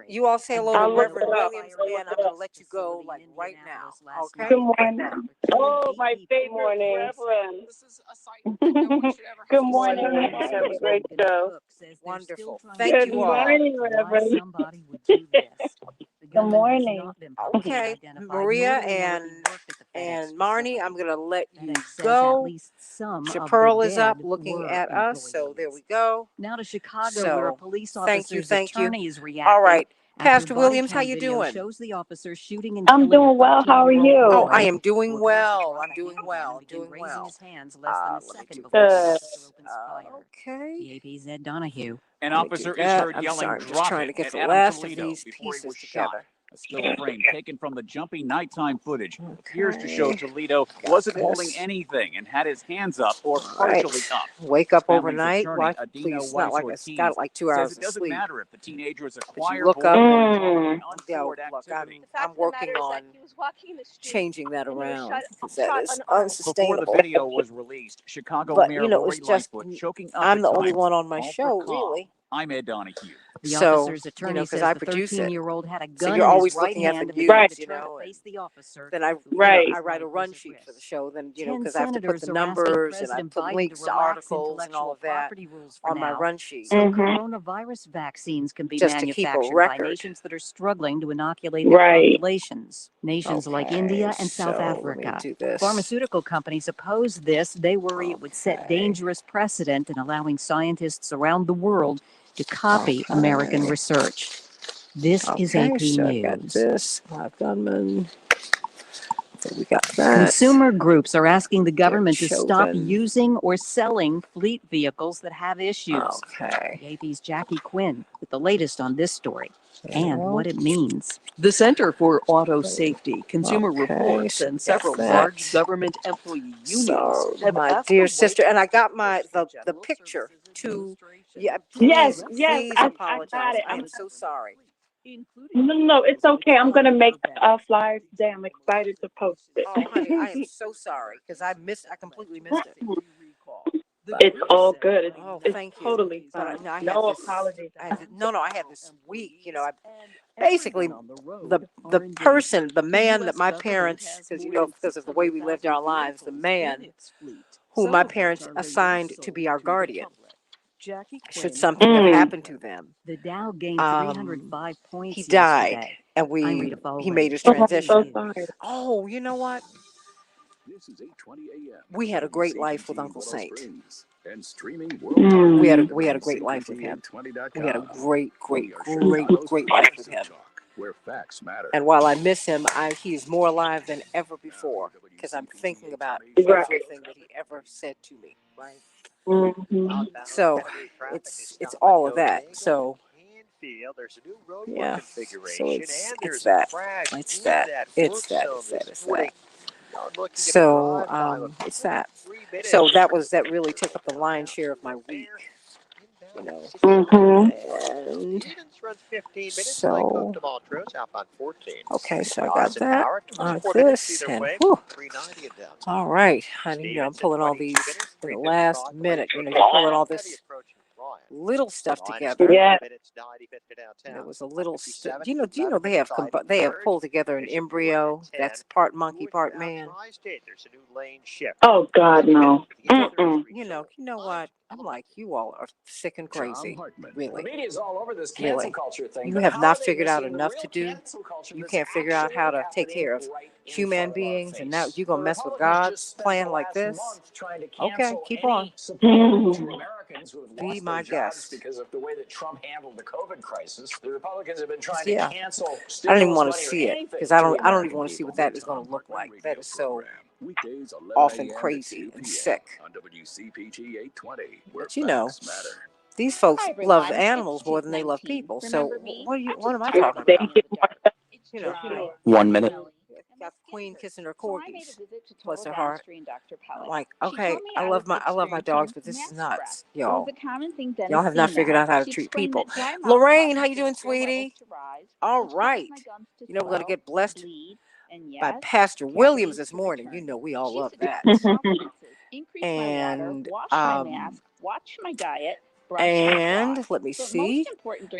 You all say hello to I'll look Reverend it up. Williams, I'll look and I'm it going up. to let you go like right now. Good Okay? morning. Oh, my favorite Reverend. Good morning, ladies. Have a great show. Wonderful. Thank Good you all. morning, Reverend. Good morning. Okay, Maria and Marnie, I'm going to let you go. Chaparral is up looking at us, so there we go. Now to Chicago, So, where a police thank you. officer's attorney is reacting. All right. after Pastor body Williams, how cam you video doing? shows the officer shooting and I'm killing a doing well. How are 13-year-old Oh, you? I boy. am doing Reporters well. drop I'm a doing handgun well. and I'm begin doing raising well. his hands less than a Let me second do before the Good. officer opens fire. Okay. The AP's Ed Donahue. An Let me do officer is that. heard I'm yelling, sorry. I'm just "Drop trying to it," get at the Adam last of Toledo these before he pieces was shot. together. A still frame taken from the jumpy nighttime footage appears to show Okay. Toledo Got wasn't holding this. anything and had his hands up or All right. partially up. Wake up Family's overnight. attorney, Why? Adina Please, it's not Weiss like I Ortiz, got like 2 says hours it of doesn't sleep. matter if the teenagers But you acquire look up. boredom Mm. following Yeah, untoward look, activity. I'm working on changing that around because that is Before the unsustainable. video was released, Chicago But Mayor you know, Lori it's just Lightfoot choking up I'm at the only times, one on my all for show, calm. really. I'm Ed Donahue. The So officer's you attorney know, because says I the produce it. 13-year-old had a So gun you're in his always right looking at hand the and began news, to you turn know. to face the officer. Then I Right. write a run sheet for the show. Then you know, 10 because I have to put senators the are asking numbers and I President put Biden links to to relax articles and all intellectual of that property rules for on my now, run sheet, so Mm-hmm. coronavirus vaccines can be just to keep a manufactured by record. nations that are struggling to inoculate their Right. populations. Nations like India and South So let me Africa. do this. Pharmaceutical companies oppose this. They worry it would set Okay. dangerous precedent in allowing scientists around the world to copy American Okay. research. This is Okay, AP so I got News. this. Live gunman. So we got that. Consumer groups are asking the They're government to stop chosen. using or selling fleet vehicles that have issues. Okay. The AP's Jackie Quinn with the latest on this story and Well, what it means. The Center for Auto Safety, Consumer okay, Reports, so and we got several that. large government employee unions So have my asked dear the sister, White and I House got to my push the General picture Services to Administration yeah. Yes, Please, yes, please I apologize. got it. I am so sorry. No, it's okay. I'm gonna make flyers today. I'm excited to post it. Oh, honey, I am so sorry because I completely missed it. But It's all good. oh, It's thank you. totally But fine. no, I had No this. apology. No, I had this week. You know, I basically the person, the man that my parents, because you know, because of the way we lived our lives, the man who my parents assigned to be our guardian, should something have happened to them, The Dow gained 305 points he died, yesterday. and I'm Rita Foley. he made his Oh, I'm so transition. sorry. Oh, you know what? This is 8:20 a.m. We had a great life with Uncle Saint. And streaming Mm. We had a great life with him. We had a great life with him. Where facts matter. And while I miss him, he's more alive than ever before because I'm thinking about Right. everything that he ever said to me. Right. Mm-hmm. So it's all of that. So yeah. So it's that. It's that. It's that. So it's that. So that really took up the lion's share of my week. You know. Mm-hmm. And so okay, so I got that on this and whew. All right, honey. You know, I'm pulling all these in the last minute. You know, you're pulling all this little stuff together. Yeah. There was a little stuff. Do you know they have pulled together an embryo that's part monkey, part man. Oh God, no. Mm-mm. You know what? I'm like, you all are sick and crazy. Really. The media's all over this Really. cancel culture thing. You but have how not are they figured out missing the enough real to do. cancel culture You that's can't figure out how to take actually care of happening right in human front of our beings, and face. now you're gonna The mess with Republicans God's just spent plan the like last this. month trying to Okay, cancel keep any on. support to Mm-hmm. Americans who have Be lost my their jobs guest. because of the way that Trump handled the COVID crisis. The Republicans have been trying Yeah. to cancel I don't even stimulus want to money or see it anything because to I the don't even American want to see people. what that is going to look like. That is so Weekdays 11 often a.m. crazy to 2 and p.m. sick. on WCPG 820, where But you know, facts matter. these folks Hi, love everyone. animals It's more than they love 2:19. people. So Remember me? what am I I'm talking Thank about? you, dark. Martha. It's You know, dry. 1 minute. got the queen kissing her So I made corgis. a visit to Bless Total her heart. Dentistry in Dr. I'm Pellet. like, She okay, told me I love my dogs, but this is experiencing nuts, It was y'all. a common thing dentists Y'all have see not figured now. out how to She treat explained people. that dry mouth Lorraine, how causes you doing, visceral levels sweetie? to rise, All which causes right. my gums to You know, we're gonna swell, get blessed bleed, and by yes, Pastor Williams cavities this to morning. You return. know, we all She love that. suggested compromises. Increase my water, And wash my mask, watch my diet, And let me see.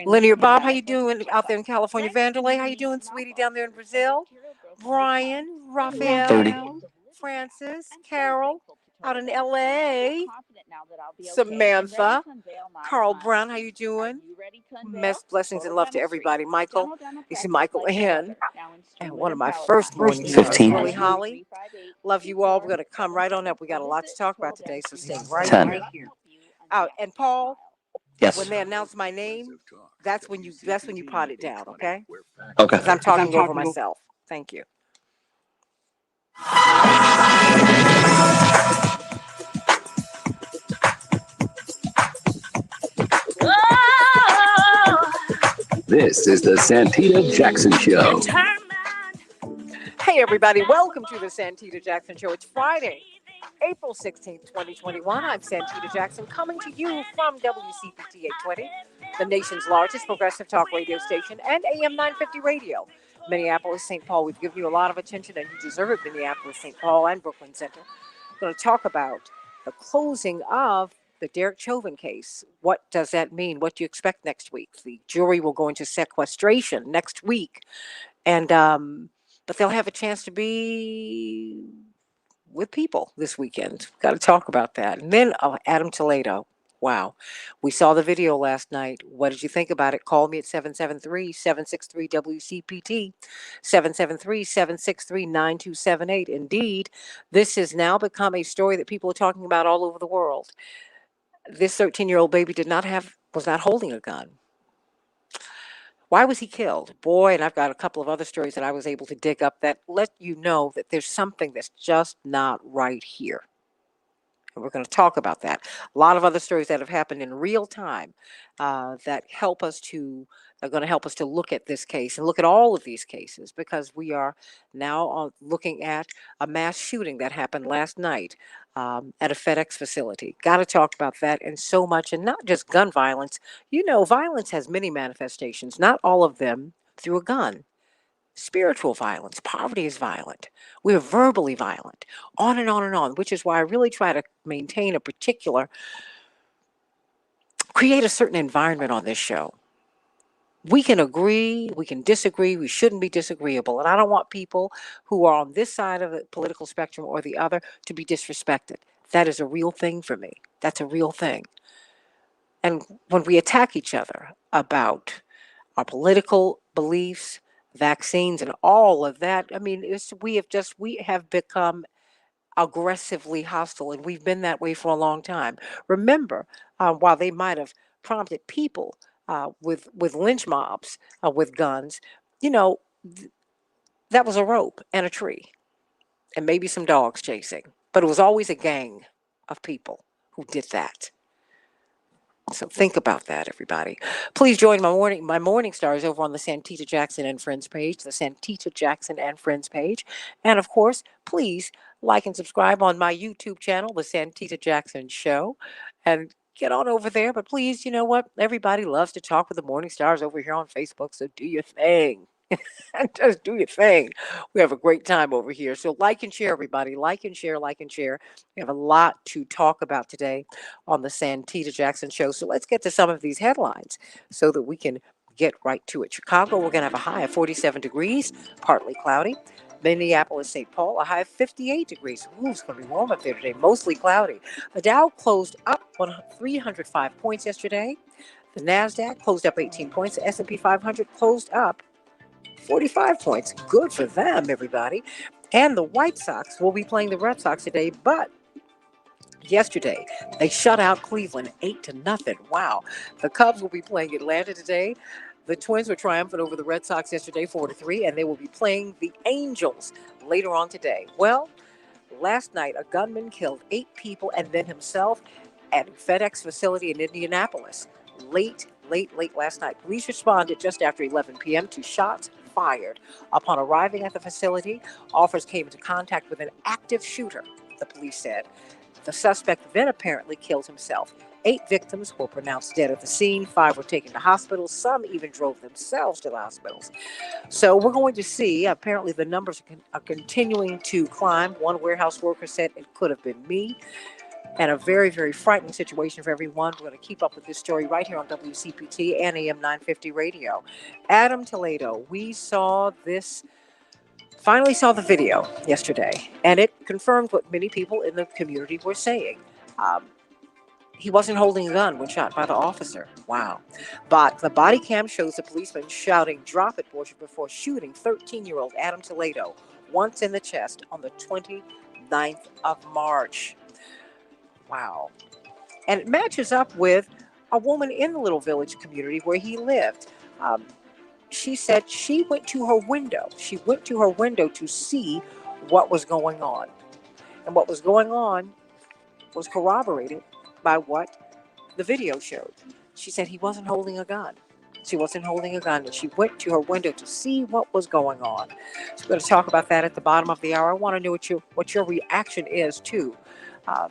Linear Bob, how you doing out there in California? Vanderlei, how you doing, sweetie, down there in Brazil? Brian, Raphael, 30. Francis, Carol, out in LA. Samantha, Carl Brown, how you doing? Best blessings and love to everybody. Michael, you see Michael and one of my first morning stars, 15. Willie Holly. Love you all. We're going to come right on up. We got a lot to talk about today, so stay right 10. here. And Paul, Yes. when they announce my name, that's when you pot it down, okay? Okay. Because I'm talking over myself. Thank you. This is the Santita Jackson Show. Hey, everybody. Welcome to the Santita Jackson Show. It's Friday, April 16th, 2021. I'm Santita Jackson, coming to you from WCPT 820, the nation's largest progressive talk radio station, and AM 950 radio. Minneapolis, St. Paul. We've given you a lot of attention, and you deserve it, Minneapolis, St. Paul, and Brooklyn Center. We're going to talk about the closing of the Derek Chauvin case. What does that mean? What do you expect next week? The jury will go into sequestration next week, and but they'll have a chance to be with people this weekend. Got to talk about that. And then Adam Toledo. Wow. We saw the video last night. What did you think about it? Call me at 773-763-WCPT, 773-763-9278. Indeed, this has now become a story that people are talking about all over the world. This 13-year-old baby was not holding a gun. Why was he killed? Boy, and I've got a couple of other stories that I was able to dig up that let you know that there's something that's just not right here. And we're going to talk about that. A lot of other stories that have happened in real time that are going to help us to look at this case and look at all of these cases, because we are now looking at a mass shooting that happened last night at a FedEx facility. Got to talk about that and so much, and not just gun violence. You know, violence has many manifestations, not all of them through a gun. Spiritual violence, poverty is violent. We're verbally violent, on and on and on, which is why I really try to maintain create a certain environment on this show. We can agree, we can disagree, we shouldn't be disagreeable. And I don't want people who are on this side of the political spectrum or the other to be disrespected. That is a real thing for me. That's a real thing. And when we attack each other about our political beliefs, vaccines, and all of that, I mean, we have become aggressively hostile, and we've been that way for a long time. Remember, while they might have prompted people with lynch mobs with guns, you know, that was a rope and a tree, and maybe some dogs chasing, but it was always a gang of people who did that. So think about that, everybody. Please join my morning stars over on the Santita Jackson and Friends page, the Santita Jackson and Friends page. And of course, please like and subscribe on my YouTube channel, the Santita Jackson Show. And get on over there. But please, you know what? Everybody loves to talk with the morning stars over here on Facebook. So do your thing. Just do your thing. We have a great time over here. So like and share, everybody. Like and share, like and share. We have a lot to talk about today on the Santita Jackson Show. So let's get to some of these headlines so that we can get right to it. Chicago, we're going to have a high of 47 degrees, partly cloudy. Minneapolis, St. Paul, a high of 58 degrees. Ooh, it's going to be warm up there today, mostly cloudy. The Dow closed up 305 points yesterday. The NASDAQ closed up 18 points. The S&P 500 closed up 45 points. Good for them, everybody. And the White Sox will be playing the Red Sox today, but yesterday they shut out Cleveland 8-0. Wow. The Cubs will be playing Atlanta today. The Twins were triumphant over the Red Sox yesterday 4-3, and they will be playing the Angels later on today. Well, last night a gunman killed 8 people and then himself at a FedEx facility in Indianapolis. Late last night. Police responded just after 11 p.m. to shots fired. Upon arriving at the facility, officers came into contact with an active shooter, the police said. The suspect then apparently killed himself. 8 victims were pronounced dead at the scene. 5 were taken to hospitals. Some even drove themselves to the hospitals. So we're going to see, apparently the numbers are continuing to climb. One warehouse worker said it could have been me. and a very, very frightening situation for everyone. We're going to keep up with this story right here on WCPT and AM 950 Radio. Adam Toledo, we finally saw the video yesterday, and it confirmed what many people in the community were saying. Um, he wasn't holding a gun when shot by the officer. Wow. But the body cam shows the policeman shouting, "Drop it," before shooting 13-year-old Adam Toledo once in the chest on the 29th of March. Wow. And it matches up with a woman in the little village community where he lived. She said she went to her window. She went to her window to see what was going on. And what was going on was corroborated by what the video showed. She said he wasn't holding a gun. She wasn't holding a gun, and she went to her window to see what was going on. So we're going to talk about that at the bottom of the hour. I want to know what your reaction is to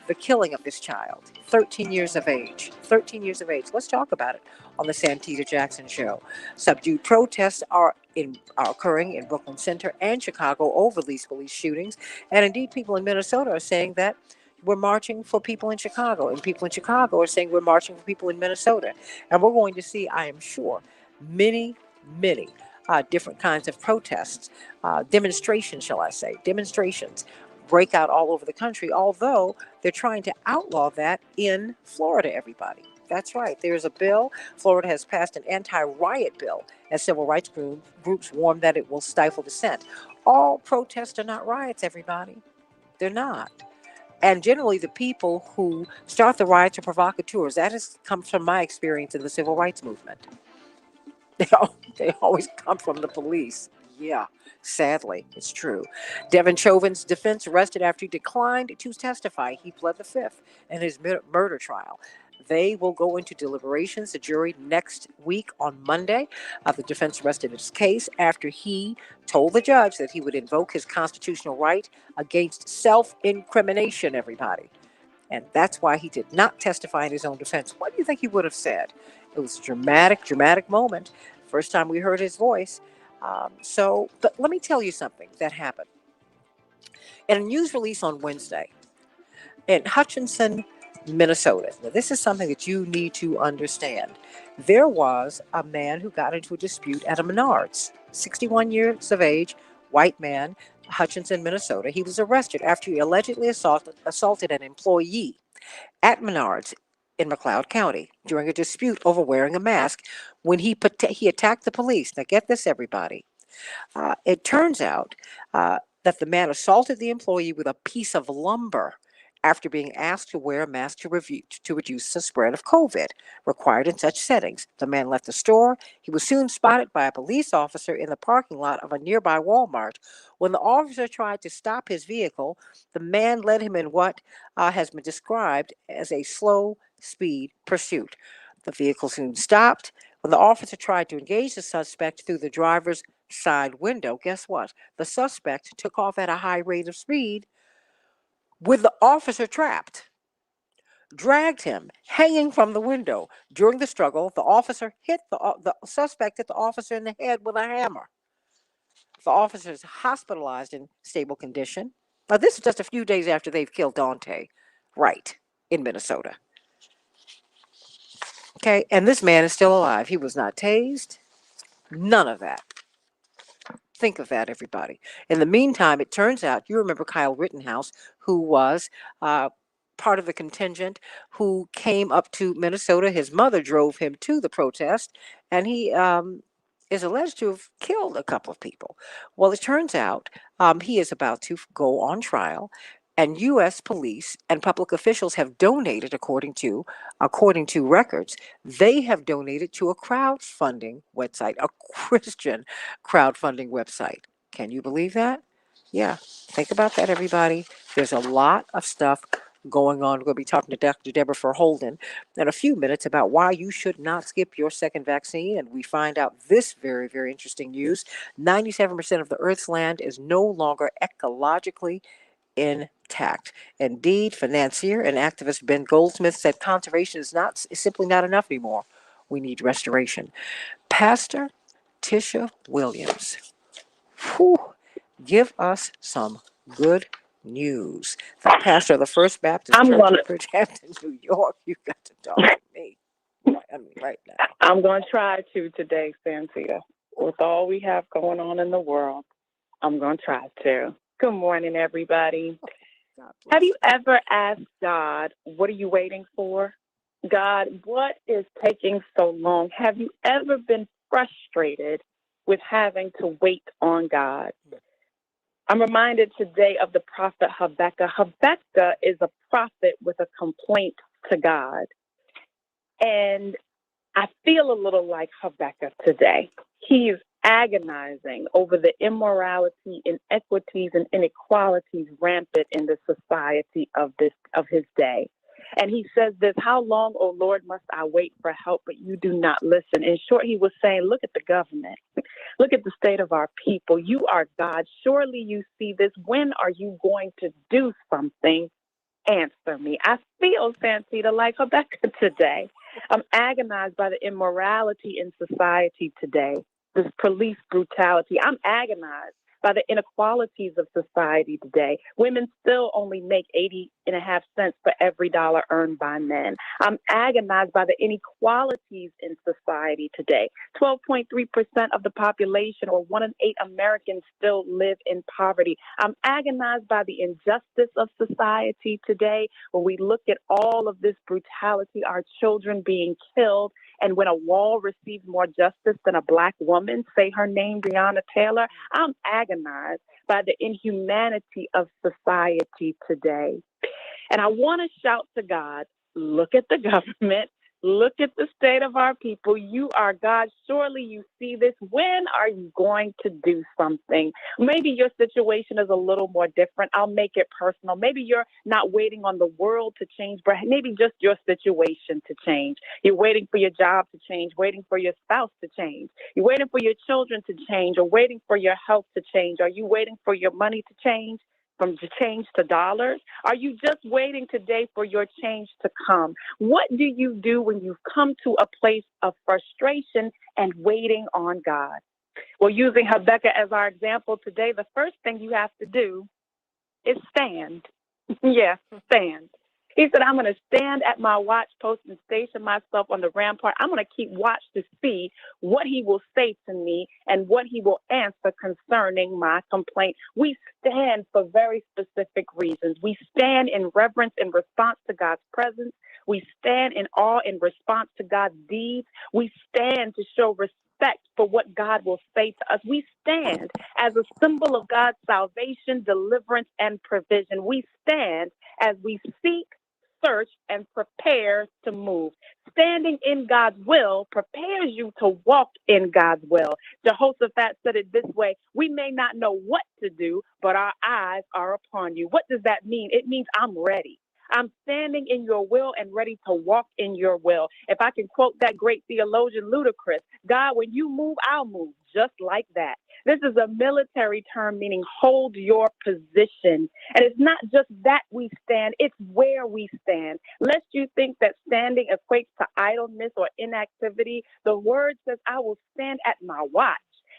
the killing of this child, 13 years of age. 13 years of age. Let's talk about it on the Santita Jackson Show. Subdued protests are occurring in Brooklyn Center and Chicago over these police shootings, and indeed, people in Minnesota are saying that we're marching for people in Chicago, and people in Chicago are saying we're marching for people in Minnesota. And we're going to see, I am sure, many, many different kinds of protests, demonstrations, shall I say, demonstrations break out all over the country, although they're trying to outlaw that in Florida, everybody. That's right. There's a bill. Florida has passed an anti-riot bill, as civil rights groups warn that it will stifle dissent. All protests are not riots, everybody. They're not. And generally, the people who start the riots are provocateurs. That comes from my experience in the civil rights movement. They always come from the police. Yeah, sadly, it's true. Devin Chauvin's defense arrested after he declined to testify. He pled the fifth in his murder trial. They will go into deliberations, the jury, next week on Monday. The defense rested his case after he told the judge that he would invoke his constitutional right against self-incrimination, everybody. And that's why he did not testify in his own defense. What do you think he would have said? It was a dramatic, dramatic moment. First time we heard his voice. But let me tell you something that happened. In a news release on Wednesday, in Hutchinson, Minnesota. Now, this is something that you need to understand. There was a man who got into a dispute at a Menards, 61 years of age, white man, Hutchinson, Minnesota. He was arrested after he allegedly assaulted an employee at Menards in McLeod County during a dispute over wearing a mask when he attacked the police. Now, get this, everybody. It turns out that the man assaulted the employee with a piece of lumber after being asked to wear a mask to reduce the spread of COVID required in such settings. The man left the store. He was soon spotted by a police officer in the parking lot of a nearby Walmart. When the officer tried to stop his vehicle, the man led him in what has been described as a slow speed pursuit. The vehicle soon stopped. When the officer tried to engage the suspect through the driver's side window, guess what? The suspect took off at a high rate of speed with the officer trapped, dragged him hanging from the window. During the struggle, the suspect hit the officer in the head with a hammer. The officer is hospitalized in stable condition. Now, this is just a few days after they've killed Dante, right, in Minnesota. Okay, and this man is still alive. He was not tased, none of that. Think of that, everybody. In the meantime, it turns out, you remember Kyle Rittenhouse, who was part of the contingent who came up to Minnesota. His mother drove him to the protest, and he is alleged to have killed a couple of people. Well, it turns out he is about to go on trial, and U.S. police and public officials have donated, according to records, they have donated to a crowdfunding website, a Christian crowdfunding website. Can you believe that? Yeah, think about that, everybody. There's a lot of stuff going on. We're going to be talking to Dr. Deborah Verholden in a few minutes about why you should not skip your second vaccine. And we find out this very, very interesting news. 97% of the Earth's land is no longer ecologically intact. Indeed, financier and activist Ben Goldsmith said conservation is simply not enough anymore. We need restoration. Pastor Tisha Williams, give us some good News. The pastor of the First Baptist I'm Church gonna of Bridgehampton, New York. You got to talk to me. Right now. I'm gonna try to today, Santita. With all we have going on in the world, I'm gonna try to. Good morning, everybody. God bless Have you ever asked God, what are you waiting for? God, what is taking so long? Have you ever been frustrated with having to wait on God? I'm reminded today of the prophet Habakkuk. Habakkuk is a prophet with a complaint to God. And I feel a little like Habakkuk today. He's agonizing over the immorality, inequities, and inequalities rampant in the society of his day. And he says this, how long, O Lord, must I wait for help, but you do not listen? In short, he was saying, look at the government. Look at the state of our people. You are God. Surely you see this. When are you going to do something? Answer me. I feel, Santita, like Habakkuk today. I'm agonized by the immorality in society today, this police brutality. I'm agonized by the inequalities of society today. Women still only make 80.5 cents for every dollar earned by men. I'm agonized by the inequalities in society today. 12.3% of the population, or 1 in 8 Americans, still live in poverty. I'm agonized by the injustice of society today. When we look at all of this brutality, our children being killed, and when a wall receives more justice than a Black woman, say her name, Breonna Taylor, I'm agonized by the inhumanity of society today. And I want to shout to God, look at the government, look at the state of our people. You are God. Surely you see this. When are you going to do something? Maybe your situation is a little more different. I'll make it personal. Maybe you're not waiting on the world to change, but maybe just your situation to change. You're waiting for your job to change, waiting for your spouse to change. You're waiting for your children to change, or waiting for your health to change. Are you waiting for your money to change? From change to dollars? Are you just waiting today for your change to come? What do you do when you've come to a place of frustration and waiting on God? Well, using Habakkuk as our example today, the first thing you have to do is stand. Yeah, stand. He said, I'm going to stand at my watch post and station myself on the rampart. I'm going to keep watch to see what he will say to me and what he will answer concerning my complaint. We stand for very specific reasons. We stand in reverence in response to God's presence. We stand in awe in response to God's deeds. We stand to show respect for what God will say to us. We stand as a symbol of God's salvation, deliverance, and provision. We stand as we seek, search, and prepare to move. Standing in God's will prepares you to walk in God's will. Jehoshaphat said it this way, we may not know what to do, but our eyes are upon you. What does that mean? It means I'm ready. I'm standing in your will and ready to walk in your will. If I can quote that great theologian Ludacris, God, when you move, I'll move, just like that. This is a military term meaning hold your position. And it's not just that we stand, it's where we stand. Lest you think that standing equates to idleness or inactivity, the word says, I will stand at my watch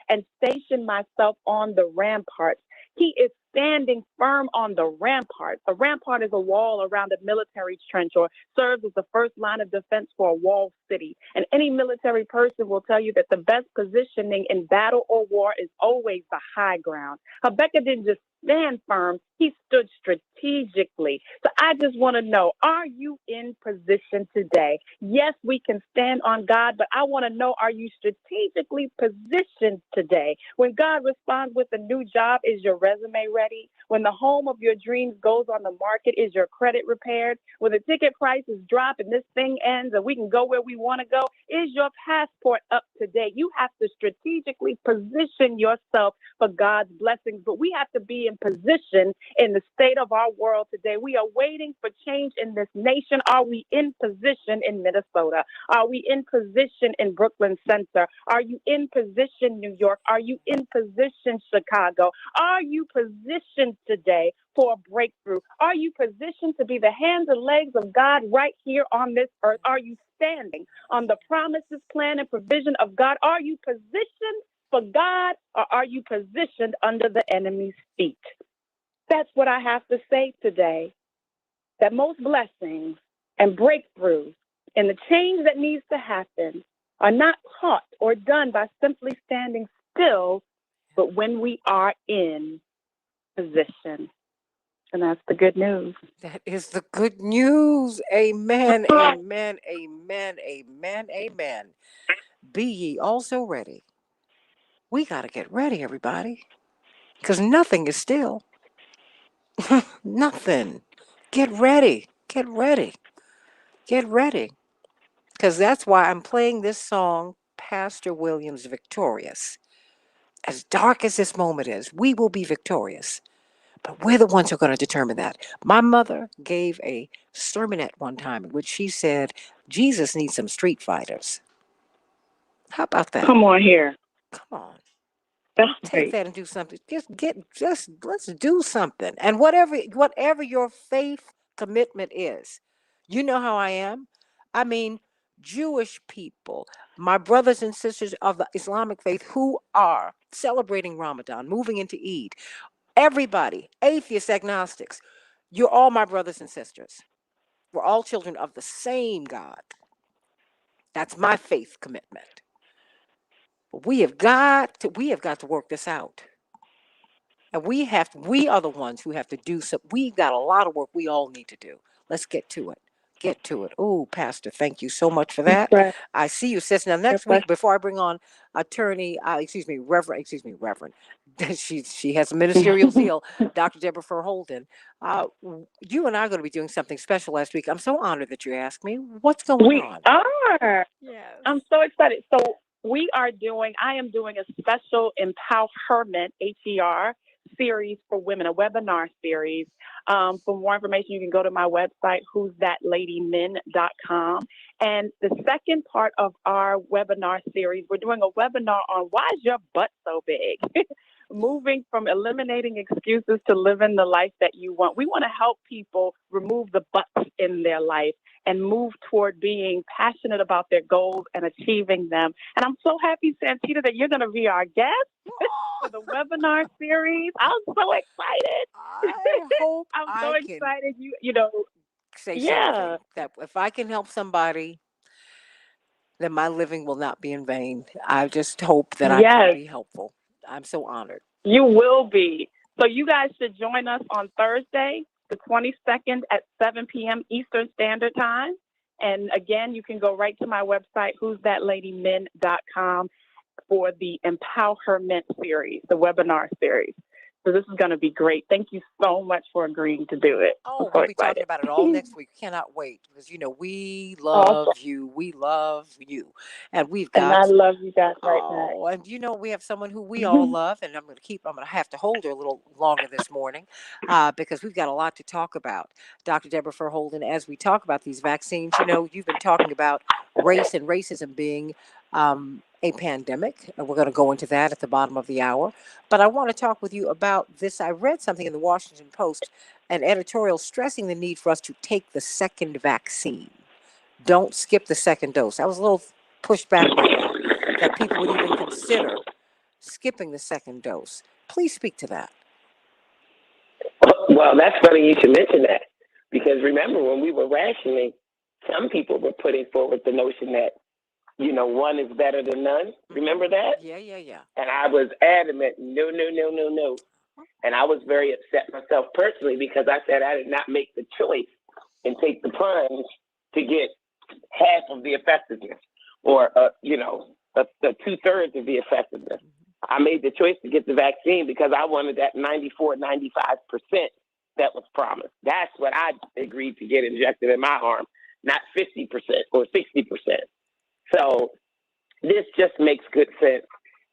and station myself on the ramparts. He is standing firm on the rampart. A rampart is a wall around a military trench or serves as the first line of defense for a walled city. And any military person will tell you that the best positioning in battle or war is always the high ground. Habakkuk didn't just stand firm, he stood strategically. So I just want to know, are you in position today? Yes, we can stand on God, but I want to know, are you strategically positioned today? When God responds with a new job, is your resume ready? When the home of your dreams goes on the market, is your credit repaired? When the ticket prices drop and this thing ends and we can go where we want to go, is your passport up to date? You have to strategically position yourself for God's blessings, but we have to be in position in the state of our world today. We are waiting for change in this nation. Are we in position in Minnesota? Are we in position in Brooklyn Center? Are you in position, New York? Are you in position, Chicago? Are you positioned today for a breakthrough? Are you positioned to be the hands and legs of God right here on this earth? Are you standing on the promises, plan, and provision of God? Are you positioned for God, or are you positioned under the enemy's feet? That's what I have to say today, that most blessings and breakthroughs and the change that needs to happen are not taught or done by simply standing still, but when we are in position. And that's the good news. That is the good news. Amen. Amen. Amen. Amen. Amen. Be ye also ready. We got to get ready, everybody, because nothing is still. Nothing. Get ready. Get ready. Get ready. Because that's why I'm playing this song, Pastor Williams' Victorious. As dark as this moment is, we will be victorious. But we're the ones who are going to determine that. My mother gave a sermonette one time in which she said, Jesus needs some street fighters. How about that? Come on here. Come on. That's Take right. that and do something. Just let's do something. And whatever your faith commitment is, you know how I am. I mean, Jewish people, my brothers and sisters of the Islamic faith who are celebrating Ramadan, moving into Eid, everybody, atheists, agnostics, you're all my brothers and sisters. We're all children of the same God. That's my faith commitment. But we have got to work this out. And we are the ones who have to do some. We've got a lot of work we all need to do. Let's get to it. Get to it. Oh, Pastor, thank you so much for that. Right. I see you, sis. Now, next week, before I bring on attorney, Reverend, she has a ministerial zeal, Dr. Deborah Fur Holden. You and I are going to be doing something special last week. I'm so honored that you asked me. What's going We on? are. Yes. I'm so excited. So I am doing a special empowerment, HER, series for women, a webinar series. For more information, you can go to my website, who'sthatladymen.com. And the second part of our webinar series, we're doing a webinar on why is your butt so big? Moving from eliminating excuses to living the life that you want. We want to help people remove the butts in their life and move toward being passionate about their goals and achieving them. And I'm so happy, Santita, that you're going to be our guest for the webinar series. I'm so excited. I hope I'm so I can excited. You know, say yeah. something that if I can help somebody, then my living will not be in vain. I just hope that I can Yes, be helpful. I'm so honored. you will be. So you guys should join us on Thursday, the 22nd at 7 p.m. Eastern Standard Time. And again, you can go right to my website, who'sthatladymen.com, for the Empowerment series, the webinar series. So this is going to be great. Thank you so much for agreeing to do it. Oh, I'm so we'll be talking excited. about it all next week. Cannot wait because we love you. We love you, and we've And got. I love you guys right now. Oh, and we have someone who we all love, and I'm going to have to hold her a little longer this morning because we've got a lot to talk about. Dr. Deborah Fur Holden, as we talk about these vaccines, you've been talking about race and racism being a pandemic, and we're going to go into that at the bottom of the hour. But I want to talk with you about this. I read something in the Washington Post, an editorial stressing the need for us to take the second vaccine. Don't skip the second dose. I was a little pushed back by that people would even consider skipping the second dose. Please speak to that. Well, that's funny you should mention that because remember when we were rationing, some people were putting forward the notion that, one is better than none. Remember that? Yeah. And I was adamant, no. And I was very upset myself personally because I said I did not make the choice and take the plunge to get half of the effectiveness or, the 2/3 of the effectiveness. I made the choice to get the vaccine because I wanted that 94, 95% that was promised. That's what I agreed to get injected in my arm, not 50% or 60%. So this just makes good sense.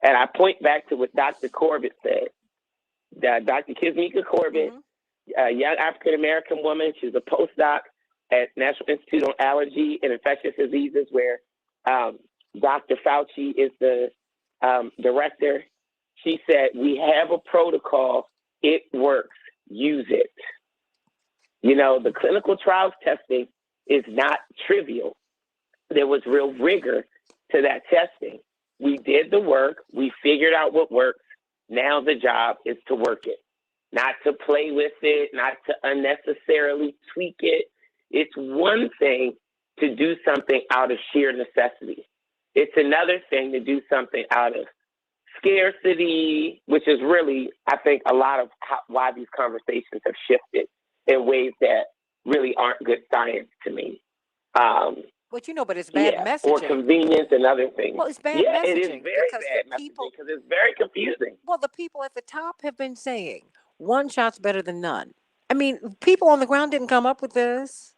And I point back to what Dr. Corbett said. Dr. Kizmika Corbett, a young African-American woman, she's a postdoc at National Institute on Allergy and Infectious Diseases, where Dr. Fauci is the director. She said, we have a protocol. It works. Use it. The clinical trials testing is not trivial. There was real rigor to that testing. We did the work. We figured out what works. Now the job is to work it. not to play with it, not to unnecessarily tweak it. It's one thing to do something out of sheer necessity. It's another thing to do something out of scarcity, which is really, I think, a lot of why these conversations have shifted in ways that really aren't good science to me. But but it's bad messaging. Or convenience and other things. Well, it's bad messaging. It is very bad messaging because it's very confusing. Well, the people at the top have been saying one shot's better than none. I mean, people on the ground didn't come up with this.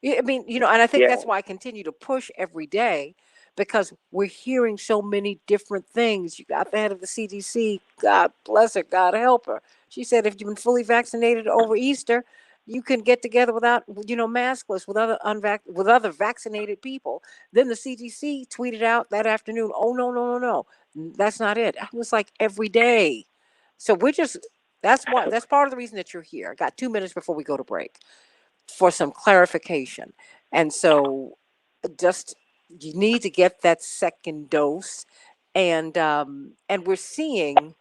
I mean, and I think that's why I continue to push every day, because we're hearing so many different things. You got the head of the CDC, God bless her, God help her. She said if you've been fully vaccinated over Easter, you can get together without, maskless with other vaccinated people. Then the CDC tweeted out that afternoon, oh, no, that's not it. I was like, every day. So that's part of the reason that you're here. I got 2 minutes before we go to break for some clarification. And so you need to get that second dose. And we're seeing,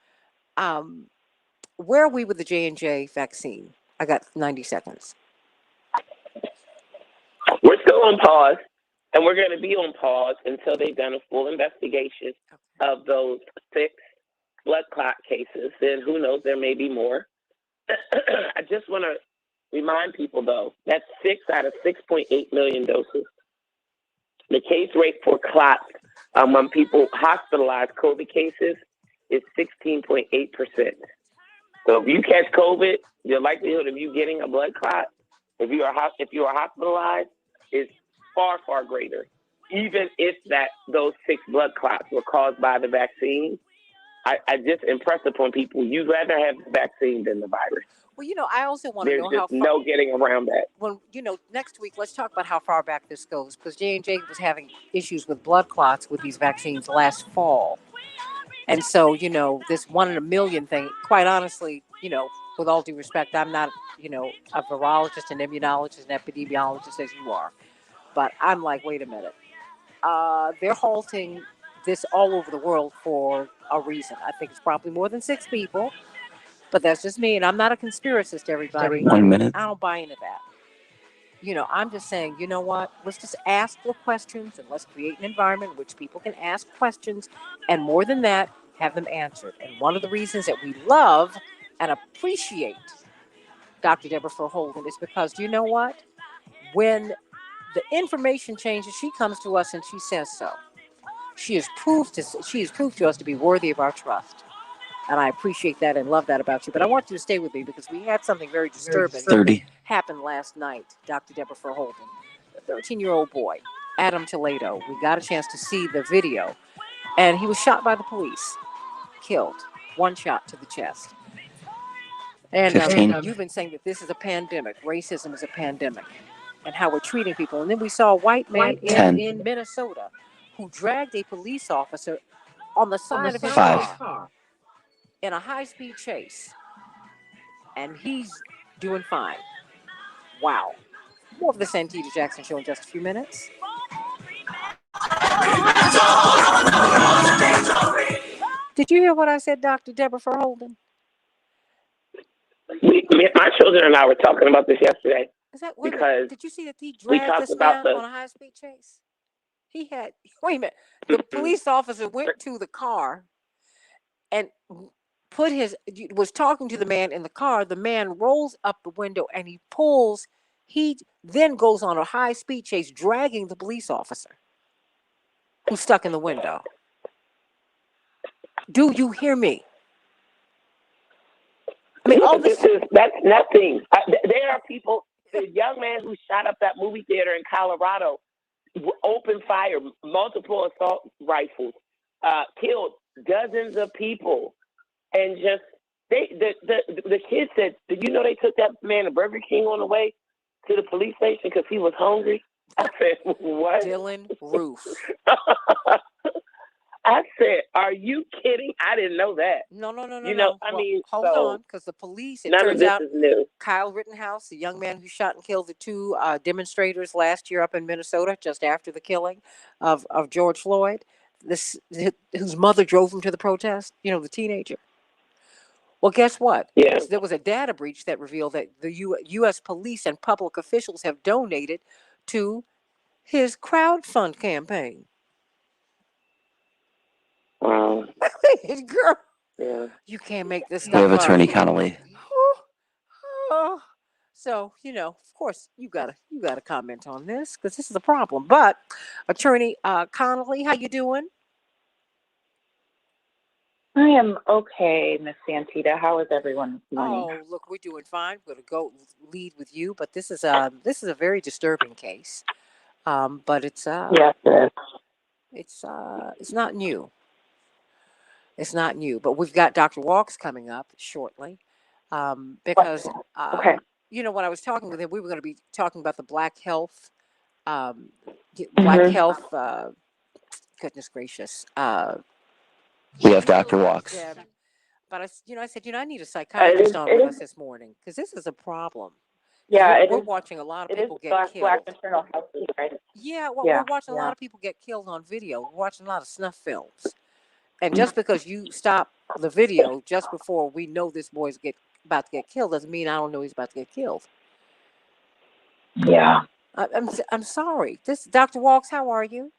where are we with the J&J vaccine? I got 90 seconds. We're still on pause, and we're going to be on pause until they've done a full investigation of those 6 blood clot cases. And who knows, there may be more. I just want to remind people, though, that's 6 out of 6.8 million doses. The case rate for clots among people hospitalized COVID cases is 16.8%. So if you catch COVID, the likelihood of you getting a blood clot, if you are hospitalized, is far, far greater. Even if those 6 blood clots were caused by the vaccine, I just impress upon people, you'd rather have the vaccine than the virus. Well, I also want to know how far. There's no getting around that. When, next week, let's talk about how far back this goes, because J&J was having issues with blood clots with these vaccines last fall. And so, this 1 in a million thing, quite honestly, with all due respect, I'm not, a virologist, an immunologist, an epidemiologist as you are. But I'm like, wait a minute. They're halting this all over the world for a reason. I think it's probably more than 6 people. But that's just me, and I'm not a conspiracist, everybody. 1 minute. I don't buy into that. I'm just saying, you know what? Let's just ask the questions, and let's create an environment in which people can ask questions, and more than that, have them answered. And one of the reasons that we love and appreciate Dr. Deborah Holden is because, you know what? When the information changes, she comes to us and she says so. She has proved to us to be worthy of our trust. And I appreciate that and love that about you. But I want you to stay with me because we had something very disturbing 30. happen last night, Dr. Deborah Holden. A 13-year-old boy, Adam Toledo. We got a chance to see the video. And he was shot by the police. Killed. 1 shot to the chest. And 15. You've been saying that this is a pandemic. Racism is a pandemic. And how we're treating people. And then we saw a white man in Minnesota who dragged a police officer on the side of his 5. car in a high-speed chase. And he's doing fine. Wow. More of the Santita Jackson Show in just a few minutes. Did you hear what I said, Dr. Deborah Holden? My children and I were talking about this yesterday. Did you see that he dragged this man on a high-speed chase? Wait a minute. The police officer went to the car and was talking to the man in the car. The man rolls up the window and he then goes on a high-speed chase, dragging the police officer who's stuck in the window. Do you hear me? I mean, that's nothing. There are people, the young man who shot up that movie theater in Colorado, opened fire, multiple assault rifles, killed dozens of people. And just the kid said, "Did you know they took that man to Burger King on the way to the police station because he was hungry?" I said, "What?" Dylan Roof. I said, "Are you kidding? I didn't know that." No. Hold on, because the police. It turns out Kyle Rittenhouse, the young man who shot and killed the 2 demonstrators last year up in Minnesota, just after the killing of George Floyd, whose mother drove him to the protest. The teenager. Well, guess what? Yeah. There was a data breach that revealed that the U.S. police and public officials have donated to his crowdfund campaign. Wow. Girl, Yeah. you can't make this We stuff have up. Attorney Connolly. Oh. So, of course, you gotta comment on this because this is a problem. But Attorney Connolly, how you doing? I am okay, Miss Santita. How is everyone this morning? Oh, look, we're doing fine. We're gonna go lead with you, but this is a very disturbing case. But it's Yes, it it's not new. It's not new. But we've got Dr. Walks coming up shortly, because Okay. when I was talking with him, we were going to be talking about the Black Health, um, Black Mhm. Health. Goodness gracious. We have Dr. Walks. Yeah, but I said, I need a psychiatrist on with us this morning because this is a problem. 'Cause Yeah, we're watching a lot of it is people get Black killed. maternal health week, right? Yeah, well, Yeah, we're watching a yeah. lot of people get killed on video. We're watching a lot of snuff films. And just because you stop the video just before we know this boy's about to get killed doesn't mean I don't know he's about to get killed. Yeah. I'm sorry. This Dr. Walks, how are you?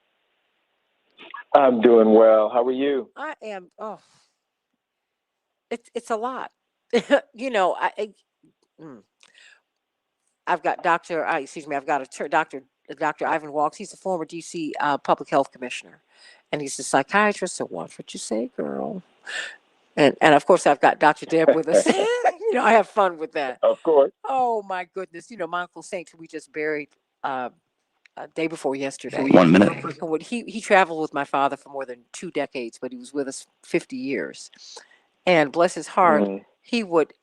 I'm doing well. How are you? I am. Oh, it's a lot. Mm. I've got I've got Dr. Ivan Walks. He's a former DC public health commissioner, and he's a psychiatrist. So watch what you say, girl. And of course, I've got Dr. Deb with us. I have fun with that. Of course. Oh my goodness! My Uncle Saint, who we just buried day before yesterday. 1 minute. And he traveled with my father for more than 2 decades, but he was with us 50 years. And bless his heart,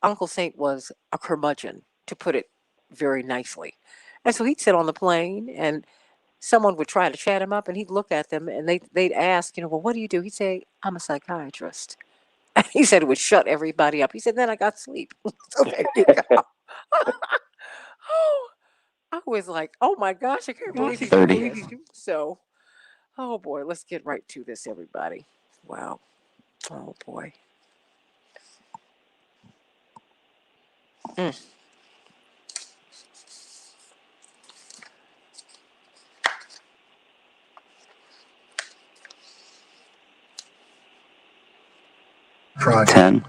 Uncle Saint was a curmudgeon, to put it very nicely. And so he'd sit on the plane and someone would try to chat him up and he'd look at them and they'd ask, well, what do you do? He'd say, I'm a psychiatrist. And he said it would shut everybody up. He said, then I got sleep. So there you go. Oh, I was like, oh my gosh, I can't believe he's 30. doing this. So, oh boy, let's get right to this, everybody. Wow. Oh boy. Mm. Project. 10.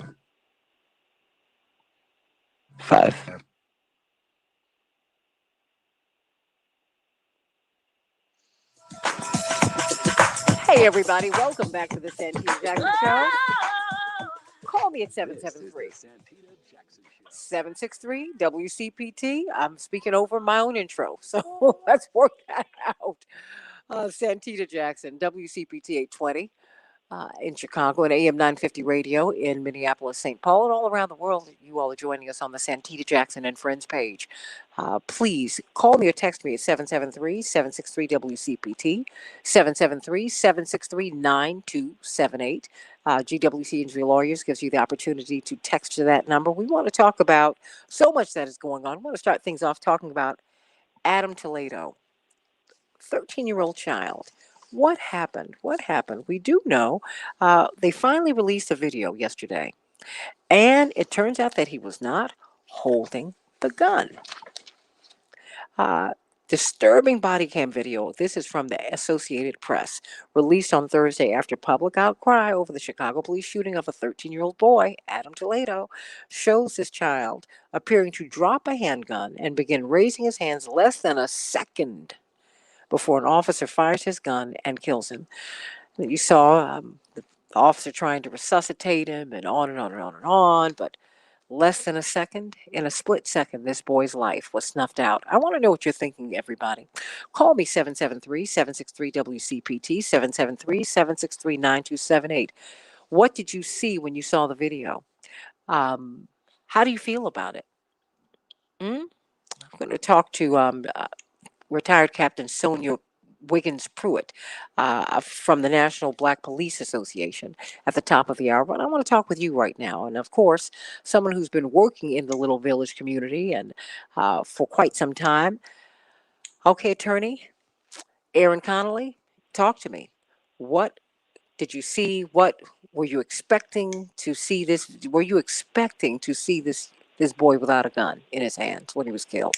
5. Hey everybody, welcome back to the Santita Jackson Show. Call me at 773 WCPT. I'm speaking over my own intro, so let's work that out. Santita Jackson, WCPT 820 in Chicago, and AM 950 radio in Minneapolis, St. Paul, and all around the world. You all are joining us on the Santita Jackson and Friends page. Please call me or text me at 773-763-WCPT, 773-763-9278. GWC Injury Lawyers gives you the opportunity to text to that number. We want to talk about so much that is going on. We want to start things off talking about Adam Toledo, 13-year-old child. What happened? What happened? We do know they finally released a video yesterday, and it turns out that he was not holding the gun. Disturbing body cam video. This is from the Associated Press, released on Thursday after public outcry over the Chicago police shooting of a 13-year-old boy, Adam Toledo, shows this child appearing to drop a handgun and begin raising his hands less than a second before an officer fires his gun and kills him. You saw the officer trying to resuscitate him and on and on and on and on, but less than a second, in a split second, this boy's life was snuffed out. I want to know what you're thinking, everybody. Call me 773-763-WCPT, 773-763-9278. What did you see when you saw the video? How do you feel about it? I'm going to talk to retired Captain Sonja Wiggins Pruitt from the National Black Police Association at the top of the hour. But I want to talk with you right now. And of course, someone who's been working in the Little Village community and for quite some time. Okay, attorney, Aaron Connolly, talk to me. What did you see? What Were you expecting to see this? Were you expecting to see this boy without a gun in his hands when he was killed?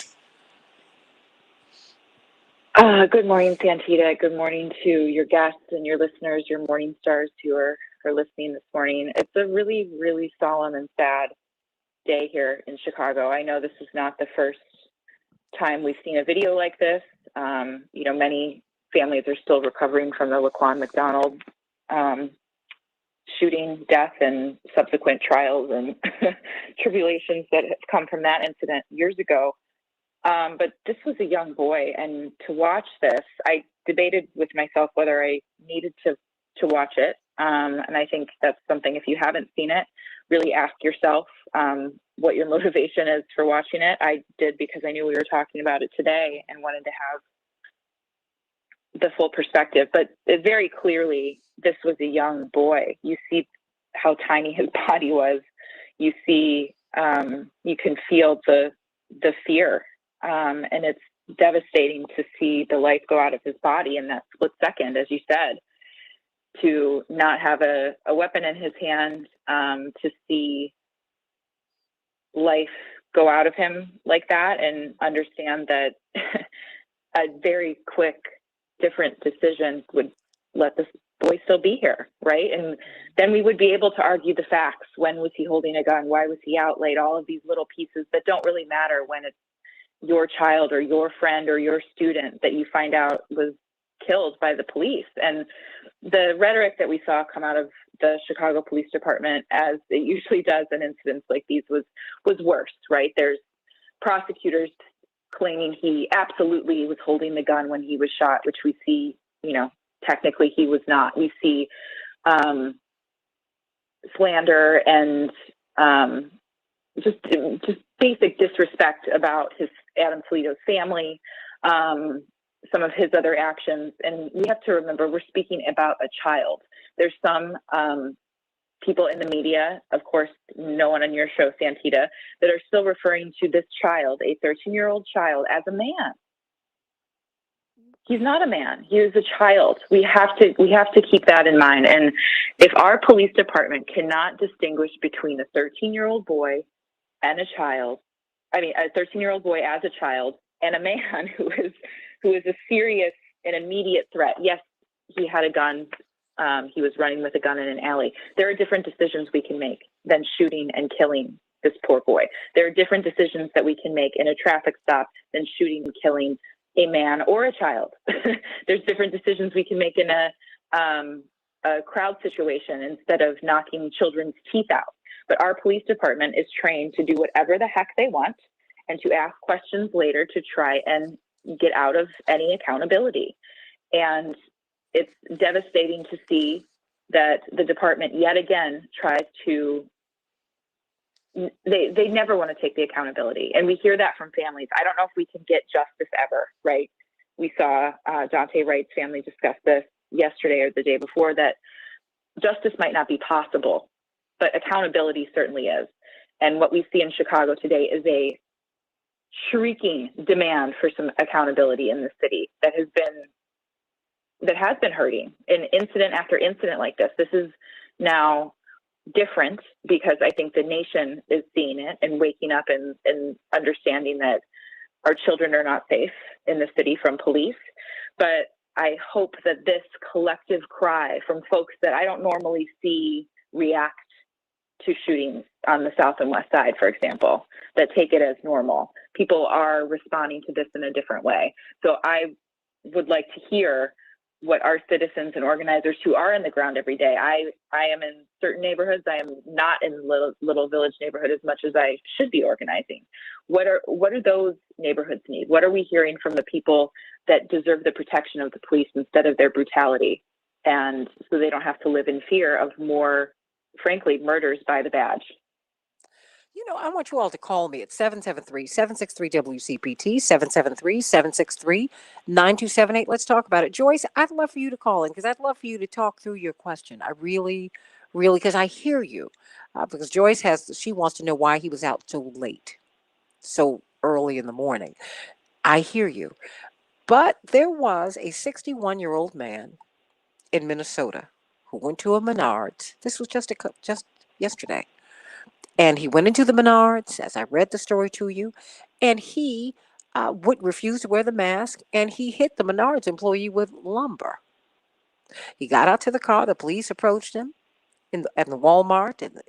Good morning, Santita. Good morning to your guests and your listeners, your morning stars who are listening this morning. It's a really, really solemn and sad day here in Chicago. I know this is not the first time we've seen a video like this. Many families are still recovering from the Laquan McDonald shooting, death, and subsequent trials and tribulations that have come from that incident years ago. But this was a young boy, and to watch this, I debated with myself whether I needed to watch it. And I think that's something, if you haven't seen it, really ask yourself what your motivation is for watching it. I did because I knew we were talking about it today and wanted to have the full perspective. But very clearly, this was a young boy. You see how tiny his body was. You see, you can feel the fear. And it's devastating to see the life go out of his body in that split second, as you said, to not have a weapon in his hand, to see life go out of him like that, and understand that a very quick, different decision would let this boy still be here, right? And then we would be able to argue the facts. When was he holding a gun? Why was he out late? All of these little pieces that don't really matter when it's your child or your friend or your student that you find out was killed by the police. And the rhetoric that we saw come out of the Chicago Police Department, as it usually does in incidents like these, was worse, right? There's prosecutors claiming he absolutely was holding the gun when he was shot, which we see, technically he was not. We see slander and just basic disrespect about Adam Toledo's family, some of his other actions. And we have to remember, we're speaking about a child. There's some people in the media, of course, no one on your show, Santita, that are still referring to this child, a 13-year-old child, as a man. He's not a man. He is a child. We have to keep that in mind. And if our police department cannot distinguish between a 13-year-old boy and a child, a 13-year-old boy as a child, and a man who is a serious and immediate threat. Yes, he had a gun. He was running with a gun in an alley. There are different decisions we can make than shooting and killing this poor boy. There are different decisions that we can make in a traffic stop than shooting and killing a man or a child. There's different decisions we can make in a crowd situation instead of knocking children's teeth out. But our police department is trained to do whatever the heck they want and to ask questions later to try and get out of any accountability. And it's devastating to see that the department yet again tries to, they never want to take the accountability. And we hear that from families. I don't know if we can get justice ever, right? We saw Dante Wright's family discuss this yesterday or the day before, that justice might not be possible, but accountability certainly is. And what we see in Chicago today is a shrieking demand for some accountability in the city that has been hurting in incident after incident like this. This is now different because I think the nation is seeing it and waking up and understanding that our children are not safe in the city from police. But I hope that this collective cry from folks that I don't normally see react to shootings on the South and West Side, for example, that take it as normal. People are responding to this in a different way. So I would like to hear what our citizens and organizers who are in the ground every day. I am in certain neighborhoods. I am not in little village neighborhood as much as I should be organizing. What do those neighborhoods need? What are we hearing from the people that deserve the protection of the police instead of their brutality? And so they don't have to live in fear of more, frankly, murders by the badge. I want you all to call me at 773-763-WCPT, 773-763-9278. Let's talk about it. Joyce, I'd love for you to call in because I'd love for you to talk through your question. I really, because I hear you. Because Joyce she wants to know why he was out so late, so early in the morning. I hear you. But there was a 61-year-old man in Minnesota who went to a Menards. This was just yesterday. And he went into the Menards, as I read the story to you, and he refused to wear the mask, and he hit the Menards employee with lumber. He got out to the car. The police approached him at the Walmart, and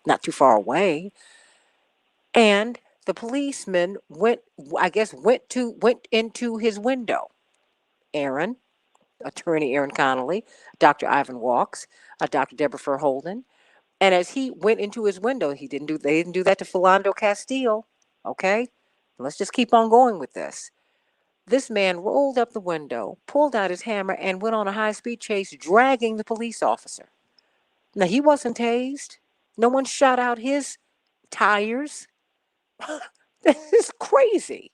not too far away. And the policeman went into his window. Attorney Aaron Connolly, Dr. Ivan Walks, Dr. Deborah Holden. And as he went into his window, they didn't do that to Philando Castile. Okay? Let's just keep on going with this. This man rolled up the window, pulled out his hammer, and went on a high-speed chase, dragging the police officer. Now, he wasn't tased. No one shot out his tires. This is crazy.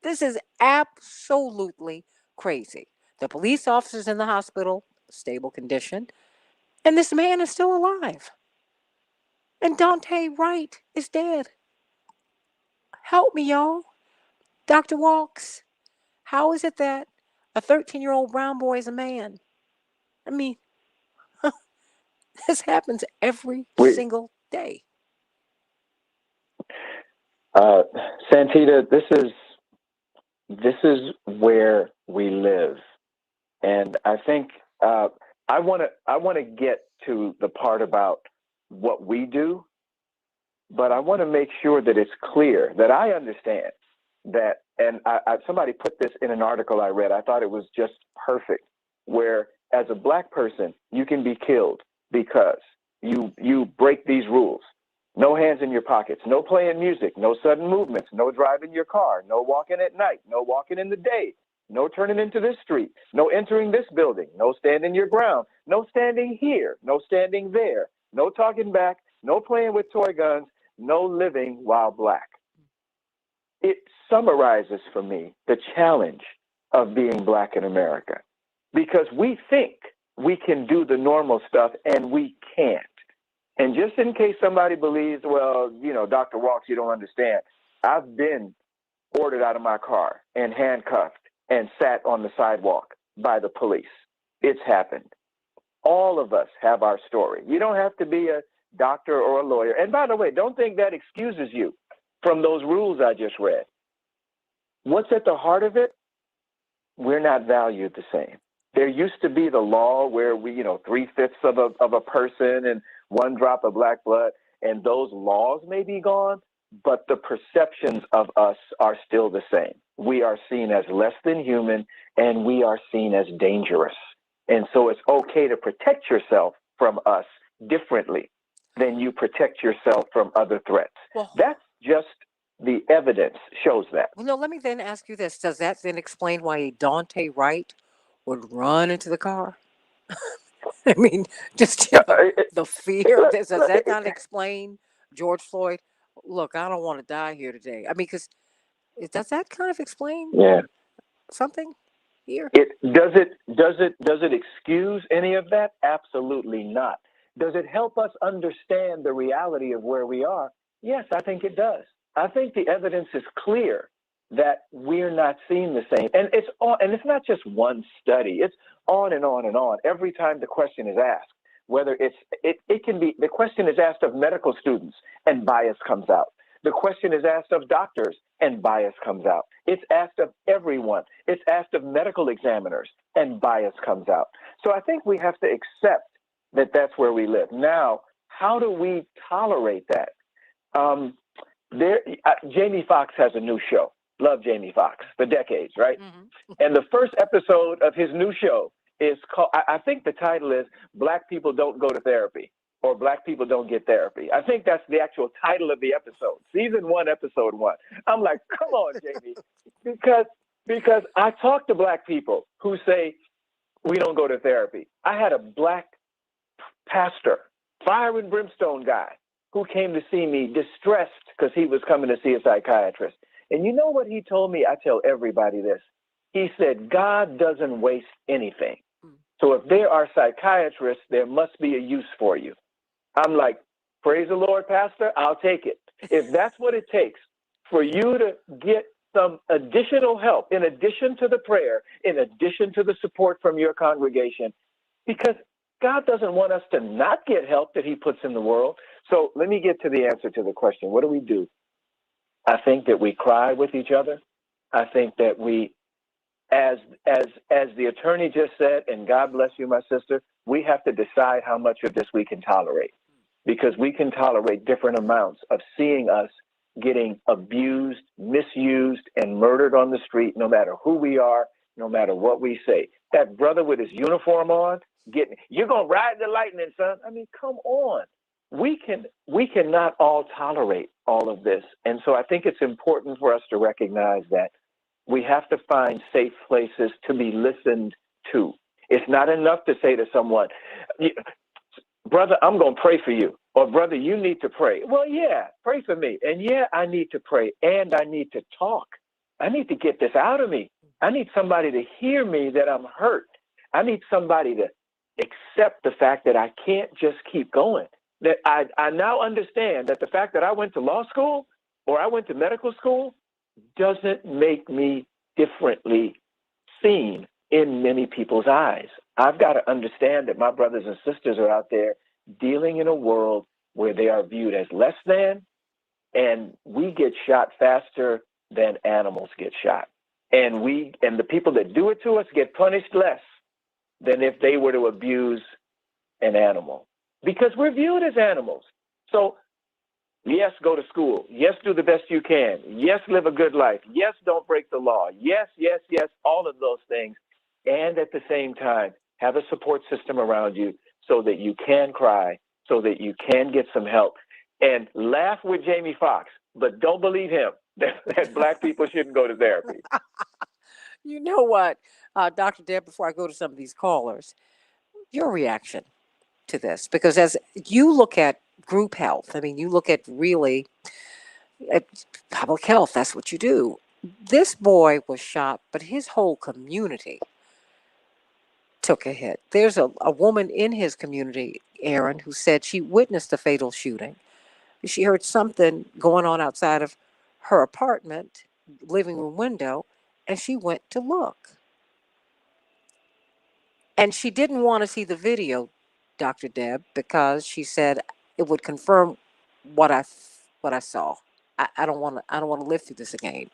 This is absolutely crazy. The police officer's in the hospital, stable condition, and this man is still alive. And Dante Wright is dead. Help me, y'all. Dr. Walks, how is it that a 13-year-old brown boy is a man? I mean, this happens every single day. Santita, this is where we live, and I think I want to get to the part about what we do, but I want to make sure that it's clear that I understand that. And somebody put this in an article I read. I thought it was just perfect. Where as a black person, you can be killed because you break these rules. No hands in your pockets, no playing music, no sudden movements, no driving your car, no walking at night, no walking in the day, no turning into this street, no entering this building, no standing your ground, no standing here, no standing there, no talking back, no playing with toy guns, no living while black. It summarizes for me the challenge of being black in America, because we think we can do the normal stuff and we can't. And just in case somebody believes, well, Dr. Walks, you don't understand. I've been ordered out of my car and handcuffed and sat on the sidewalk by the police. It's happened. All of us have our story. You don't have to be a doctor or a lawyer. And by the way, don't think that excuses you from those rules I just read. What's at the heart of it? We're not valued the same. There used to be the law where we, 3/5 of a person and 1 drop of black blood, and those laws may be gone, but the perceptions of us are still the same. We are seen as less than human, and we are seen as dangerous. And so it's okay to protect yourself from us differently than you protect yourself from other threats. Well, that's just the evidence shows that. Well, no, let me then ask you this. Does that then explain why a Dante Wright would run into the car? I mean, just the fear. Does that not explain George Floyd? Look, I don't want to die here today. I mean, does that kind of explain something here? Does it excuse any of that? Absolutely not. Does it help us understand the reality of where we are? Yes, I think it does. I think the evidence is clear that we're not seen the same. And it's not just one study. It's on and on and on. Every time the question is asked, whether it can be, the question is asked of medical students and bias comes out. The question is asked of doctors and bias comes out. It's asked of everyone. It's asked of medical examiners and bias comes out. So I think we have to accept that that's where we live. Now, how do we tolerate that? Jamie Foxx has a new show. Love Jamie Foxx, The Decades, right? Mm-hmm. And the first episode of his new show is called, I think the title is Black People Don't Go to Therapy, or Black People Don't Get Therapy. I think that's the actual title of the episode. Season 1, episode 1. I'm like, come on, Jamie. Because I talk to Black people who say, we don't go to therapy. I had a Black pastor, fire and brimstone guy, who came to see me distressed because he was coming to see a psychiatrist. And you know what he told me? I tell everybody this. He said, God doesn't waste anything. So if there are psychiatrists, there must be a use for you. I'm like, praise the Lord, Pastor, I'll take it. If that's what it takes for you to get some additional help, in addition to the prayer, in addition to the support from your congregation, because God doesn't want us to not get help that he puts in the world. So let me get to the answer to the question. What do? I think that we cry with each other. I think that we, as the attorney just said, and God bless you, my sister, we have to decide how much of this we can tolerate, because we can tolerate different amounts of seeing us getting abused, misused, and murdered on the street, no matter who we are, no matter what we say. That brother with his uniform on, you're going to ride the lightning, son. I mean, come on. We cannot all tolerate all of this. And so I think it's important for us to recognize that we have to find safe places to be listened to. It's not enough to say to someone, brother, I'm going to pray for you. Or, brother, you need to pray. Well, yeah, pray for me. And yeah, I need to pray. And I need to talk. I need to get this out of me. I need somebody to hear me that I'm hurt. I need somebody to accept the fact that I can't just keep going. That I now understand that the fact that I went to law school or I went to medical school doesn't make me differently seen in many people's eyes. I've got to understand that my brothers and sisters are out there dealing in a world where they are viewed as less than, and we get shot faster than animals get shot. And the people that do it to us get punished less than if they were to abuse an animal, because we're viewed as animals. So yes, go to school. Yes, do the best you can. Yes, live a good life. Yes, don't break the law. Yes, yes, yes, all of those things. And at the same time, have a support system around you so that you can cry, so that you can get some help. And laugh with Jamie Foxx, but don't believe him that Black people shouldn't go to therapy. You know what, Dr. Deb, before I go to some of these callers, your reaction to this, because as you look at group health, I mean, you look at really at public health, that's what you do. This boy was shot, but his whole community took a hit. There's a woman in his community, Aaron, who said she witnessed a fatal shooting. She heard something going on outside of her apartment, living room window, and she went to look. And she didn't want to see the video, Dr. Deb, because she said it would confirm what I saw. I don't want to live through this again.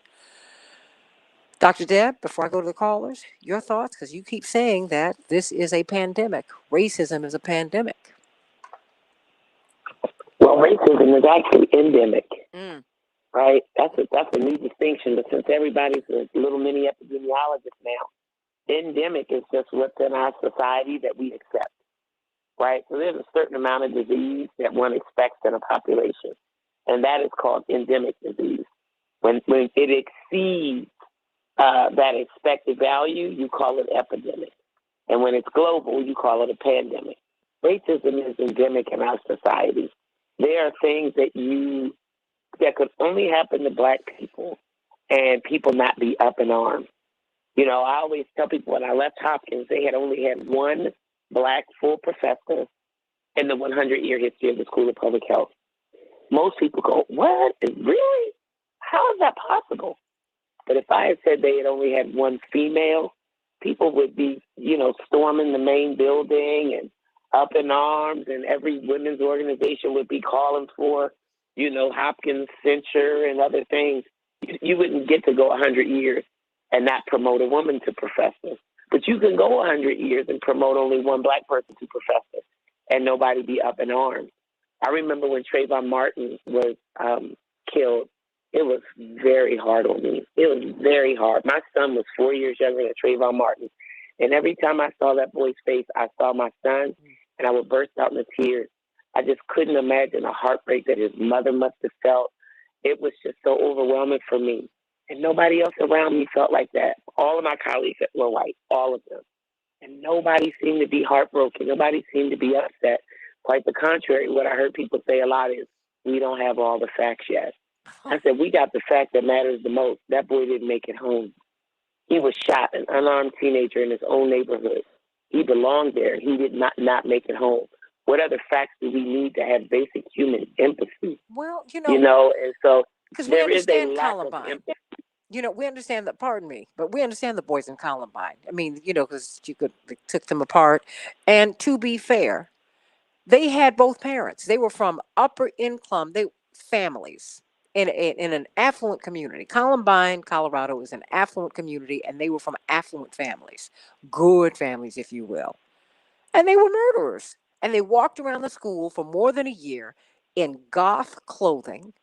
Dr. Deb, before I go to the callers, your thoughts, because you keep saying that this is a pandemic. Racism is a pandemic. Well, racism is actually endemic, right? That's a new distinction. But since everybody's a little mini epidemiologist now, endemic is just what's in our society that we accept, right? So there's a certain amount of disease that one expects in a population, and that is called endemic disease. When it exceeds that expected value, you call it epidemic. And when it's global, you call it a pandemic. Racism is endemic in our society. There are things that could only happen to Black people and people not be up in arms. You know, I always tell people when I left Hopkins, they had only had one Black full professor in the 100-year history of the School of Public Health. Most people go, what? Really? How is that possible? But if I had said they had only had one female, people would be, storming the main building and up in arms, and every women's organization would be calling for, Hopkins censure and other things. You wouldn't get to go 100 years and not promote a woman to professor. But you can go 100 years and promote only one Black person to professor and nobody be up in arms. I remember when Trayvon Martin was killed, it was very hard on me. It was very hard. My son was 4 years younger than Trayvon Martin. And every time I saw that boy's face, I saw my son, and I would burst out into tears. I just couldn't imagine the heartbreak that his mother must have felt. It was just so overwhelming for me. And nobody else around me felt like that. All of my colleagues were white, all of them. And nobody seemed to be heartbroken. Nobody seemed to be upset. Quite the contrary. What I heard people say a lot is, we don't have all the facts yet. I said, we got the fact that matters the most. That boy didn't make it home. He was shot, an unarmed teenager in his own neighborhood. He belonged there. He did not make it home. What other facts do we need to have basic human empathy? Well, and so because there we is a understand lack Columbine. of empathy. We understand that, pardon me, but we understand the boys in Columbine. I mean, because they took them apart. And to be fair, they had both parents. They were from upper income families in an affluent community. Columbine, Colorado is an affluent community, and they were from affluent families, good families, if you will. And they were murderers. And they walked around the school for more than a year in goth clothing.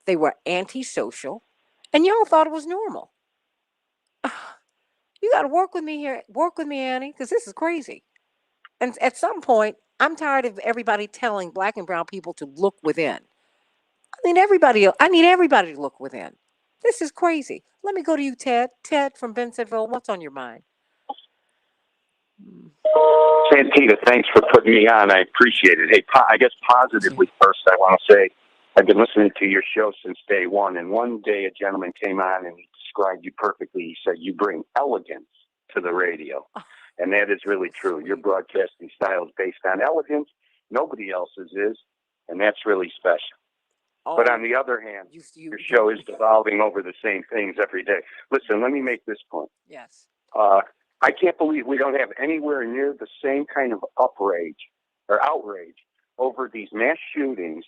They were antisocial, and y'all thought it was normal. You got to work with me here. Work with me, Annie, because this is crazy. And at some point, I'm tired of everybody telling black and brown people to look within. I need everybody to look within. This is crazy. Let me go to you, Ted. Ted from Bensenville, what's on your mind? Santita, thanks for putting me on. I appreciate it. Hey, I guess positively first, I want to say I've been listening to your show since day one, and one day a gentleman came on and he described you perfectly. He said, you bring elegance to the radio. And that is really true. Your broadcasting style is based on elegance. Nobody else's is, and that's really special. But on the other hand, your show is devolving over the same things every day. Listen, let me make this point. Yes. I can't believe we don't have anywhere near the same kind of outrage over these mass shootings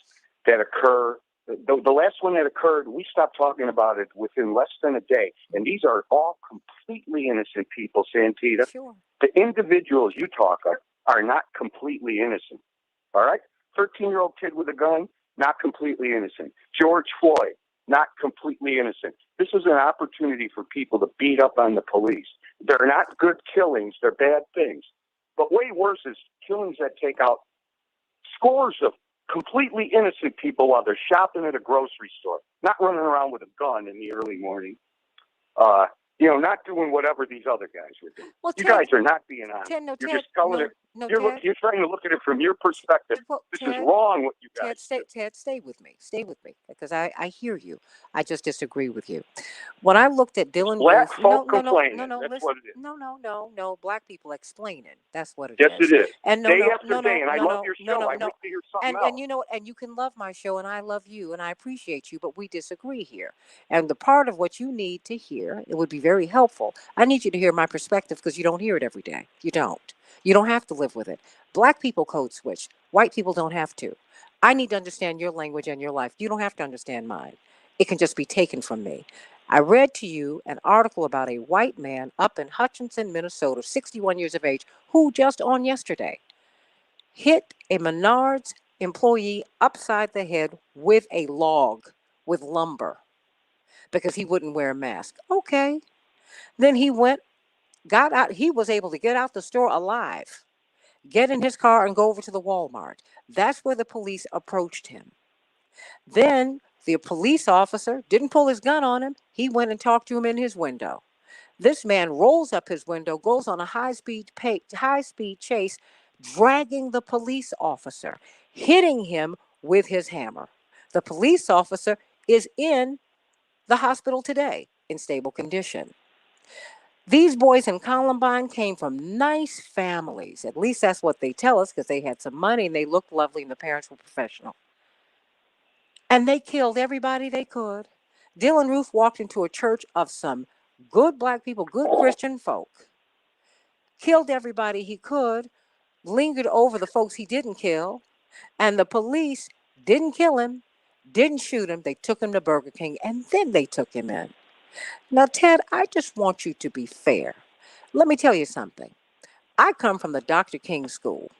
that occur. The last one that occurred, we stopped talking about it within less than a day. And these are all completely innocent people, Santita. Sure. The individuals you talk of are not completely innocent. All right? 13-year-old kid with a gun, not completely innocent. George Floyd, not completely innocent. This is an opportunity for people to beat up on the police. They're not good killings. They're bad things. But way worse is killings that take out scores of completely innocent people while they're shopping at a grocery store, not running around with a gun in the early morning. Not doing whatever these other guys were doing. Well, you guys are not being honest. Ted, no, you're Ted, just telling no, it. No, You're trying to look at it from your perspective. This is wrong what you guys do. Ted, stay with me. Stay with me. Because I hear you. I just disagree with you. When I looked at Dylan Black Roof, folk complaining. That's listen, what it is. No. Black people explaining. That's what it yes, is. it is. And day after day, and I love your show. I wish to hear something else. And you know what? And you can love my show, and I love you, and I appreciate you, but we disagree here. And the part of what you need to hear, it would be very helpful. I need you to hear my perspective because you don't hear it every day. You don't. You don't have to live with it. Black people code switch. White people don't have to. I need to understand your language and your life. You don't have to understand mine. It can just be taken from me. I read to you an article about a white man up in Hutchinson, Minnesota, 61 years of age, who just on yesterday hit a Menards employee upside the head with a log, with lumber, because he wouldn't wear a mask. Okay. Then he got out. He was able to get out the store alive, get in his car and go over to the Walmart. That's where the police approached him. Then the police officer didn't pull his gun on him. He went and talked to him in his window. This man rolls up his window, goes on a high-speed chase, dragging the police officer, hitting him with his hammer. The police officer is in the hospital today in stable condition. These boys in Columbine came from nice families. At least that's what they tell us, because they had some money and they looked lovely and the parents were professional. And they killed everybody they could. Dylan Roof walked into a church of some good black people, good Christian folk, killed everybody he could, lingered over the folks he didn't kill, and the police didn't kill him, didn't shoot him. They took him to Burger King, and then they took him in. Now, Ted, I just want you to be fair. Let me tell you something. I come from the Dr. King school.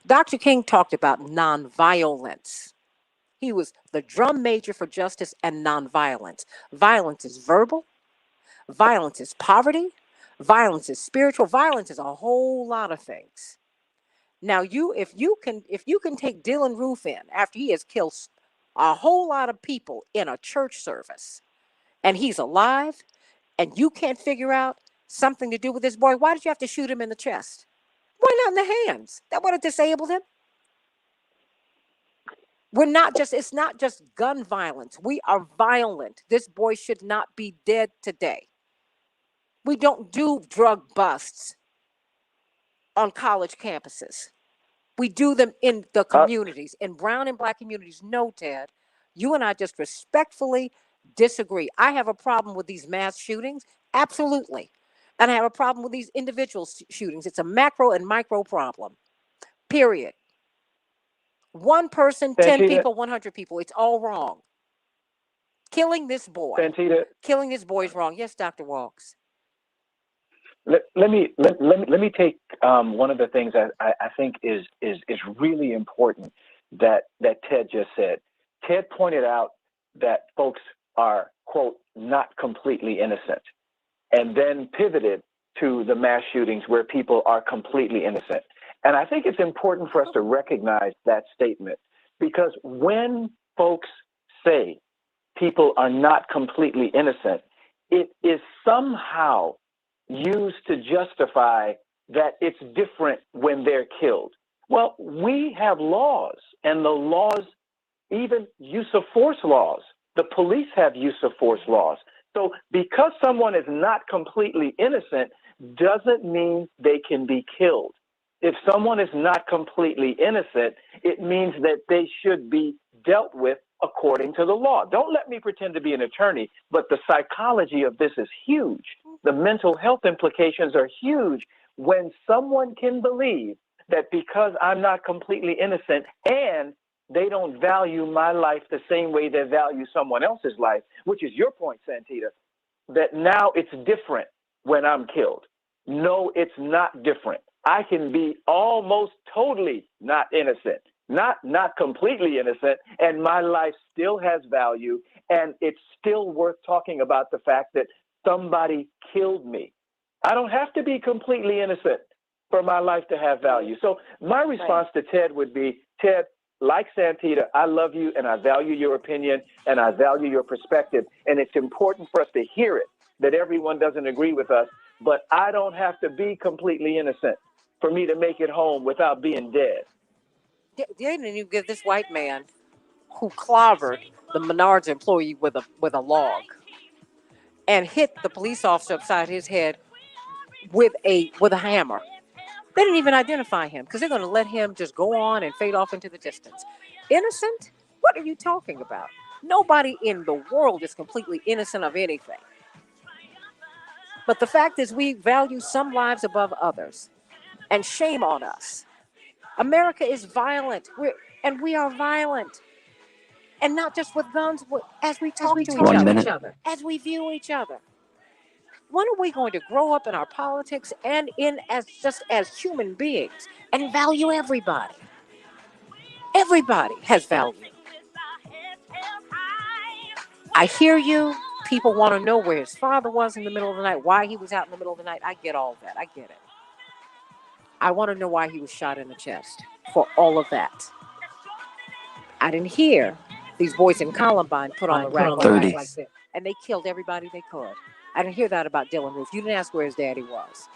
Dr. King talked about nonviolence. He was the drum major for justice and nonviolence. Violence is verbal. Violence is poverty. Violence is spiritual. Violence is a whole lot of things. Now, if you can take Dylan Roof in after he has killed a whole lot of people in a church service, and he's alive, and you can't figure out something to do with this boy, why did you have to shoot him in the chest? Why not in the hands? That would have disabled him. It's not just gun violence. We are violent. This boy should not be dead today. We don't do drug busts on college campuses. We do them in the communities, in brown and black communities. No, Ted, you and I just respectfully Disagree. I have a problem with these mass shootings. Absolutely. And I have a problem with these individual shootings. It's a macro and micro problem. Period. One person, 10 Santita, people, 100 people. It's all wrong. Killing this boy. Santita, Killing this boy is wrong. Yes, Dr. Walks. let me take one of the things I think is really important that Ted just said. Ted pointed out that folks are, quote, not completely innocent, and then pivoted to the mass shootings where people are completely innocent. And I think it's important for us to recognize that statement, because when folks say people are not completely innocent, it is somehow used to justify that it's different when they're killed. Well, we have laws, and the laws, even use of force laws. The police have use of force laws. So because someone is not completely innocent doesn't mean they can be killed. If someone is not completely innocent, it means that they should be dealt with according to the law. Don't let me pretend to be an attorney, but the psychology of this is huge. The mental health implications are huge when someone can believe that because I'm not completely innocent and they don't value my life the same way they value someone else's life, which is your point, Santita, that now it's different when I'm killed. No, it's not different. I can be almost totally not innocent, not completely innocent, and my life still has value, and it's still worth talking about the fact that somebody killed me. I don't have to be completely innocent for my life to have value. So my response to Ted would be, Ted, like Santita, I love you and I value your opinion and I value your perspective. And it's important for us to hear it, that everyone doesn't agree with us, but I don't have to be completely innocent for me to make it home without being dead. They didn't even give this white man who clobbered the Menards employee with a log and hit the police officer upside his head with a hammer. They didn't even identify him because they're going to let him just go on and fade off into the distance. Innocent? What are you talking about? Nobody in the world is completely innocent of anything. But the fact is, we value some lives above others. And shame on us. America is violent. We are violent. And not just with guns, as we talk to each other, as we view each other. When are we going to grow up in our politics and as human beings and value everybody? Everybody has value. I hear you. People want to know where his father was in the middle of the night, why he was out in the middle of the night. I get all that. I get it. I want to know why he was shot in the chest for all of that. I didn't hear these boys in Columbine put on the rack like that, and they killed everybody they could. I didn't hear that about Dylan Roof. You didn't ask where his daddy was.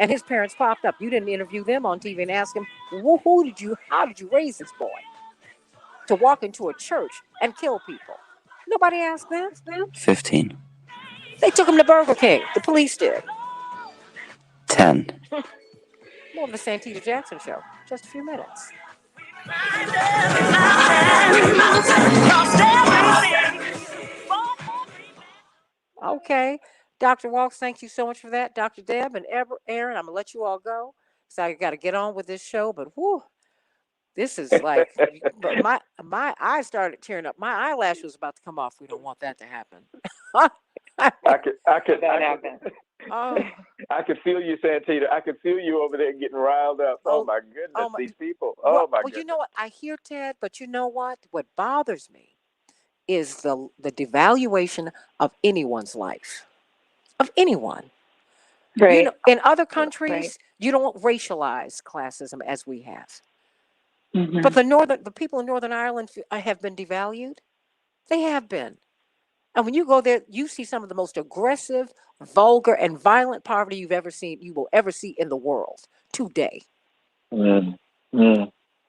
And his parents popped up. You didn't interview them on TV and ask him, how did you raise this boy to walk into a church and kill people? Nobody asked them. 15. They took him to Burger King. The police did. 10. More of the Santita Jackson show. Just a few minutes. Okay. Dr. Walks, thank you so much for that. Dr. Deb and Aaron, I'm going to let you all go. So I got to get on with this show. But whew, this is like, but my eyes started tearing up. My eyelash was about to come off. We don't want that to happen. I could Oh. I could feel you, Santita. I could feel you over there getting riled up. Oh my goodness, these people. Oh my goodness. You know what? I hear Ted, but you know what? What bothers me is the devaluation of anyone's life. Of anyone. Right. You know, in other countries, you don't racialize classism as we have. Mm-hmm. But the people in Northern Ireland have been devalued. They have been. And when you go there, you see some of the most aggressive, vulgar, and violent poverty you will ever see in the world today.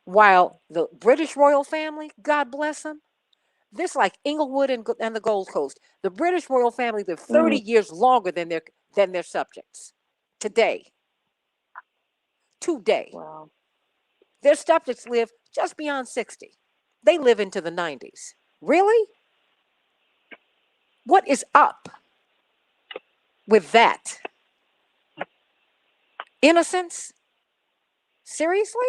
While the British royal family, God bless them, this like Englewood and the Gold Coast, the British royal family lived 30 years longer than their subjects. Today. Wow. Their subjects live just beyond 60. They live into the 90s. Really? What is up with that? Innocence? Seriously?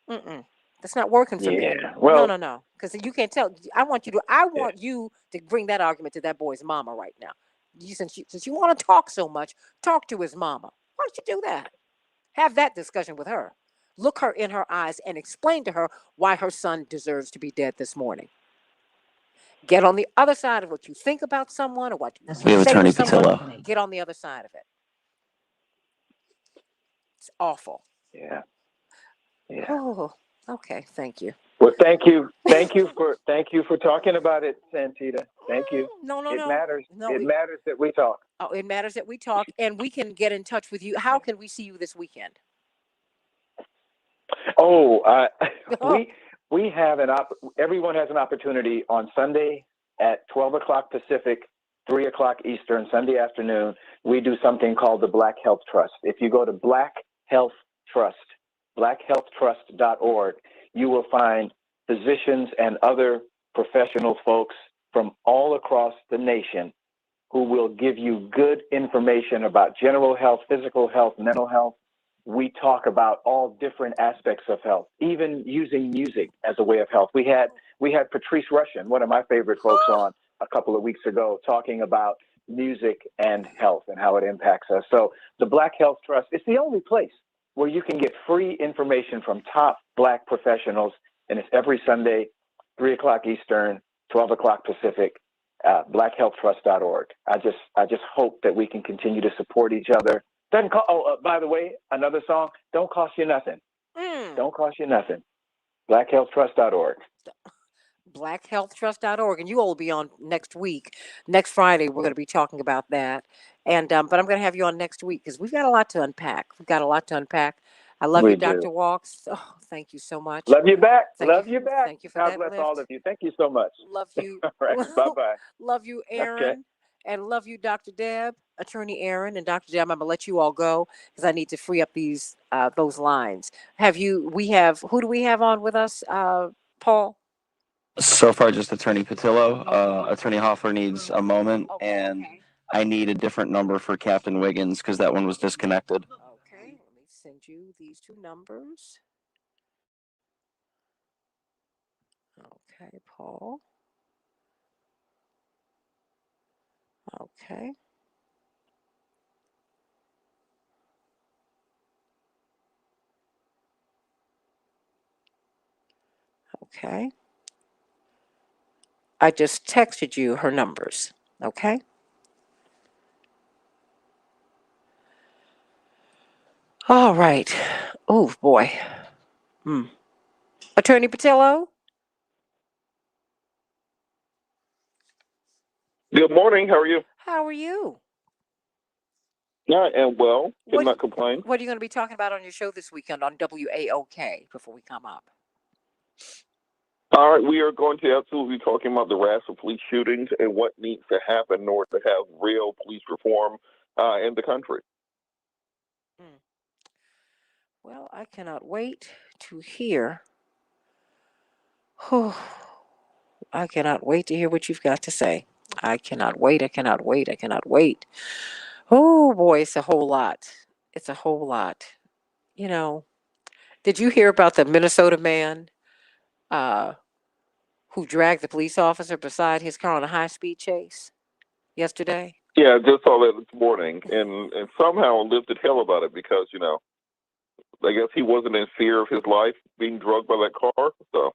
That's not working for me. Yeah. Well, No. Because you can't tell. I want you to bring that argument to that boy's mama right now. Since you want to talk so much, talk to his mama. Why don't you do that? Have that discussion with her. Look her in her eyes and explain to her why her son deserves to be dead this morning. Get on the other side of what you think about someone or what you We have say Attorney to someone. Patillo. Get on the other side of it. It's awful. yeah. Oh, okay. Thank you. Well, thank you for talking about it, Santita. Thank you. No. It matters. No, It matters that we talk. Oh, it matters that we talk, and we can get in touch with you. How can we see you this weekend? We have everyone has an opportunity on Sunday at 12 o'clock Pacific, 3 o'clock Eastern, Sunday afternoon. We do something called the Black Health Trust. If you go to Black Health Trust, blackhealthtrust.org, you will find physicians and other professional folks from all across the nation who will give you good information about general health, physical health, mental health. We talk about all different aspects of health, even using music as a way of health. We had Patrice Rushen, one of my favorite folks, on a couple of weeks ago, talking about music and health and how it impacts us. So the Black Health Trust, it's the only place where you can get free information from top Black professionals, and it's every Sunday, 3 o'clock Eastern, 12 o'clock Pacific, blackhealthtrust.org. I just hope that we can continue to support each other. Doesn't cost. By the way, another song. Don't cost you nothing. Don't cost you nothing. Blackhealthtrust.org. Blackhealthtrust.org, and you all will be on next week. Next Friday, we're going to be talking about that. And but I'm going to have you on next week because we've got a lot to unpack. I love you, Dr. Walks. Oh, thank you so much. Love you back. Thank you back. Thank you for God that bless lift. all of you. Thank you so much. Love you. All right. Bye-bye. Love you, Aaron. Okay. And love you, Dr. Deb, Attorney Aaron, and Dr. Deb. I'm going to let you all go because I need to free up those lines. Who do we have on with us, Paul? So far, just Attorney Patillo. Attorney Hoffer needs a moment, and I need a different number for Captain Wiggins because that one was disconnected. Okay, let me send you these two numbers. Okay, Paul. Okay. Okay. I just texted you her numbers. Okay. All right. Oh boy. Attorney Patillo. Good morning. How are you? How are you? I am well. Cannot complain. What are you going to be talking about on your show this weekend on WAOK before we come up? All right, we are going to absolutely be talking about the rise of police shootings and what needs to happen in order to have real police reform in the country. Well, I cannot wait to hear. I cannot wait to hear what you've got to say. I cannot wait. Oh boy, it's a whole lot. It's a whole lot. You know, did you hear about the Minnesota man who dragged the police officer beside his car on a high-speed chase yesterday? Yeah, I just saw that this morning, and somehow lifted hell about it because, I guess he wasn't in fear of his life being drugged by that car. So,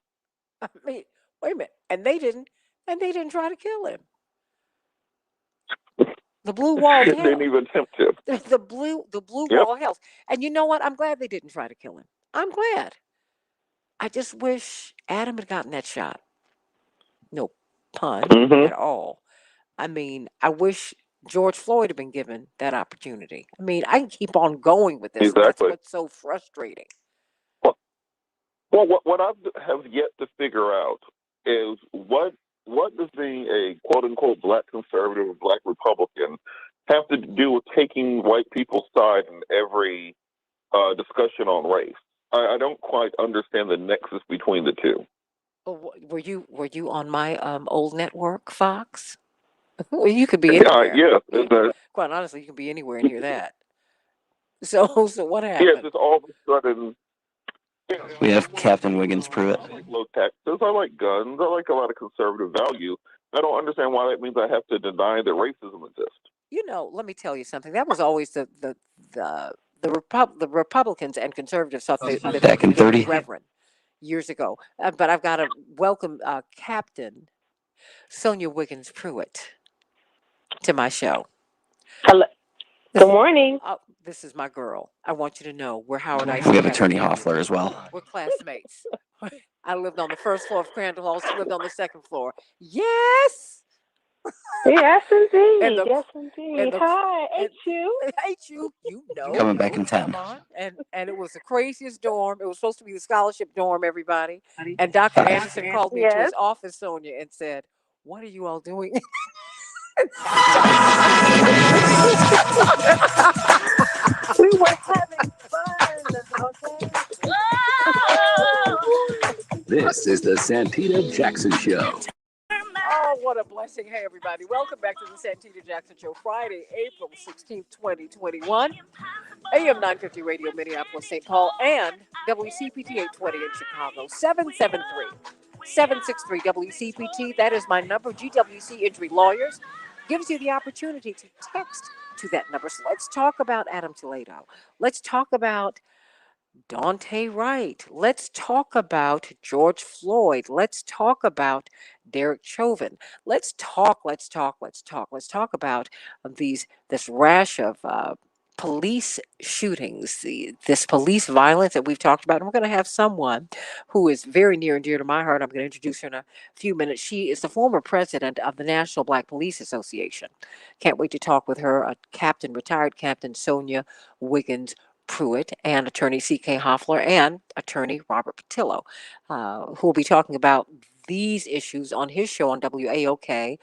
I mean, wait a minute, and they didn't try to kill him. The blue wall of hell. Didn't even attempt to. The blue wall of hell. And you know what? I'm glad they didn't try to kill him. I'm glad. I just wish Adam had gotten that shot. No pun at all. I mean, I wish George Floyd had been given that opportunity. I mean, I can keep on going with this. Exactly. That's what's so frustrating. Well, what I have yet to figure out is what does being a quote unquote black conservative or black Republican have to do with taking white people's side in every discussion on race? I don't quite understand the nexus between the two. Oh, were you on my old network, Foxx? Well, you could be anywhere. Yeah. Quite honestly, you can be anywhere and hear that. So what Yes, happened? it's all of a sudden. We have Captain Wiggins Pruitt. I like low taxes. I like guns. I like a lot of conservative value. I don't understand why that means I have to deny that racism exists. Let me tell you something. That was always the Republicans and conservatives thought that Back in they were 30. reverend years ago. But I've got to welcome Captain Sonja Wiggins Pruitt to my show. Hello. Good morning. This is my girl. I want you to know we're Howard Ice. We have Attorney Hoffler as well. We're classmates. I lived on the first floor of Crandall Hall. She lived on the second floor. Yes. Yes, indeed. And yes, indeed. Hi, Ain't you? You know. Coming back in 10. Come on. And it was the craziest dorm. It was supposed to be the scholarship dorm, everybody. And Dr. Anderson called me to his office, Sonja, and said, "What are you all doing?" We were having fun, okay? This is the Santita Jackson Show. Oh, what a blessing. Hey, everybody. Welcome back to the Santita Jackson Show, Friday, April 16th, 2021. AM 950 Radio, Minneapolis, St. Paul, and WCPT 820 in Chicago. 773-763 WCPT. That is my number. GWC Injury Lawyers gives you the opportunity to text to that number. So let's talk about Adam Toledo. Let's talk about Dante Wright. Let's talk about George Floyd. Let's talk about Derek Chauvin. Let's talk about this rash of police shootings, this police violence that we've talked about. And we're going to have someone who is very near and dear to my heart. I'm going to introduce her in a few minutes. She is the former president of the National Black Police Association. Can't wait to talk with her, retired Captain Sonja Wiggins Pruitt, and attorney C.K. Hoffler, and attorney Robert Patillo, who will be talking about these issues on his show on WAOK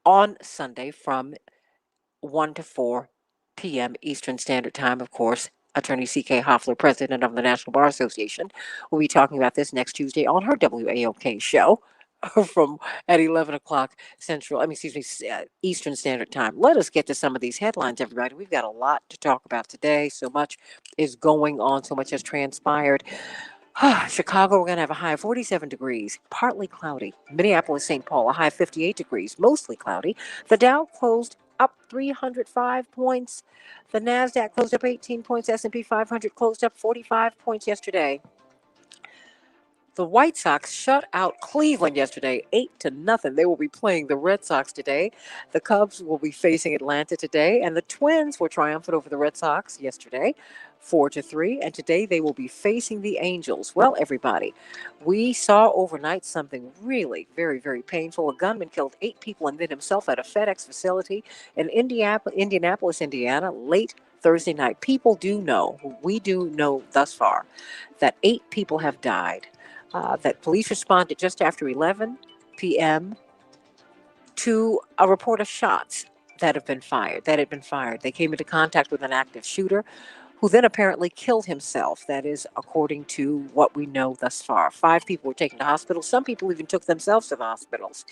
on Sunday from 1 to 4 p.m. Eastern Standard Time, of course. Attorney C.K. Hoffler, president of the National Bar Association, will be talking about this next Tuesday on her WAOK show from at 11 o'clock Eastern Standard Time. Let us get to some of these headlines, everybody. We've got a lot to talk about today. So much is going on. So much has transpired. Chicago, we're going to have a high of 47 degrees, partly cloudy. Minneapolis, St. Paul, a high of 58 degrees, mostly cloudy. The Dow closed up 305 points. The NASDAQ closed up 18 points. S&P 500 closed up 45 points yesterday. The White Sox shut out Cleveland yesterday, 8-0. They will be playing the Red Sox today. The Cubs will be facing Atlanta today, and the Twins were triumphant over the Red Sox yesterday, 4-3. And today they will be facing the Angels. Well, everybody, we saw overnight something really very, very painful. A gunman killed 8 people and then himself at a FedEx facility in Indianapolis, Indiana, late Thursday night. We do know thus far, that 8 people have died. That police responded just after 11 p.m. to a report of shots that had been fired. They came into contact with an active shooter who then apparently killed himself. That is according to what we know thus far. 5 people were taken to hospitals. Some people even took themselves to the hospitals.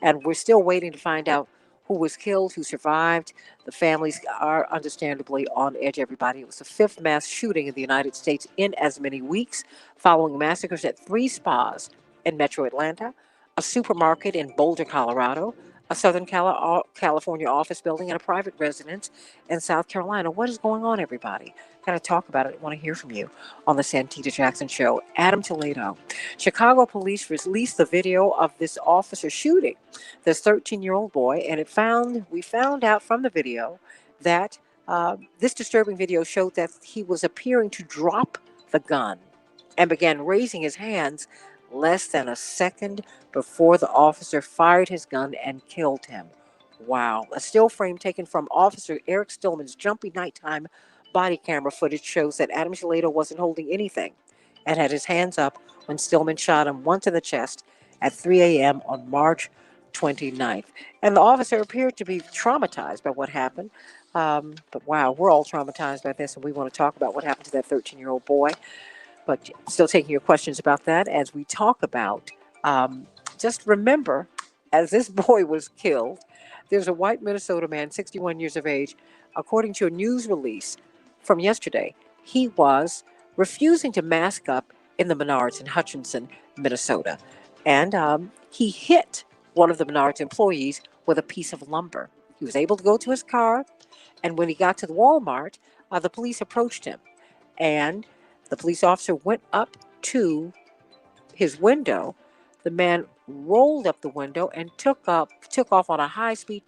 And we're still waiting to find out who was killed, who survived. The families are understandably on edge, everybody. It was the 5th mass shooting in the United States in as many weeks, following massacres at 3 spas in metro Atlanta, a supermarket in Boulder, Colorado, a Southern California office building, and a private residence in South Carolina. What is going on, everybody? Got to talk about it. I want to hear from you on the Santita Jackson Show. Adam Toledo. Chicago police released the video of this officer shooting this 13-year-old boy, and we found out from the video that this disturbing video showed that he was appearing to drop the gun and began raising his hands less than a second before the officer fired his gun and killed him. Wow. A still frame taken from Officer Eric Stillman's jumpy nighttime body camera footage shows that Adam Toledo wasn't holding anything and had his hands up when Stillman shot him once in the chest at 3 a.m. on March 29th. And the officer appeared to be traumatized by what happened. But wow, we're all traumatized by this, and we want to talk about what happened to that 13-year-old boy. But still taking your questions about that as we talk about, just remember, as this boy was killed, There's a white Minnesota man, 61 years of age. According to a news release from yesterday, he was refusing to mask up in the Menards in Hutchinson, Minnesota. And he hit one of the Menards employees with a piece of lumber. He was able to go to his car, and when he got to the Walmart, the police approached him. And the police officer went up to his window. The man rolled up the window and took off on a high-speed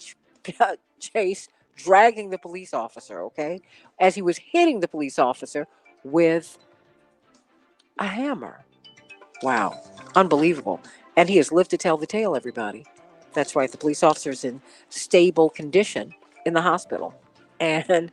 chase, dragging the police officer, okay, as he was hitting the police officer with a hammer. Wow, unbelievable. And he has lived to tell the tale, everybody. That's right, the police officer is in stable condition in the hospital. And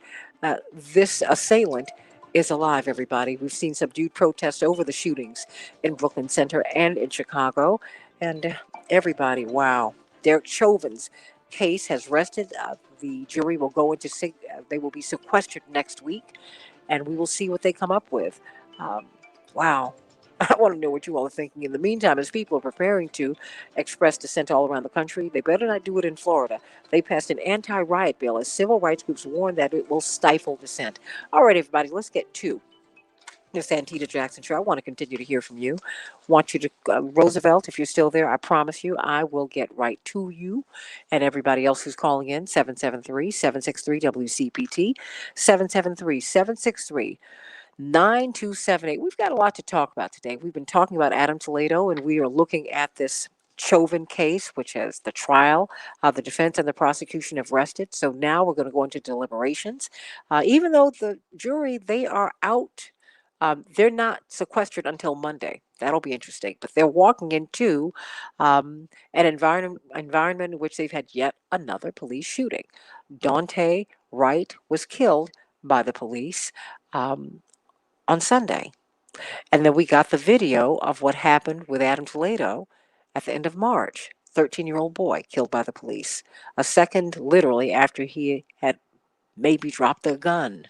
this assailant is alive, everybody. We've seen subdued protests over the shootings in Brooklyn Center and in Chicago. And everybody, wow. Derek Chauvin's case has rested. The jury will go into, they will be sequestered next week, and we will see what they come up with. Wow. I want to know what you all are thinking. In the meantime, as people are preparing to express dissent all around the country, they better not do it in Florida. They passed an anti-riot bill as civil rights groups warn that it will stifle dissent. All right, everybody, let's get to the Santita Jackson Show. I want to continue to hear from you. Want you to, Roosevelt, if you're still there, I promise you I will get right to you. And everybody else who's calling in, 773-763-WCPT, 773-763 9278. We've got a lot to talk about today. We've been talking about Adam Toledo, and we are looking at this Chauvin case, which has the trial. The defense and the prosecution have rested. So now we're going to go into deliberations. Even though the jury, they are out, they're not sequestered until Monday. That'll be interesting. But they're walking into an environment in which they've had yet another police shooting. Dante Wright was killed by the police. On Sunday. And then we got the video of what happened with Adam Toledo at the end of March. 13-year-old boy killed by the police. A second, literally, after he had maybe dropped a gun.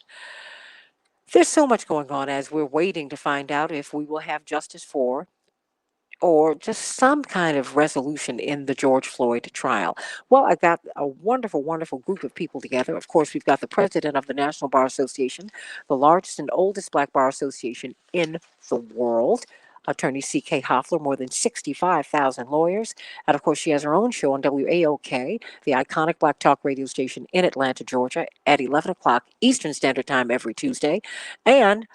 There's so much going on as we're waiting to find out if we will have justice for or just some kind of resolution in the George Floyd trial. Well, I got a wonderful, wonderful group of people together. Of course, we've got the president of the National Bar Association, the largest and oldest black bar association in the world, Attorney C.K. Hoffler, more than 65,000 lawyers. And of course, she has her own show on WAOK, the iconic black talk radio station in Atlanta, Georgia, at 11 o'clock Eastern Standard Time every Tuesday. And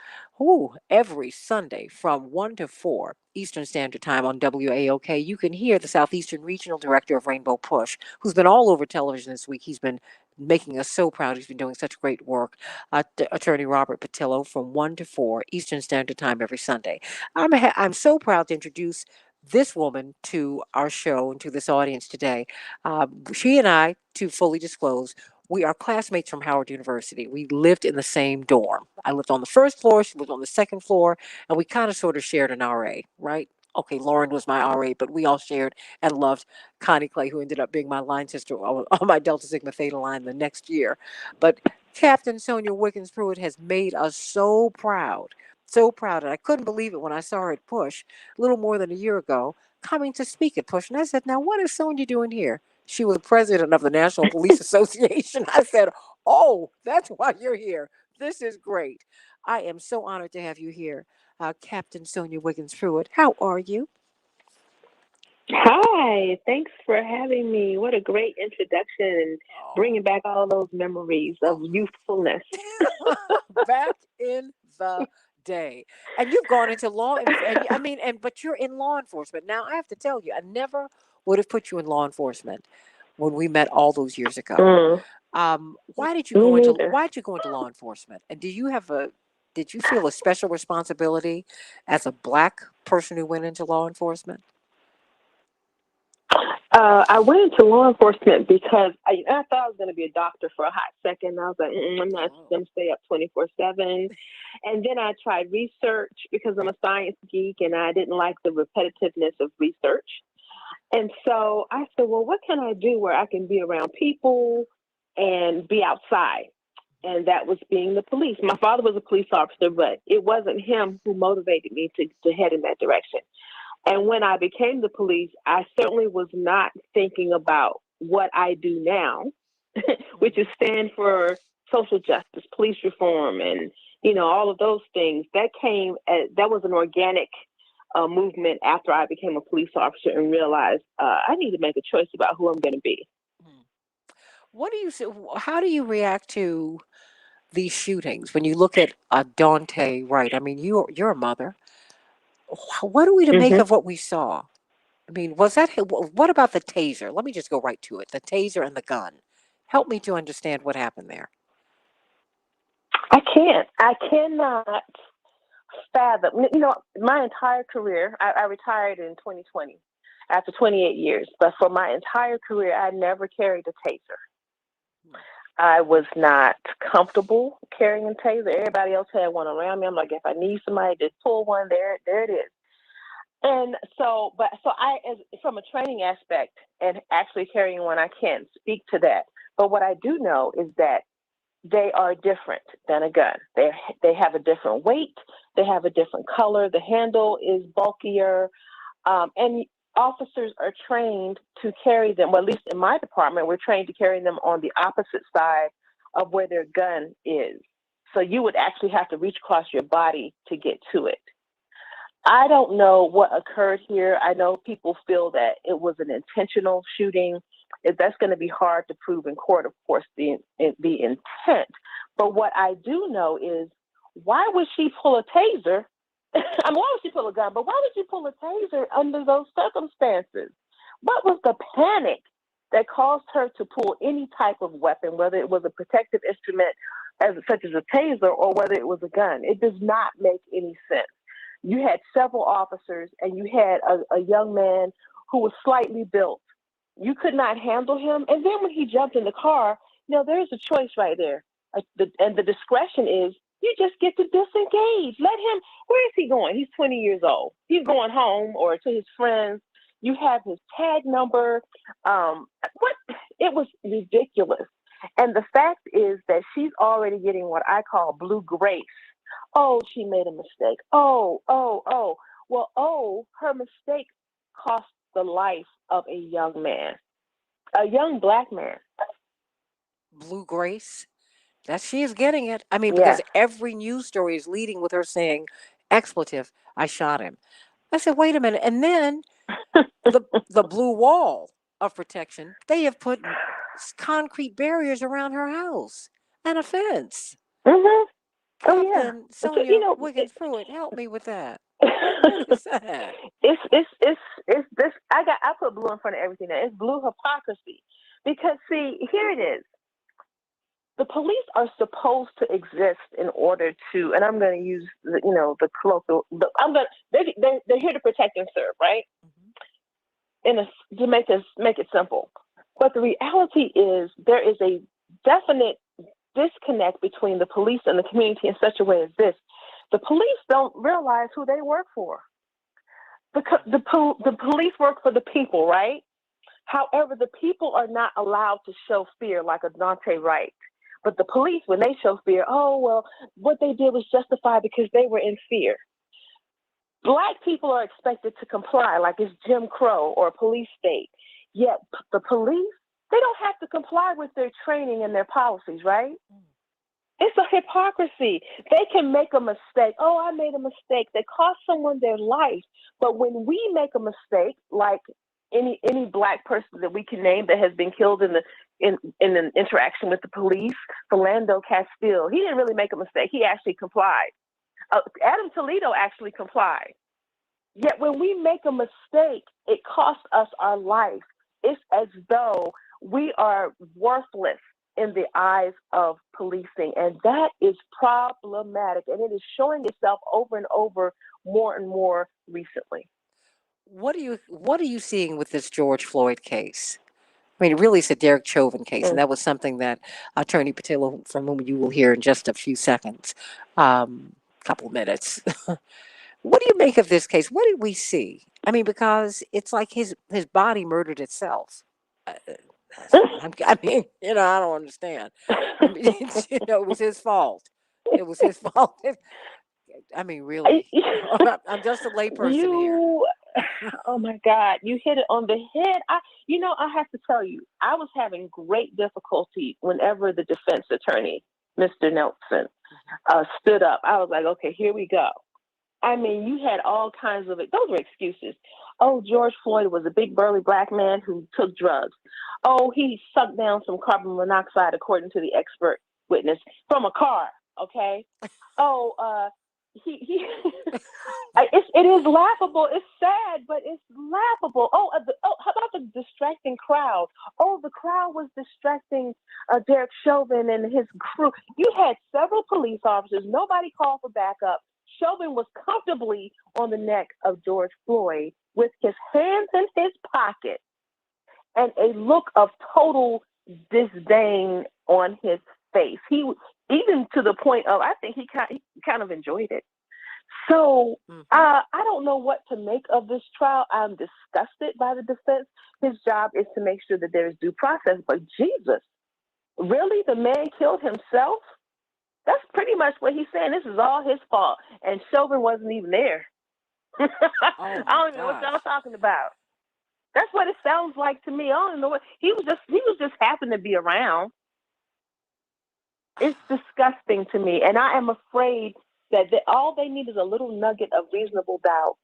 every Sunday from 1 to 4 Eastern Standard Time on WAOK, you can hear the Southeastern Regional Director of Rainbow Push, who's been all over television this week. He's been making us so proud. He's been doing such great work. Attorney Robert Patillo from 1 to 4 Eastern Standard Time every Sunday. I'm so proud to introduce this woman to our show and to this audience today. She and I, to fully disclose, we are classmates from Howard University. We lived in the same dorm. I lived on the first floor, she lived on the second floor, and we kind of sort of shared an RA, right? Okay, Lauren was my RA, but we all shared and loved Connie Clay, who ended up being my line sister on my Delta Sigma Theta line the next year. But Captain Sonja Wiggins Pruitt has made us so proud. So proud. And I couldn't believe it when I saw her at Push a little more than a year ago, coming to speak at Push. And I said, now, what is Sonja doing here? She was president of the National Police Association. I said, oh, that's why you're here. This is great. I am so honored to have you here, Captain Sonja Wiggins Pruitt. How are you? Hi, thanks for having me. What a great introduction and bringing back all those memories of youthfulness. Back in the day. And you've gone into law, but you're in law enforcement. Now, I have to tell you, I never would have put you in law enforcement when we met all those years ago. Why did you go into law enforcement? And did you feel a special responsibility as a black person who went into law enforcement? I went into law enforcement because I thought I was going to be a doctor for a hot second. I was like, I'm not going to stay up 24/7. And then I tried research because I'm a science geek and I didn't like the repetitiveness of research. And so I said, well, what can I do where I can be around people and be outside? And that was being the police. My father was a police officer, but it wasn't him who motivated me to head in that direction. And when I became the police, I certainly was not thinking about what I do now, which is stand for social justice, police reform, and all of those things. That was an organic movement after I became a police officer and realized I need to make a choice about who I'm going to be. What do you say? How do you react to these shootings when you look at Dante Wright? I mean, you're a mother. What are we to make of what we saw? I mean, was that what about the taser? Let me just go right to it. The taser and the gun. Help me to understand what happened there. I can't. I cannot fathom. My entire career, I retired in 2020 after 28 years. But for my entire career, I never carried a taser. I was not comfortable carrying a taser. Everybody else had one around me. I'm like, if I need somebody to pull one, there it is. And so from a training aspect and actually carrying one, I can't speak to that. But what I do know is that they are different than a gun. They have a different weight. They have a different color. The handle is bulkier. And officers are trained to carry them. Well, at least in my department, we're trained to carry them on the opposite side of where their gun is. So you would actually have to reach across your body to get to it. I don't know what occurred here. I know people feel that it was an intentional shooting. That's going to be hard to prove in court, of course, the intent. But what I do know is, why would she pull a taser? I mean, why would she pull a gun? But why would she pull a taser under those circumstances? What was the panic that caused her to pull any type of weapon, whether it was a protective instrument such as a taser or whether it was a gun? It does not make any sense. You had several officers and you had a young man who was slightly built. You could not handle him. And then when he jumped in the car, there's a choice right there. And the discretion is, you just get to disengage. Let him, where is he going? He's 20 years old. He's going home or to his friends. You have his tag number. It was ridiculous. And the fact is that she's already getting what I call blue grace. Oh, she made a mistake. Oh. Well, her mistake cost the life of a young man, a young Black man. Blue grace? That she is getting it. I mean, because every news story is leading with her saying, expletive, I shot him. I said, wait a minute. And then the blue wall of protection, they have put concrete barriers around her house and a fence. Mm-hmm. Captain Sonja Wiggins Pruitt, help me with that. What is that? It's this. I put blue in front of everything. It's blue hypocrisy, because see, here it is. The police are supposed to exist in order to, and I'm going to use the colloquial. They're here to protect and serve, right? To make it simple. But the reality is, there is a definite disconnect between the police and the community in such a way as this. The police don't realize who they work for. The police work for the people, right? However, the people are not allowed to show fear like a Dante Wright. But the police, when they show fear, what they did was justified because they were in fear. Black people are expected to comply like it's Jim Crow or a police state. Yet the police, they don't have to comply with their training and their policies, right? It's a hypocrisy. They can make a mistake. Oh, I made a mistake that cost someone their life. But when we make a mistake, like any Black person that we can name that has been killed in an interaction with the police, Philando Castile, he didn't really make a mistake. He actually complied. Adam Toledo actually complied. Yet when we make a mistake, it costs us our life. It's as though we are worthless in the eyes of policing, and that is problematic, and it is showing itself over and over more and more recently. What are you seeing with this George Floyd case? I mean, really, it's a Derek Chauvin case, and that was something that Attorney Patillo, from whom you will hear in just a few seconds, couple minutes. What do you make of this case? What did we see? I mean, because it's like his body murdered itself. I mean, I don't understand. I mean, it was his fault. It was his fault. I mean, really, I'm just a layperson here. Oh my God, you hit it on the head. I have to tell you, I was having great difficulty whenever the defense attorney, Mr. Nelson, stood up. I was like, okay, here we go. I mean, you had all kinds of it. Those were excuses. Oh, George Floyd was a big burly black man who took drugs. Oh, he sucked down some carbon monoxide, according to the expert witness, from a car. Okay. Oh, he it is laughable. It's sad, but it's laughable. How about the distracting crowd? Oh, the crowd was distracting Derek Chauvin and his crew. You had several police officers. Nobody called for backup. Chauvin was comfortably on the neck of George Floyd with his hands in his pocket and a look of total disdain on his face. He even to the point of, I think he kind of enjoyed it. So I don't know what to make of this trial. I'm disgusted by the defense. His job is to make sure that there's due process. But Jesus, really? The man killed himself? That's pretty much what he's saying. This is all his fault. And Chauvin wasn't even there. I don't even know what y'all talking about. That's what it sounds like to me. I don't know what he was just happened to be around. It's disgusting to me. And I am afraid that all they need is a little nugget of reasonable doubt.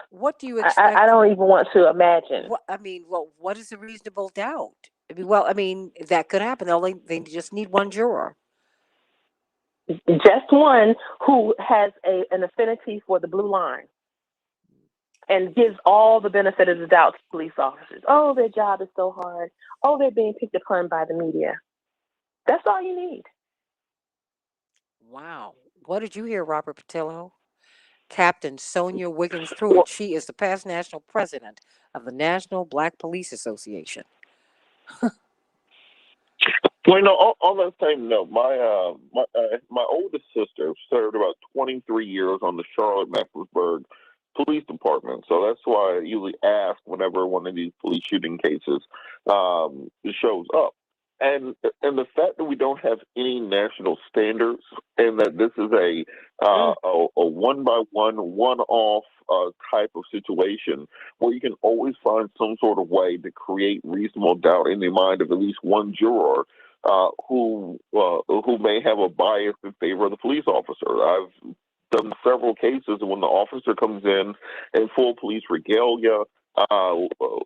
What do you expect? I don't even want to imagine. What is a reasonable doubt? That could happen. They just need one juror. Just one who has an affinity for the blue line and gives all the benefit of the doubt to police officers. Oh, their job is so hard. Oh, they're being picked upon by the media. That's all you need. Wow. What did you hear, Robert Patillo? Captain Sonja Wiggins Pruitt. She is the past national president of the National Black Police Association. Well, on that same note, my oldest sister served about 23 years on the Charlotte-Mecklenburg Police Department. So that's why I usually ask whenever one of these police shooting cases shows up. And the fact that we don't have any national standards, and that this is a one by one off type of situation where you can always find some sort of way to create reasonable doubt in the mind of at least one juror who may have a bias in favor of the police officer. I've done several cases when the officer comes in full police regalia,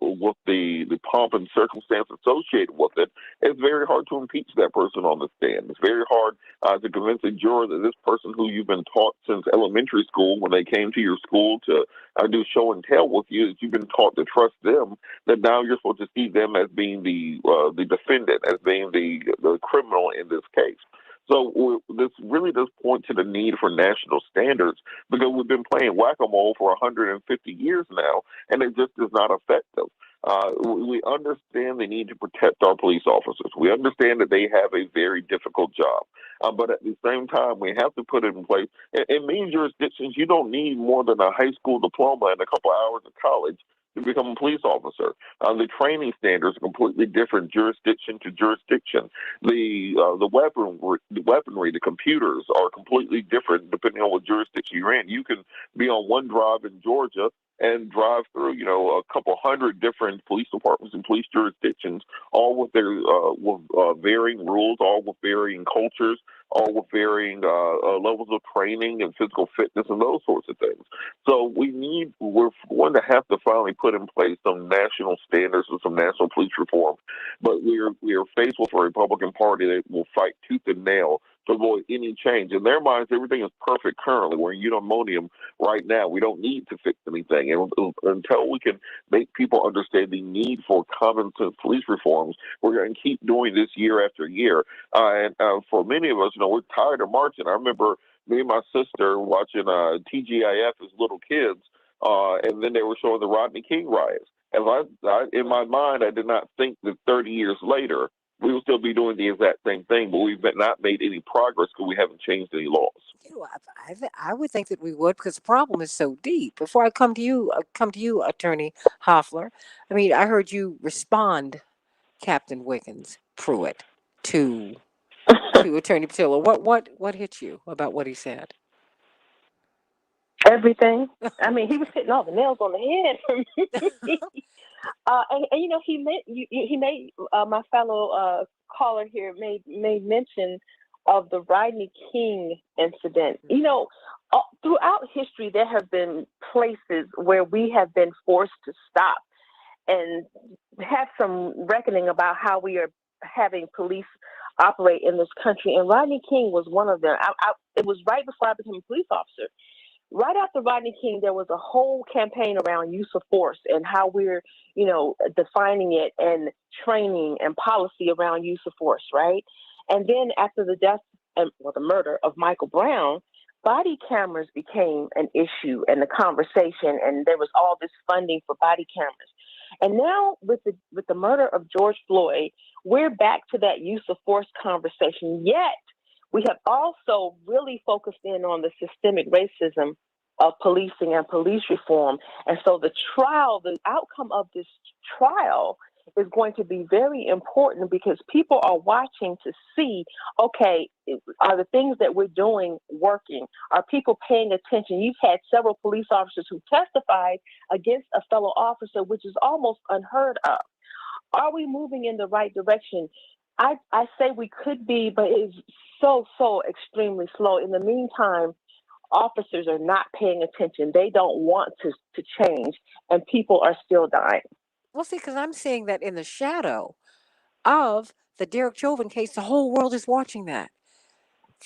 with the pomp and circumstance associated with it. It's very hard to impeach that person on the stand. It's very hard to convince a juror that this person who you've been taught since elementary school, when they came to your school to do show and tell with you, that you've been taught to trust them, that now you're supposed to see them as being the defendant, as being the criminal in this case. So this really does point to the need for national standards, because we've been playing whack-a-mole for 150 years now, and it just is not effective. We understand the need to protect our police officers. We understand that they have a very difficult job. But at the same time, we have to put it in place. In many jurisdictions, you don't need more than a high school diploma and a couple hours of college to become a police officer. The training standards are completely different jurisdiction to jurisdiction. The weaponry, the computers are completely different depending on what jurisdiction you're in. You can be on one drive in Georgia and drive through, a couple hundred different police departments and police jurisdictions, all with their varying rules, all with varying cultures, all with varying levels of training and physical fitness and those sorts of things. So we're going to have to finally put in place some national standards and some national police reform. But we are faced with a Republican Party that will fight tooth and nail to avoid any change. In their minds, everything is perfect currently. We're in eudaimonium right now. We don't need to fix anything. And until we can make people understand the need for common sense police reforms, we're going to keep doing this year after year. And for many of us, we're tired of marching. I remember me and my sister watching TGIF as little kids, and then they were showing the Rodney King riots. And in my mind, I did not think that 30 years later, we will still be doing the exact same thing, but we've not made any progress because we haven't changed any laws. I would think that we would, because the problem is so deep. Before I come to you, Attorney Hoffler, I heard you respond, Captain Wiggins Pruitt, to Attorney Patillo. What hit you about what he said? Everything. I mean, he was hitting all the nails on the head for me. And you know, he made my fellow caller here made mention of the Rodney King incident. You know, throughout history, there have been places where we have been forced to stop and have some reckoning about how we are having police operate in this country. And Rodney King was one of them. It was right before I became a police officer. Right after Rodney King, there was a whole campaign around use of force and how we're, you know, defining it and training and policy around use of force, right? And then after the death and the murder of Michael Brown, body cameras became an issue and the conversation, and there was all this funding for body cameras. And now with the murder of George Floyd, we're back to that use of force conversation. Yet we have also really focused in on the systemic racism of policing and police reform. And so the outcome of this trial is going to be very important because people are watching to see, okay, are the things that we're doing working? Are people paying attention? You've had several police officers who testified against a fellow officer, which is almost unheard of. Are we moving in the right direction? I say we could be, but it's so extremely slow. In the meantime, officers are not paying attention. They don't want to change, and people are still dying. Well, see, because I'm seeing that in the shadow of the Derek Chauvin case, the whole world is watching that.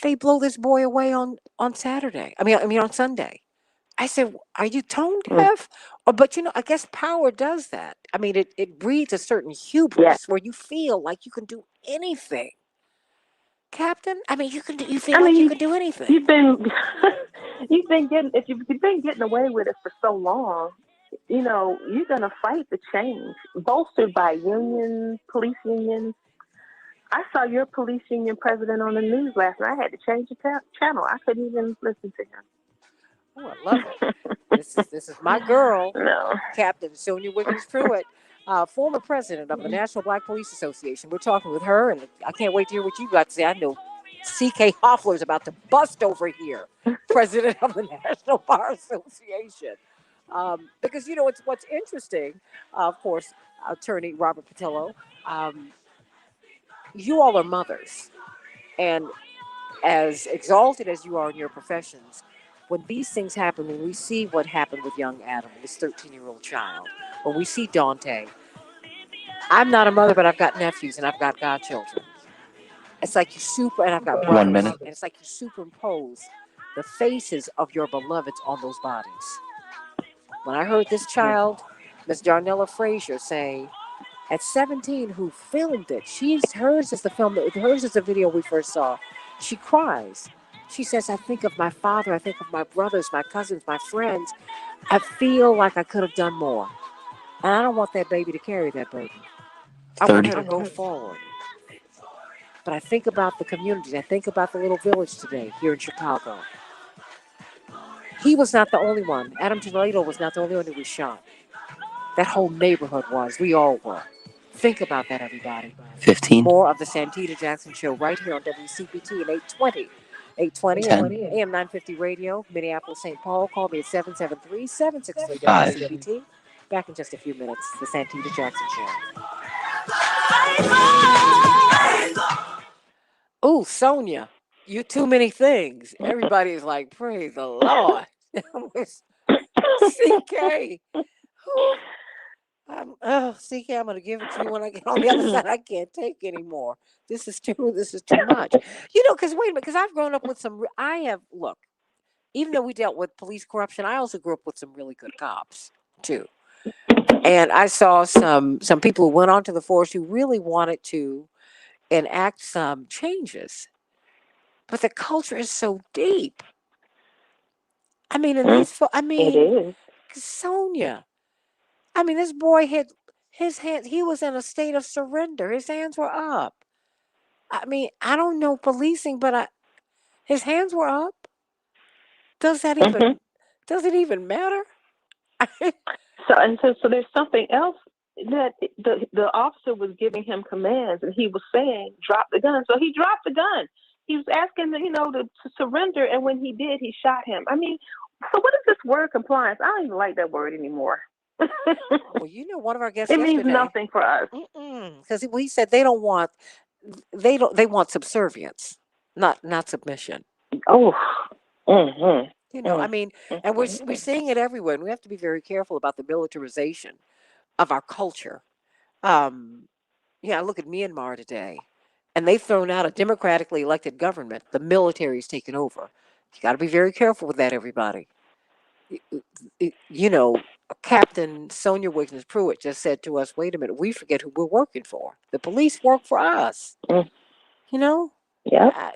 They blow this boy away on Saturday. I mean on Sunday. I said, "Are you tone deaf?" But you know, I guess power does that. I mean, it breeds a certain hubris where you feel like you can do anything. Captain, I mean, you feel like you can do anything. You've been getting away with it for so long. You know, you're gonna fight the change, bolstered by unions, police unions. I saw your police union president on the news last night. I had to change the channel. I couldn't even listen to him. Oh, I love it. This is my girl, No. Captain Sonja Wiggins Pruitt, former president of the National Black Police Association. We're talking with her, and I can't wait to hear what you got to say. I know C.K. Hoffler is about to bust over here, president of the National Bar Association. Because, you know, what's interesting, of course, attorney Robert Patillo, you all are mothers. And as exalted as you are in your professions, when these things happen, when we see what happened with young Adam, this 13-year-old child, when we see Dante, I'm not a mother, but I've got nephews and I've got godchildren. It's like and I've got brothers. 1 minute. And it's like you superimpose the faces of your beloveds on those bodies. When I heard this child, Miss Darnella Frazier, say, at 17, who filmed it, hers is the video we first saw. She cries. She says, I think of my father, I think of my brothers, my cousins, my friends. I feel like I could have done more. And I don't want that baby to carry that burden. I want her to go forward. But I think about the communities. I think about the little village today here in Chicago. He was not the only one. Adam Toledo was not the only one who was shot. That whole neighborhood was. We all were. Think about that, everybody. 15. More of the Santita Jackson Show right here on WCPT at 820. 820 and AM 950 Radio, Minneapolis, St. Paul. Call me at 773-763-WCPT. Back in just a few minutes. The Santita Jackson Show. Ooh, Sonja, you too many things. Everybody is like, praise the Lord. CK. CK, I'm gonna give it to you when I get on the other side. I can't take anymore. This is too much. You know, because wait a minute, because I've grown up with look, even though we dealt with police corruption, I also grew up with some really good cops too. And I saw some people who went onto the force who really wanted to enact some changes. But the culture is so deep. I mean, and these Sonja. I mean, this boy had his hands, he was in a state of surrender. His hands were up. I mean, I don't know policing, but his hands were up. Does it even matter? So there's something else that the officer was giving him commands, and he was saying, drop the gun. So he dropped the gun. He was asking, to surrender, and when he did, he shot him. I mean, so what does this this word compliance, I don't even like that word anymore. Well, one of our guests It yesterday. means nothing for us. Because he said they want subservience, not submission. Oh. Mm-hmm. I mean, and we're seeing it everywhere, and we have to be very careful about the militarization of our culture. Look at Myanmar today, and they've thrown out a democratically elected government. The military's taken over. You got to be very careful with that, everybody. Captain Sonja Wiggins Pruitt just said to us, "Wait a minute, we forget who we're working for. The police work for us." Yeah.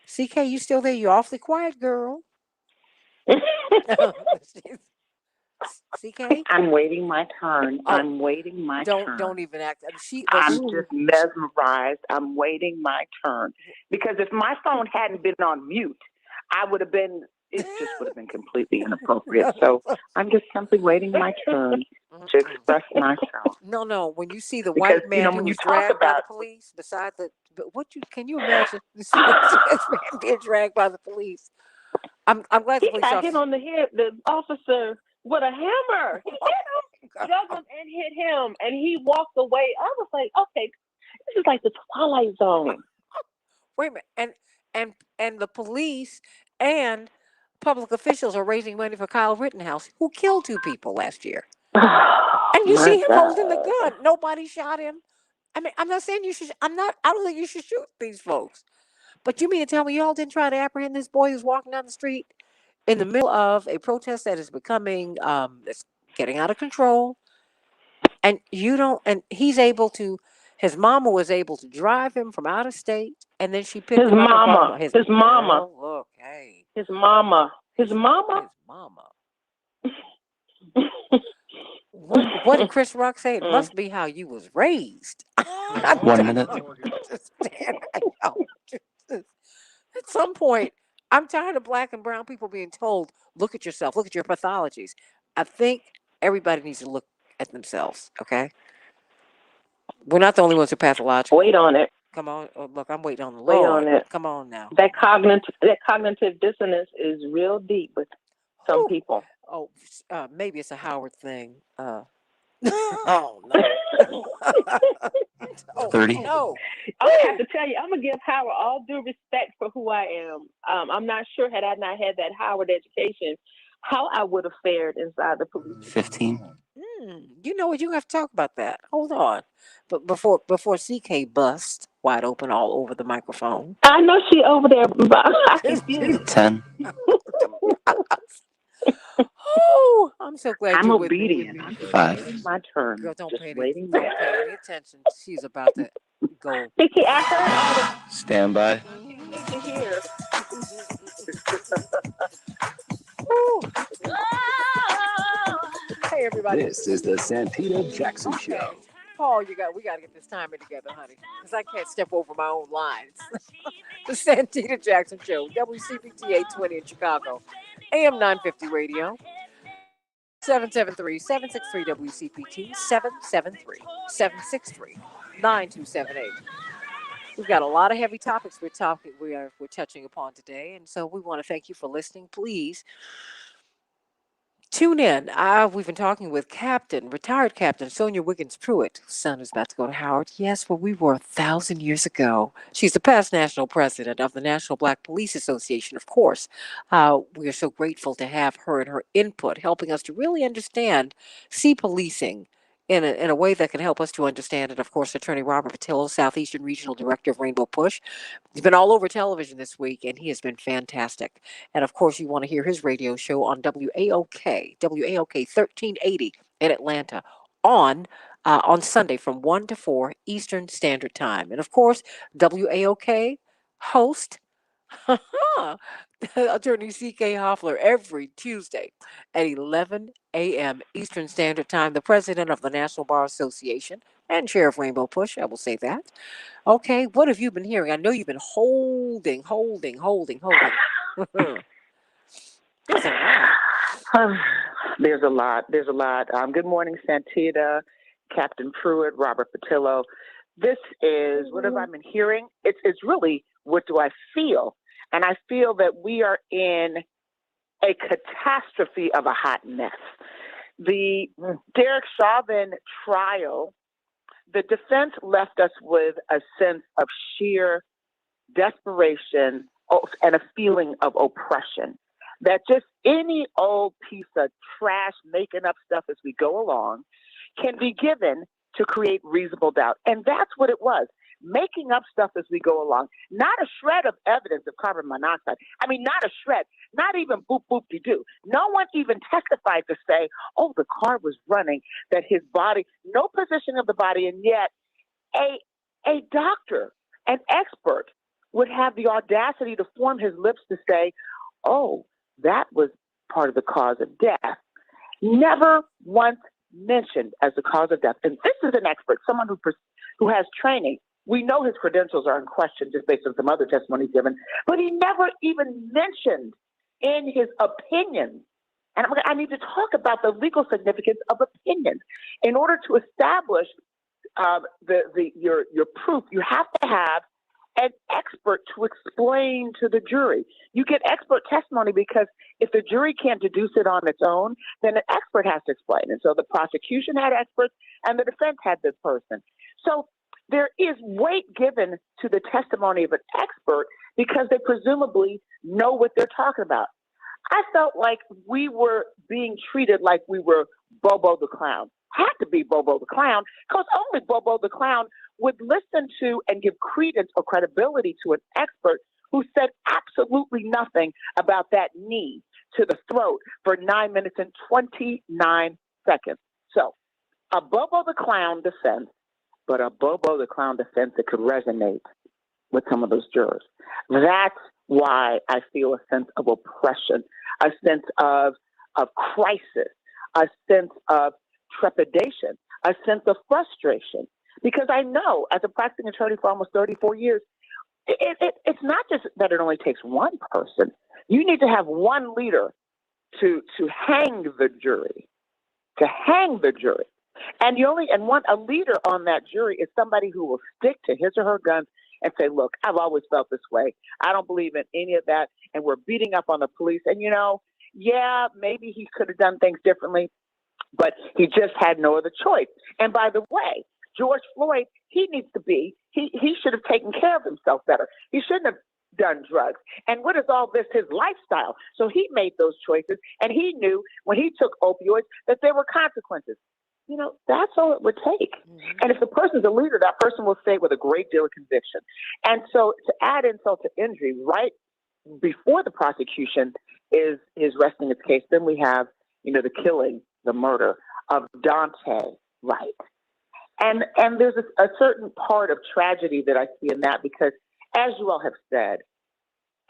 CK, you still there? You awfully quiet, girl. CK? I'm waiting my turn. Oh, I'm waiting my turn. Don't even act. I'm just mesmerized. I'm waiting my turn. Because if my phone hadn't been on mute, it just would have been completely inappropriate. So I'm just simply waiting my turn to express myself. No. When you see the white man who was dragged by the police, can you imagine this man being dragged by the police? I'm glad the police got hit on the head. The officer with a hammer. He hit him, dug him, and hit him, and he walked away. I was like, okay, this is like the Twilight Zone. Wait a minute, and the police and public officials are raising money for Kyle Rittenhouse, who killed 2 people last year. And you see him holding the gun. Nobody shot him. I mean, I'm not saying you should. I don't think you should shoot these folks. But you mean to tell me y'all didn't try to apprehend this boy who's walking down the street in the middle of a protest that is becoming, it's getting out of control, and he's able to. His mama was able to drive him from out of state, and then she picked him up. His mama. Look, hey. His mama. What did Chris Rock say? It must be how you was raised. 1 minute. At some point, I'm tired of black and brown people being told, look at yourself, look at your pathologies. I think everybody needs to look at themselves, okay? We're not the only ones who are pathological. Wait on it. Come on. Oh, look, I'm waiting on the Wait Lord. on it. Come on now. That cognitive dissonance is real deep with some people. Oh, maybe it's a Howard thing. Oh, no. 30. No. I have to tell you, I'm going to give Howard all due respect for who I am. I'm not sure, had I not had that Howard education, how I would have fared inside the police. 15. You know what? You have to talk about that. Hold on. But before CK busts wide open all over the microphone. I know she over there, but I confused. 10. Oh, I'm so glad I'm you're obedient. with me. 5. My turn. Girl, don't just pay waiting. any attention. She's about to go. Vicky, I heard all Stand by. the here. Hey, everybody. This is the Santita Jackson Show. Paul, we got to get this timing together, honey, because I can't step over my own lines. The Santita Jackson Show, WCPT 820 in Chicago, AM 950 radio, 773-763-WCPT, 773-763-9278. We've got a lot of heavy topics we're touching upon today, and so we want to thank you for listening. Please tune in. We've been talking with retired Captain Sonja Wiggins Pruitt, whose son is about to go to Howard. Yes, where we were 1,000 years ago. She's the past national president of the National Black Police Association, of course. We are so grateful to have her and her input, helping us to really see policing in a way that can help us to understand it. Of course, Attorney Robert Patillo, Southeastern Regional Director of Rainbow Push. He's been all over television this week, and he has been fantastic. And of course, you want to hear his radio show on WAOK 1380 in Atlanta on Sunday from 1 to 4 Eastern Standard Time. And of course, WAOK host Attorney C.K. Hoffler every Tuesday at 11 a.m. Eastern Standard Time, the president of the National Bar Association and chair of Rainbow Push, I will say that. Okay, what have you been hearing? I know you've been holding. There's a lot. Good morning, Santita, Captain Pruitt, Robert Patillo. This is, what have I been hearing? It's really, what do I feel? And I feel that we are in a catastrophe of a hot mess. The Derek Chauvin trial, the defense left us with a sense of sheer desperation and a feeling of oppression. That just any old piece of trash making up stuff as we go along can be given to create reasonable doubt. And that's what it was. Making up stuff as we go along. Not a shred of evidence of carbon monoxide. I mean, not a shred. Not even boop, boop-de-doo. No one even testified to say, oh, the car was running, that his body, no position of the body, and yet a doctor, an expert, would have the audacity to form his lips to say, oh, that was part of the cause of death. Never once mentioned as the cause of death. And this is an expert, someone who has training. We know his credentials are in question just based on some other testimonies given, but he never even mentioned in his opinion. And I need to talk about the legal significance of opinions. In order to establish your proof, you have to have an expert to explain to the jury. You get expert testimony because if the jury can't deduce it on its own, then an expert has to explain. And so the prosecution had experts and the defense had this person. So there is weight given to the testimony of an expert because they presumably know what they're talking about. I felt like we were being treated like we were Bobo the Clown. Had to be Bobo the Clown because only Bobo the Clown would listen to and give credence or credibility to an expert who said absolutely nothing about that knee to the throat for 9 minutes and 29 seconds. So a Bobo the Clown defense, but a Bobo the Clown defense that could resonate with some of those jurors. That's why I feel a sense of oppression, a sense of crisis, a sense of trepidation, a sense of frustration. Because I know, as a practicing attorney for almost 34 years, it's not just that it only takes one person. You need to have one leader to hang the jury, And a leader on that jury is somebody who will stick to his or her guns and say, look, I've always felt this way. I don't believe in any of that. And we're beating up on the police. And, yeah, maybe he could have done things differently, but he just had no other choice. And by the way, George Floyd, he should have taken care of himself better. He shouldn't have done drugs. And what is all this? His lifestyle. So he made those choices, and he knew when he took opioids that there were consequences. That's all it would take. Mm-hmm. And if the person's a leader, that person will say it with a great deal of conviction. And so to add insult to injury, right before the prosecution is resting its case, then we have, the killing, the murder of Dante Wright. And there's a certain part of tragedy that I see in that because, as you all have said,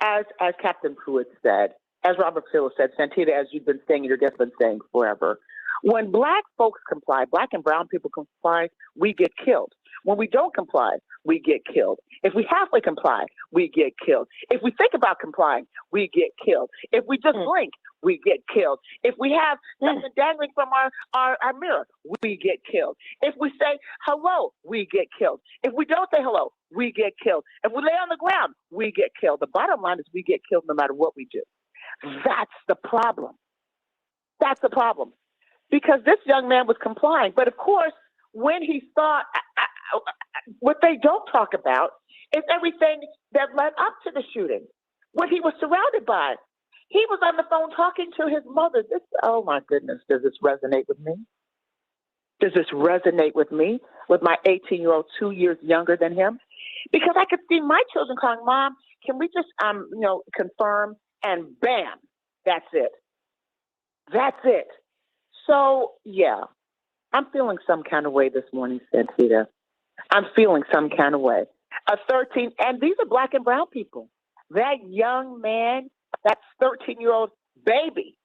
as Captain Pruitt said, as Robert Phillips said, Santita, as you've been saying, your guest's been saying forever, when Black folks comply, Black and brown people comply, we get killed. When we don't comply, we get killed. If we halfway comply, we get killed. If we think about complying, we get killed. If we just blink, we get killed. If we have something dangling from our mirror, we get killed. If we say hello, we get killed. If we don't say hello, we get killed. If we lay on the ground, we get killed. The bottom line is we get killed no matter what we do. That's the problem. That's the problem. Because this young man was complying. But of course, when he thought, what they don't talk about is everything that led up to the shooting, what he was surrounded by. He was on the phone talking to his mother. Oh my goodness, does this resonate with me? Does this resonate with me, with my 18-year-old 2 years younger than him? Because I could see my children calling, Mom, can we just, confirm? And bam, that's it. That's it. So, yeah, I'm feeling some kind of way this morning, Santita. I'm feeling some kind of way. And these are Black and brown people. That young man, that 13-year-old baby,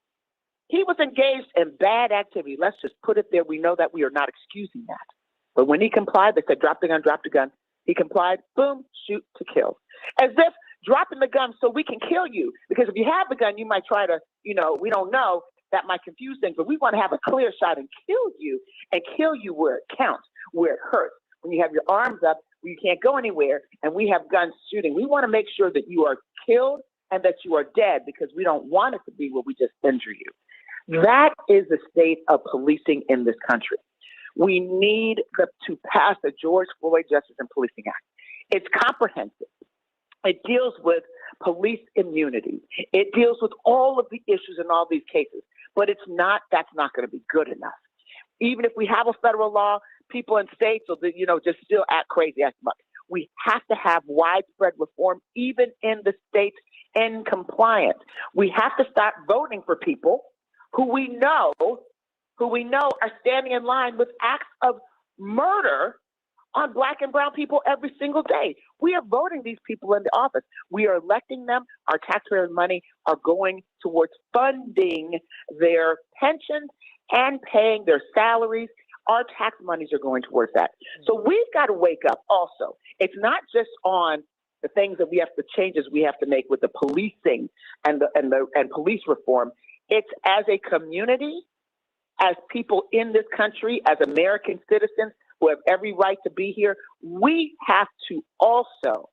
he was engaged in bad activity. Let's just put it there. We know that. We are not excusing that. But when he complied, they said, drop the gun, drop the gun. He complied, boom, shoot to kill. As if dropping the gun so we can kill you. Because if you have the gun, you might try to, we don't know. That might confuse things, but we want to have a clear shot and kill you where it counts, where it hurts. When you have your arms up, where you can't go anywhere, and we have guns shooting. We want to make sure that you are killed and that you are dead because we don't want it to be where we just injure you. That is the state of policing in this country. We need to pass the George Floyd Justice and Policing Act. It's comprehensive. It deals with police immunity. It deals with all of the issues in all these cases. But that's not going to be good enough. Even if we have a federal law, people in states will, just still act crazy as much. We have to have widespread reform, even in the states in compliance. We have to start voting for people who we know are standing in line with acts of murder on Black and brown people every single day. We are voting these people into office. We are electing them. Our taxpayer money are going towards funding their pensions and paying their salaries. Our tax monies are going towards that. So we've got to wake up also. It's not just on the things that the changes we have to make with the policing and police reform. It's as a community, as people in this country, as American citizens who have every right to be here, we have to also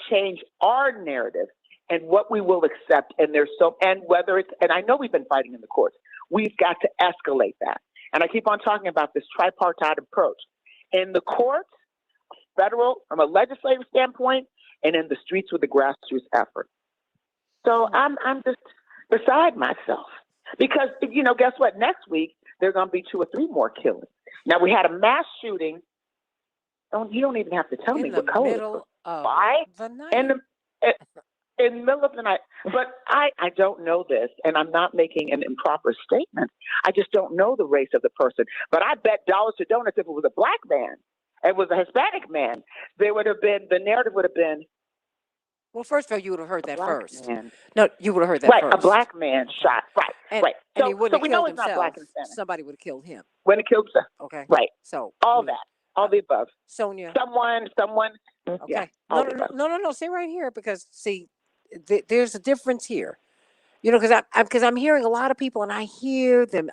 change our narrative and what we will accept. And I know we've been fighting in the courts. We've got to escalate that. And I keep on talking about this tripartite approach in the courts, federal, from a legislative standpoint, and in the streets with the grassroots effort. So I'm just beside myself because, guess what? Next week, there's going to be 2 or 3 more killings. Now, we had a mass shooting. You don't even have to tell me what color. Why? In the middle of the night. But I don't know this, and I'm not making an improper statement. I just don't know the race of the person. But I bet dollars to donuts if it was a Black man, it was a Hispanic man, the narrative would have been. Well, first of all, you would have heard that first. Man. No, you would have heard that first. Right, a Black man shot. Right, right. And he wouldn't we have know killed it's not himself. Black and Hispanic. Somebody would have killed him. Wouldn't have killed himself. Okay. Right. So all the above. Sonja. Someone. Okay. Yeah, no. Stay right here because see, there's a difference here. Because I'm hearing a lot of people, and I hear them,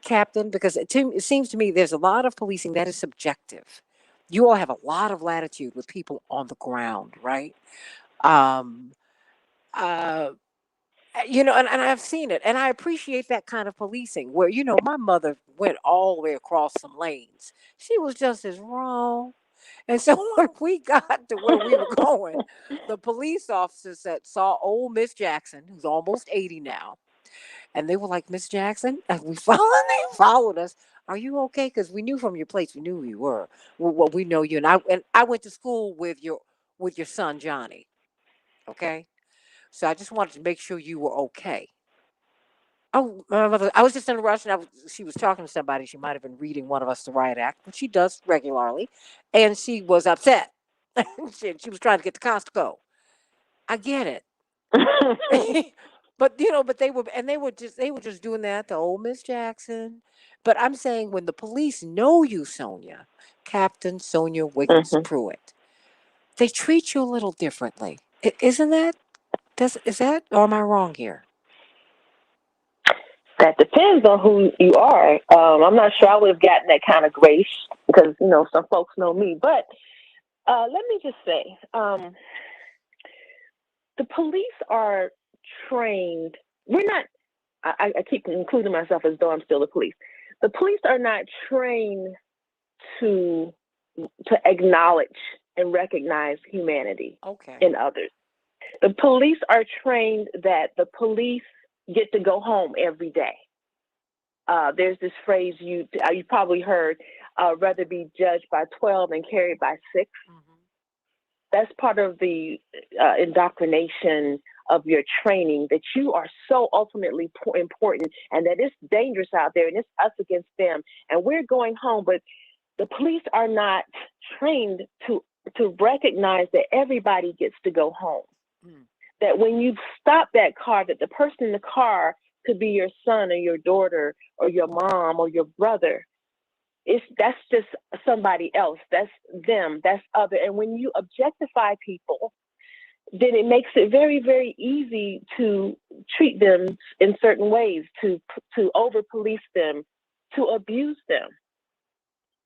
Captain. Because it seems to me there's a lot of policing that is subjective. You all have a lot of latitude with people on the ground, right? And I've seen it, and I appreciate that kind of policing where, my mother went all the way across some lanes. She was just as wrong. And so when we got to where we were going, the police officers that saw old Miss Jackson, who's almost 80 now, and they were like, Miss Jackson, and they followed us. Are you okay? Because we knew from your place, we knew who you were. Well, we know you. And I went to school with your son, Johnny. Okay? So I just wanted to make sure you were okay. Oh, my mother, I was just in a rush, and she was talking to somebody. She might have been reading one of us, The Riot Act, which she does regularly, and she was upset. she was trying to get to Costco. I get it. But they were just doing that to old Miss Jackson. But I'm saying when the police know you, Sonja, Captain Sonja Wiggins Pruitt, they treat you a little differently. Isn't that? Is that? Or am I wrong here? That depends on who you are. I'm not sure I would have gotten that kind of grace because some folks know me. But let me just say, the police are trained. We're not. I keep including myself as though I'm still the police. The police are not trained to acknowledge and recognize humanity in others. The police are trained that the police get to go home every day. There's this phrase you probably heard, rather be judged by 12 and carried by 6. That's part of the indoctrination of your training, that you are so ultimately important and that it's dangerous out there and it's us against them and we're going home. But the police are not trained to recognize that everybody gets to go home. That when you stop that car, that the person in the car could be your son or your daughter or your mom or your brother. That's just somebody else. That's them. That's other. And when you objectify people, then it makes it very, very easy to treat them in certain ways, to over-police them, to abuse them.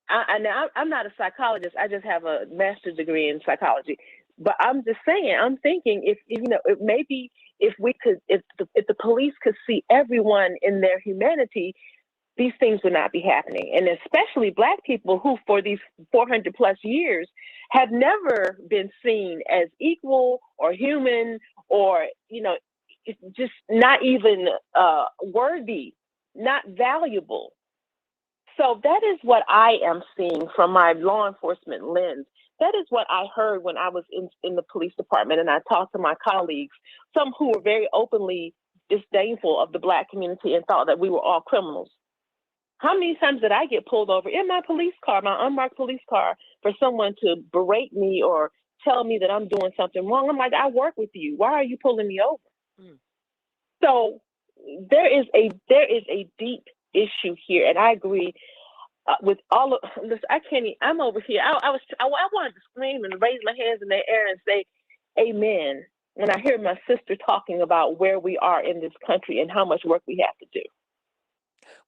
I'm not a psychologist. I just have a master's degree in psychology. But I'm just saying, I'm thinking if maybe if the police could see everyone in their humanity, these things would not be happening. And especially Black people who for these 400 plus years have never been seen as equal or human or, just not even worthy, not valuable. So that is what I am seeing from my law enforcement lens. That is what I heard when I was in the police department and I talked to my colleagues, some who were very openly disdainful of the Black community and thought that we were all criminals. How many times did I get pulled over in my police car, my unmarked police car, for someone to berate me or tell me that I'm doing something wrong? I'm like, I work with you. Why are you pulling me over? So there is a deep issue here, and I agree with all of this. I can't. I'm over here. I wanted to scream and raise my hands in the air and say, "Amen." When I hear my sister talking about where we are in this country and how much work we have to do.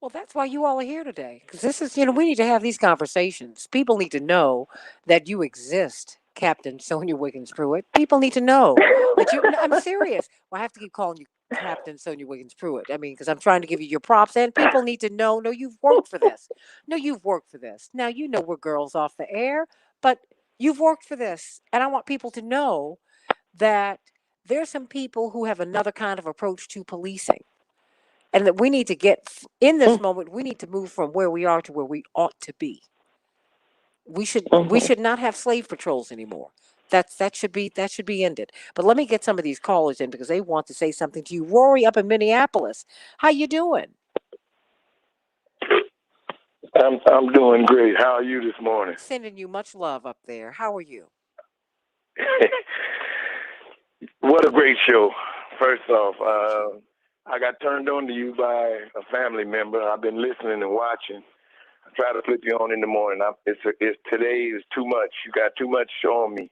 Well, that's why you all are here today. Because this is, we need to have these conversations. People need to know that you exist, Captain Sonja Wiggins Pruitt. People need to know that you, I'm serious. Well, I have to keep calling you Captain Sonja Wiggins Pruitt. I mean, because I'm trying to give you your props. And people need to know, no, you've worked for this. No, you've worked for this. Now, we're girls off the air, but you've worked for this. And I want people to know that there's some people who have another kind of approach to policing. And that we need to get in this moment, we need to move from where we are to where we ought to be. We should not have slave patrols anymore. That should be ended. But let me get some of these callers in because they want to say something to you. Rory up in Minneapolis. How you doing? I'm doing great. How are you this morning? Sending you much love up there. How are you? What a great show. First off, I got turned on to you by a family member. I've been listening and watching. I try to flip you on in the morning. Today is too much. You got too much showing me.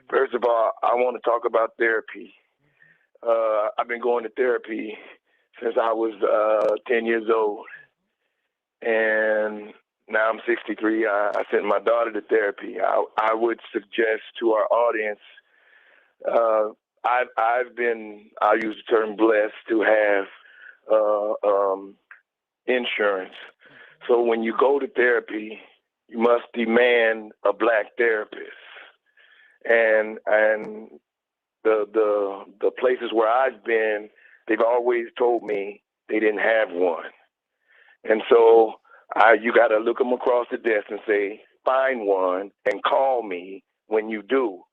First of all, I want to talk about therapy. I've been going to therapy since I was 10 years old. And now I'm 63. I sent my daughter to therapy. I would suggest to our audience, I'll use the term blessed to have insurance. So when you go to therapy, you must demand a Black therapist. And the places where I've been, they've always told me they didn't have one. And so you got to look them across the desk and say, find one and call me when you do.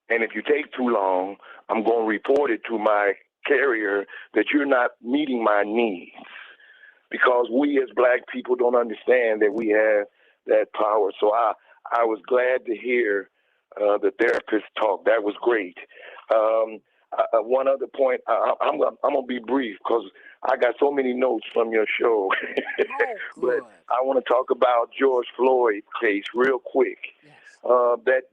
And if you take too long, I'm going to report it to my carrier that you're not meeting my needs. Because we as Black people don't understand that we have that power. So I was glad to hear the therapist talk. That was great. One other point, I'm going to be brief because I got so many notes from your show. But I want to talk about George Floyd case real quick. That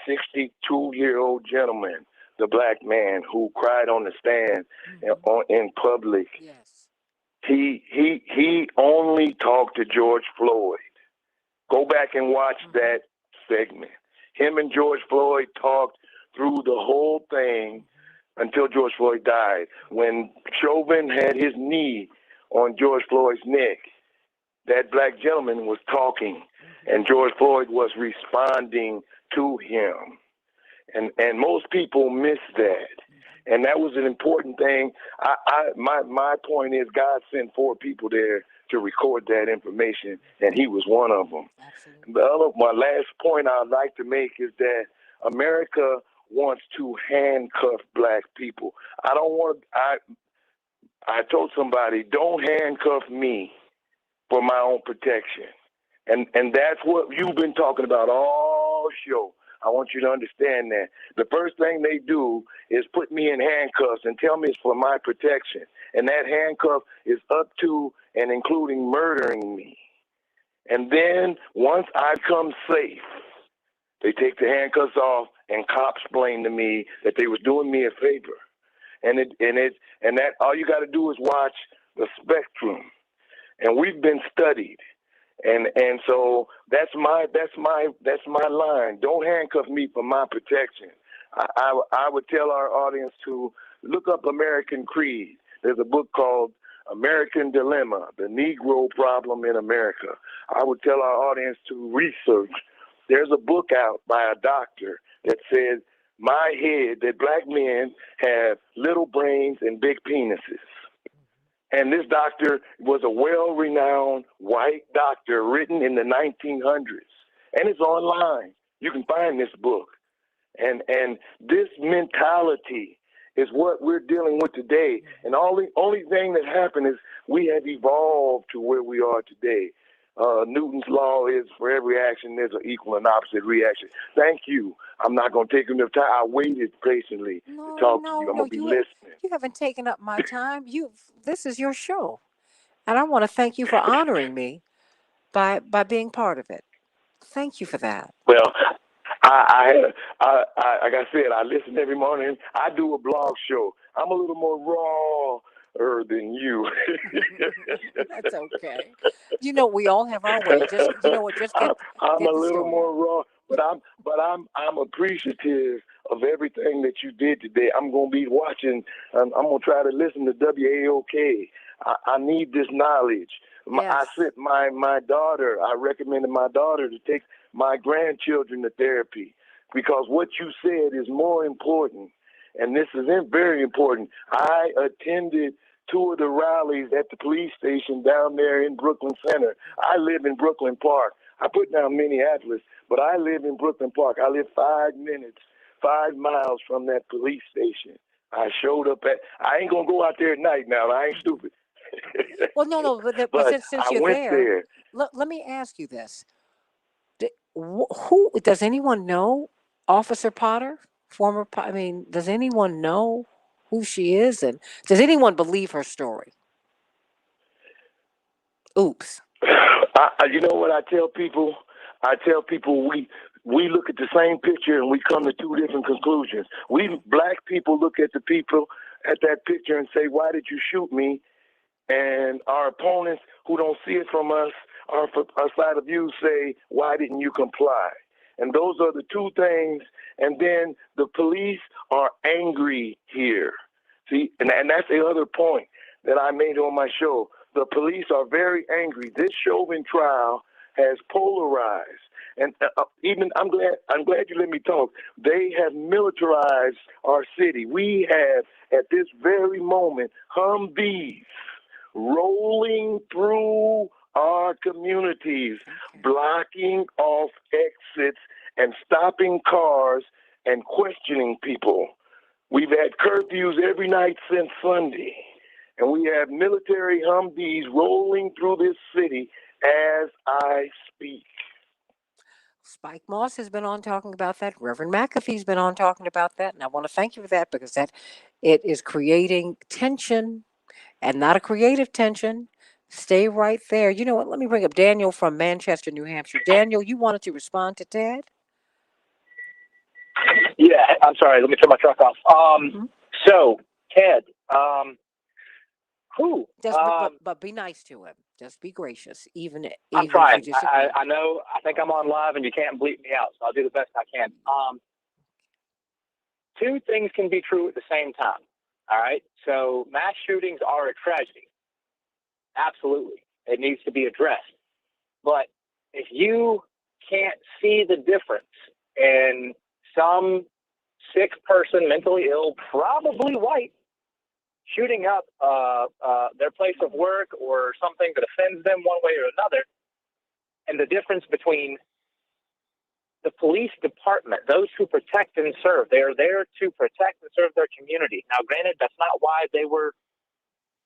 62-year-old gentleman, the Black man who cried on the stand in public. He only talked to George Floyd. Go back and watch that segment. Him and George Floyd talked through the whole thing until George Floyd died. When Chauvin had his knee on George Floyd's neck, that Black gentleman was talking, and George Floyd was responding to him. And most people miss that. And that was an important thing. My point is God sent 4 people there to record that information, and he was one of them. My last point I'd like to make is that America wants to handcuff Black people. I told somebody, don't handcuff me for my own protection. And that's what you've been talking about all show. I want you to understand that. The first thing they do is put me in handcuffs and tell me it's for my protection. And that handcuff is up to and including murdering me. And then once I come safe, they take the handcuffs off and cops explain to me that they was doing me a favor. And that all you got to do is watch the spectrum. And we've been studied. And so that's my line. Don't handcuff me for my protection. I would tell our audience to look up American Creed. There's a book called American Dilemma, The Negro Problem in America. I would tell our audience to research. There's a book out by a doctor that says, my head, that black men have little brains and big penises. And this doctor was a well-renowned white doctor written in the 1900s. And it's online. You can find this book. And this mentality is what we're dealing with today. And the only thing that happened is we have evolved to where we are today. Newton's law is for every action, there's an equal and opposite reaction. Thank you. I'm not going to take enough time. I waited patiently to talk to you. I'm going to be listening. You haven't taken up my time. This is your show. And I want to thank you for honoring me by being part of it. Thank you for that. Well, like I said, I listen every morning. I do a blog show. I'm a little more raw than you. That's okay. You know, we all have our way. Just I'm a little more raw, but I'm appreciative of everything that you did today. I'm gonna be watching. I'm gonna try to listen to WAOK. I need this knowledge. Yes. I sent my daughter. I recommended my daughter to take my grandchildren to therapy because what you said is more important, and this is very important. I attended 2 of the rallies at the police station down there in Brooklyn Center. I live in Brooklyn Park. I put down Minneapolis, but I live in Brooklyn Park. I live 5 miles from that police station. I showed up I ain't going to go out there at night now. I ain't stupid. Well, no, but since you're there, let me ask you this. Who does anyone know Officer Potter? Does anyone know who she is? And does anyone believe her story? Oops. You know what I tell people? I tell people we look at the same picture and we come to 2 different conclusions. We black people look at the people at that picture and say, why did you shoot me? And our opponents who don't see it from us, our side of view say, why didn't you comply? And those are the 2 things. And then the police are angry here. See, and that's the other point that I made on my show. The police are very angry. This Chauvin trial has polarized. And even I'm glad you let me talk. They have militarized our city. We have, at this very moment, Humvees rolling through our communities, blocking off exits and stopping cars and questioning people. We've had curfews every night since Sunday, and we have military Humvees rolling through this city as I speak. Spike Moss has been on talking about that. Reverend McAfee's been on talking about that. And I want to thank you for that because it is creating tension and not a creative tension. Stay right there. You know what? Let me bring up Daniel from Manchester, New Hampshire. Daniel, you wanted to respond to Ted? Yeah, I'm sorry. Let me turn my truck off. So, Ted, but be nice to him. Just be gracious. I'm trying. I know. I think I'm on live and you can't bleep me out, so I'll do the best I can. 2 things can be true at the same time. All right. So mass shootings are a tragedy. Absolutely. It needs to be addressed. But if you can't see the difference in some sick person, mentally ill, probably white, shooting up their place of work or something that offends them one way or another, and the difference between the police department, those who protect and serve, they are there to protect and serve their community. Now, granted, that's not why they were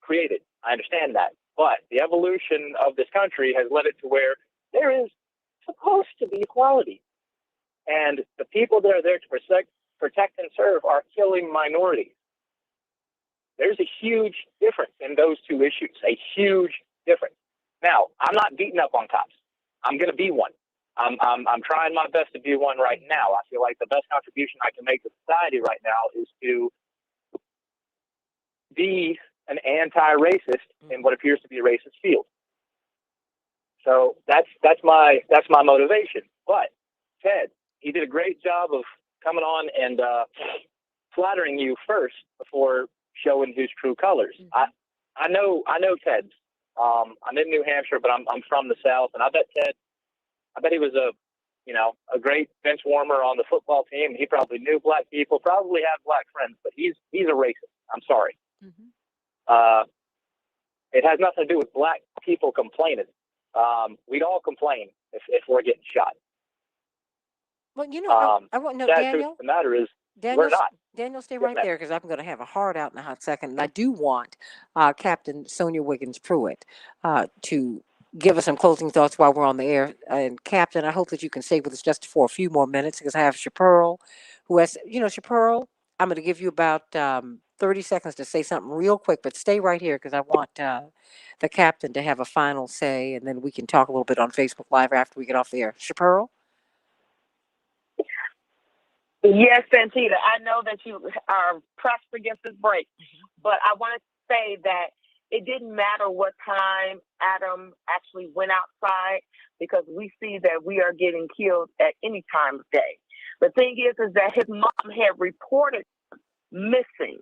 created. I understand that. But the evolution of this country has led it to where there is supposed to be equality. And the people that are there to protect and serve are killing minorities. There's a huge difference in those 2 issues, a huge difference. Now, I'm not beating up on cops. I'm going to be one. I'm trying my best to be one right now. I feel like the best contribution I can make to society right now is to be an anti-racist in what appears to be a racist field. So that's my motivation. But Ted, he did a great job of coming on and flattering you first before showing his true colors. I know Ted. I'm in New Hampshire, but I'm from the South, and I bet he was a great bench warmer on the football team. He probably knew black people, probably had black friends, but he's a racist. I'm sorry. It has nothing to do with black people complaining. We'd all complain if we're getting shot. Well, I want to know, Daniel. The matter is, we're not. Daniel, stay right there because I'm going to have a hard out in a hot second. And I do want Captain Sonja Wiggins Pruitt to give us some closing thoughts while we're on the air. And Captain, I hope that you can stay with us just for a few more minutes because I have Chapearl, who has, Chapearl, I'm going to give you about 30 seconds to say something real quick, but stay right here because I want the captain to have a final say, and then we can talk a little bit on Facebook Live after we get off the air. Chapearl? Yes, Santita, I know that you are pressed against this break, but I want to say that it didn't matter what time Adam actually went outside because we see that we are getting killed at any time of day. The thing is that his mom had reported missing,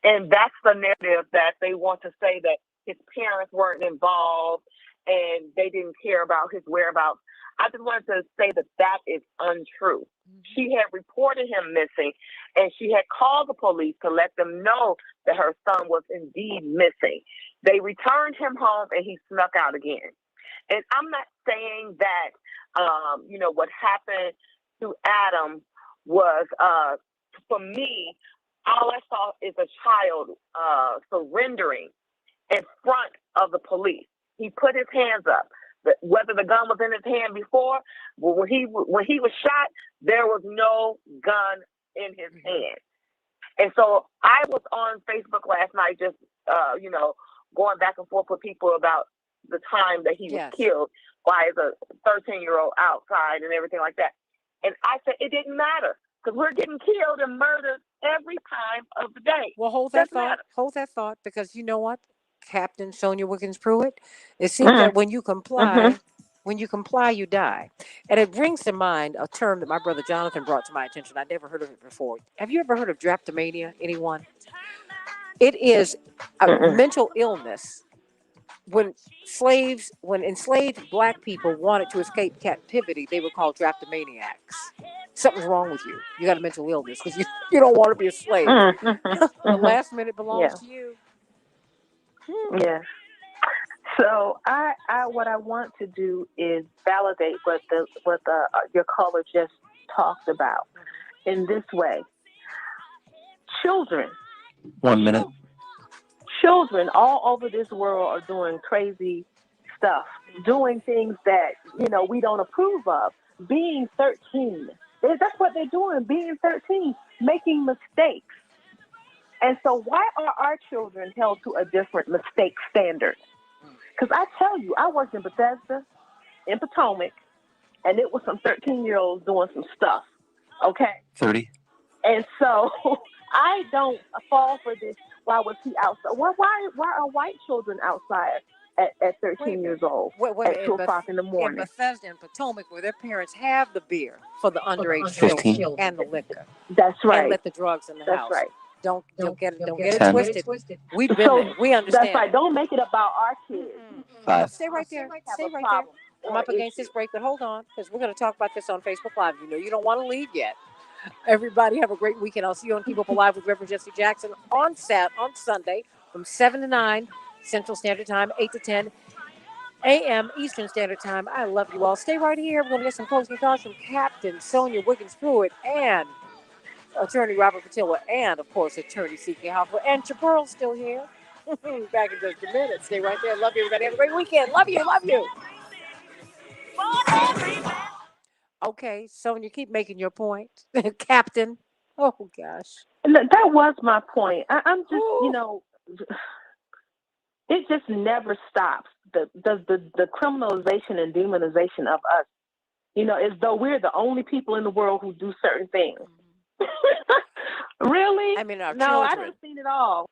and that's the narrative that they want to say that his parents weren't involved and they didn't care about his whereabouts. I just wanted to say that is untrue. She had reported him missing, and she had called the police to let them know that her son was indeed missing. They returned him home, and he snuck out again. And I'm not saying that, what happened to Adam was, for me, all I saw is a child surrendering in front of the police. He put his hands up. Whether the gun was in his hand before, when he was shot, there was no gun in his hand. And so I was on Facebook last night just, going back and forth with people about the time that he was killed by the 13-year-old outside and everything like that. And I said it didn't matter because we're getting killed and murdered every time of the day. Well, hold that thought, because you know what, Captain Sonja Wiggins Pruitt, it seems that when you comply, you die. And it brings to mind a term that my brother Jonathan brought to my attention. I'd never heard of it before. Have you ever heard of Draptomania, anyone? It is a mental illness. When enslaved black people wanted to escape captivity, they were called Draptomaniacs. Something's wrong with you. You got a mental illness because you don't want to be a slave. The last minute belongs to you. Yeah. So I what I want to do is validate what your caller just talked about in this way. Children. 1 minute. Children all over this world are doing crazy stuff, doing things that, we don't approve of. Being 13. That's what they're doing, being 13, making mistakes. And so why are our children held to a different mistake standard? Because I tell you, I worked in Bethesda, in Potomac, and it was some 13-year-olds doing some stuff, okay? 30. And so I don't fall for this. Why was he outside? Why are white children outside at 13 years old at 2 o'clock in the morning? In Bethesda and Potomac, where their parents have the beer for the underage children and the liquor. That's right. And let the drugs in the house. That's right. Don't get it twisted. We've been there. We understand. That's right. Don't make it about our kids. 5. Stay right there. Stay right there. I'm up against this break, but hold on, because we're going to talk about this on Facebook Live. You don't want to leave yet. Everybody have a great weekend. I'll see you on Keep Up Alive with Reverend Jesse Jackson on Sunday from 7 to 9 Central Standard Time, 8 to 10 a.m. Eastern Standard Time. I love you all. Stay right here. We're going to get some closing thoughts from Captain Sonja Wiggins Pruitt and Attorney Robert Patilla and, of course, Attorney C.K. Hoffman. And Chapearl's still here. Back in just a minute. Stay right there. Love you, everybody. Have a great weekend. Love you. Love you. Okay, Sonja, keep making your point. Captain. Oh, gosh. That was my point. I'm just, it just never stops. The criminalization and demonization of us, as though we're the only people in the world who do certain things. Really? I mean, our no, children. I haven't seen it all.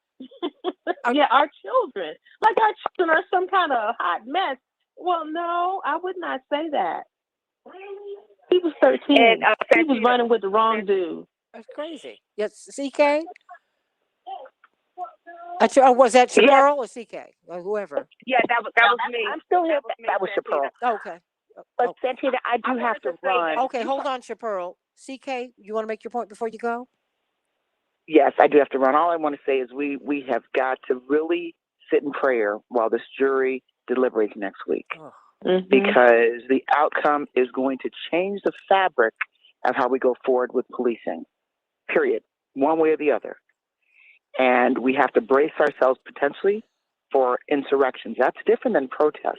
Yeah, our children. Like our children are some kind of hot mess. Well, no, I would not say that. He was 13. And He was running with the wrong dude. That's crazy. Yes, CK? Was that Chaparral or CK? Or whoever? Yeah, that was me. I'm still here. That was Chaparral. Okay. But Santita, I do have to run. Okay, hold on, Chaparral. CK, you want to make your point before you go? Yes, I do have to run. All I want to say is we have got to really sit in prayer while this jury deliberates next week. Because the outcome is going to change the fabric of how we go forward with policing, period, one way or the other. And we have to brace ourselves potentially for insurrections. That's different than protests.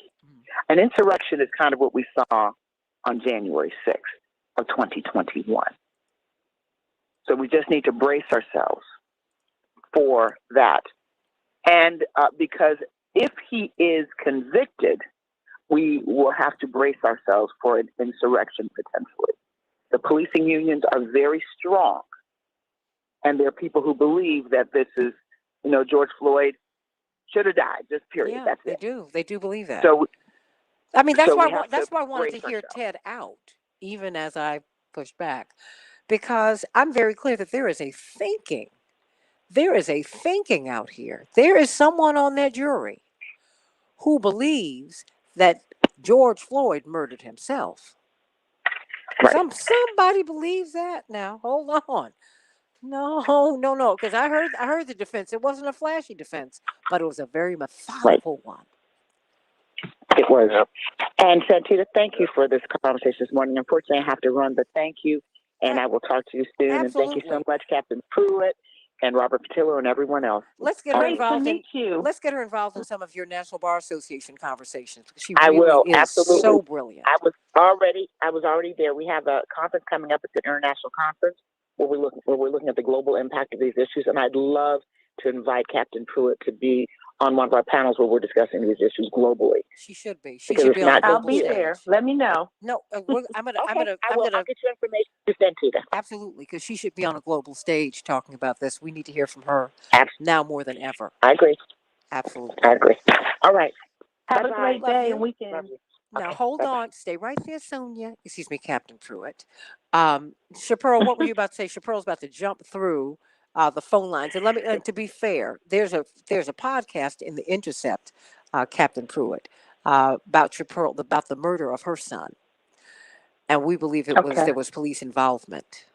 An insurrection is kind of what we saw on January 6th of 2021. So we just need to brace ourselves for that. And because if he is convicted, we will have to brace ourselves for an insurrection potentially. The policing unions are very strong. And there are people who believe that this is, George Floyd should have died, just period. Yeah, That's they it. do. They do believe that. So, I mean, that's so why we have that's to why I wanted to brace hear ourselves. Ted out, even as I pushed back, because I'm very clear that there is a thinking out here. There is someone on that jury who believes that George Floyd murdered himself. Right. Somebody believes that. Now, hold on. No, because I heard the defense. It wasn't a flashy defense, but it was a very methodical one. It was. And Santita, thank you for this conversation this morning. Unfortunately, I have to run, but thank you. And I will talk to you soon. Absolutely. And thank you so much, Captain Pruitt and Robert Patillo and everyone else. Let's get her involved Let's get her involved in some of your National Bar Association conversations. She really is absolutely. so brilliant. I was already there. We have a conference coming up. It's an international conference where we're looking at the global impact of these issues. And I'd love to invite Captain Pruitt to be on one of our panels where we're discussing these issues globally. She should be. She should be on a global I'll be there. Let me know. No, I'm gonna. I'll get your information to Santita. Absolutely, because she should be on a global stage talking about this. We need to hear from her now more than ever. I agree. Absolutely. I agree. All right. Have Bye-bye. a great Love day you. and weekend. Now Okay, hold bye-bye. on. Stay right there, Sonja. Excuse me, Captain Pruitt. Chaparral, what were you about to say? Chaparral's about to jump through the phone lines. And let me. To be fair, there's a podcast in the Intercept, Captain Pruitt, about Chaparral, about the murder of her son, and we believe there was police involvement.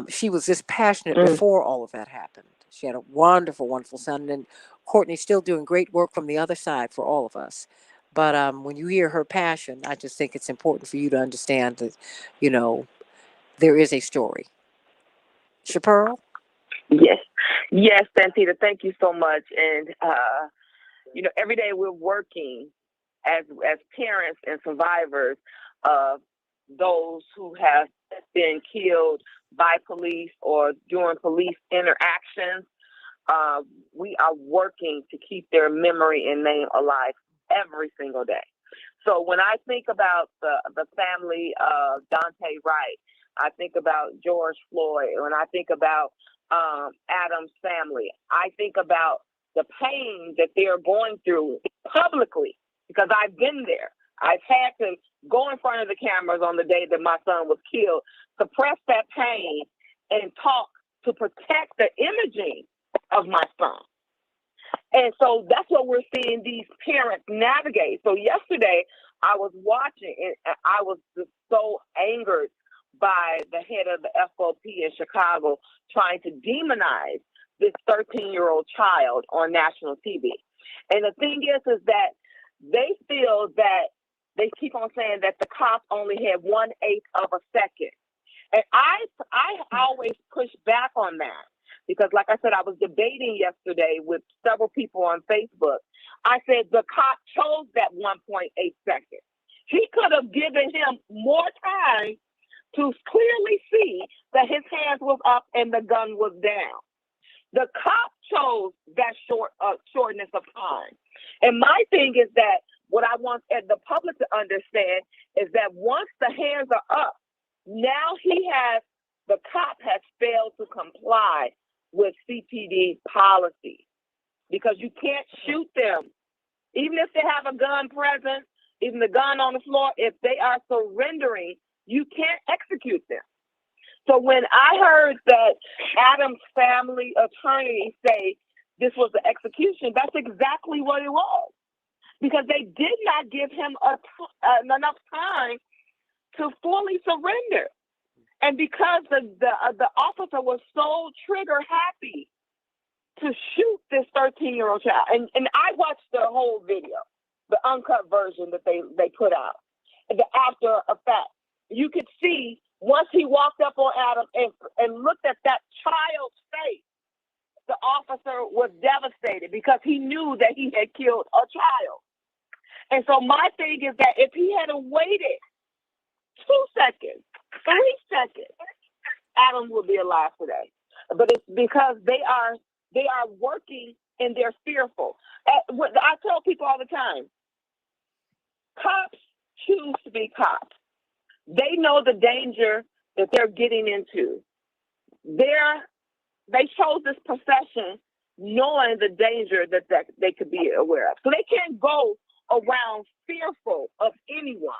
She was this passionate before all of that happened. She had a wonderful, wonderful son, and Courtney's still doing great work from the other side for all of us. But when you hear her passion, I just think it's important for you to understand that, there is a story. Chaparral? Yes. Yes, Santita, thank you so much. And, every day we're working as parents and survivors of those who have been killed by police or during police interactions. We are working to keep their memory and name alive every single day. So when I think about the family of Dante Wright, I think about George Floyd. When I think about Adam's family, I think about the pain that they're going through publicly, because I've been there. I've had to go in front of the cameras on the day that my son was killed, suppress that pain, and talk to protect the imaging of my son. And so that's what we're seeing these parents navigate. So yesterday I was watching and I was just so angered by the head of the FOP in Chicago trying to demonize this 13-year-old child on national TV. And the thing is that they feel that they keep on saying that the cops only had 1/8 of a second. And I always push back on that. Because like I said, I was debating yesterday with several people on Facebook. I said the cop chose that 1.8 seconds. He could have given him more time to clearly see that his hands was up and the gun was down. The cop chose that shortness of time. And my thing is that what I want the public to understand is that once the hands are up, now the cop has failed to comply with CPD policy, because you can't shoot them. Even if they have a gun present, even the gun on the floor, if they are surrendering You can't execute them. So when I heard that Adam's family attorney say this was the execution, that's exactly what it was. Because they did not give him enough time to fully surrender. And because the officer was so trigger happy to shoot this 13-year-old child, and I watched the whole video, the uncut version that they put out, the after effect. You could see once he walked up on Adam and looked at that child's face, the officer was devastated because he knew that he had killed a child. And so my thing is that if he had waited 2 seconds, 3 seconds, Adam would be alive today. But it's because they are working and they're fearful. I tell people all the time, cops choose to be cops. They know the danger that they're getting into. They chose this profession knowing the danger that they could be aware of. So they can't go around fearful of anyone.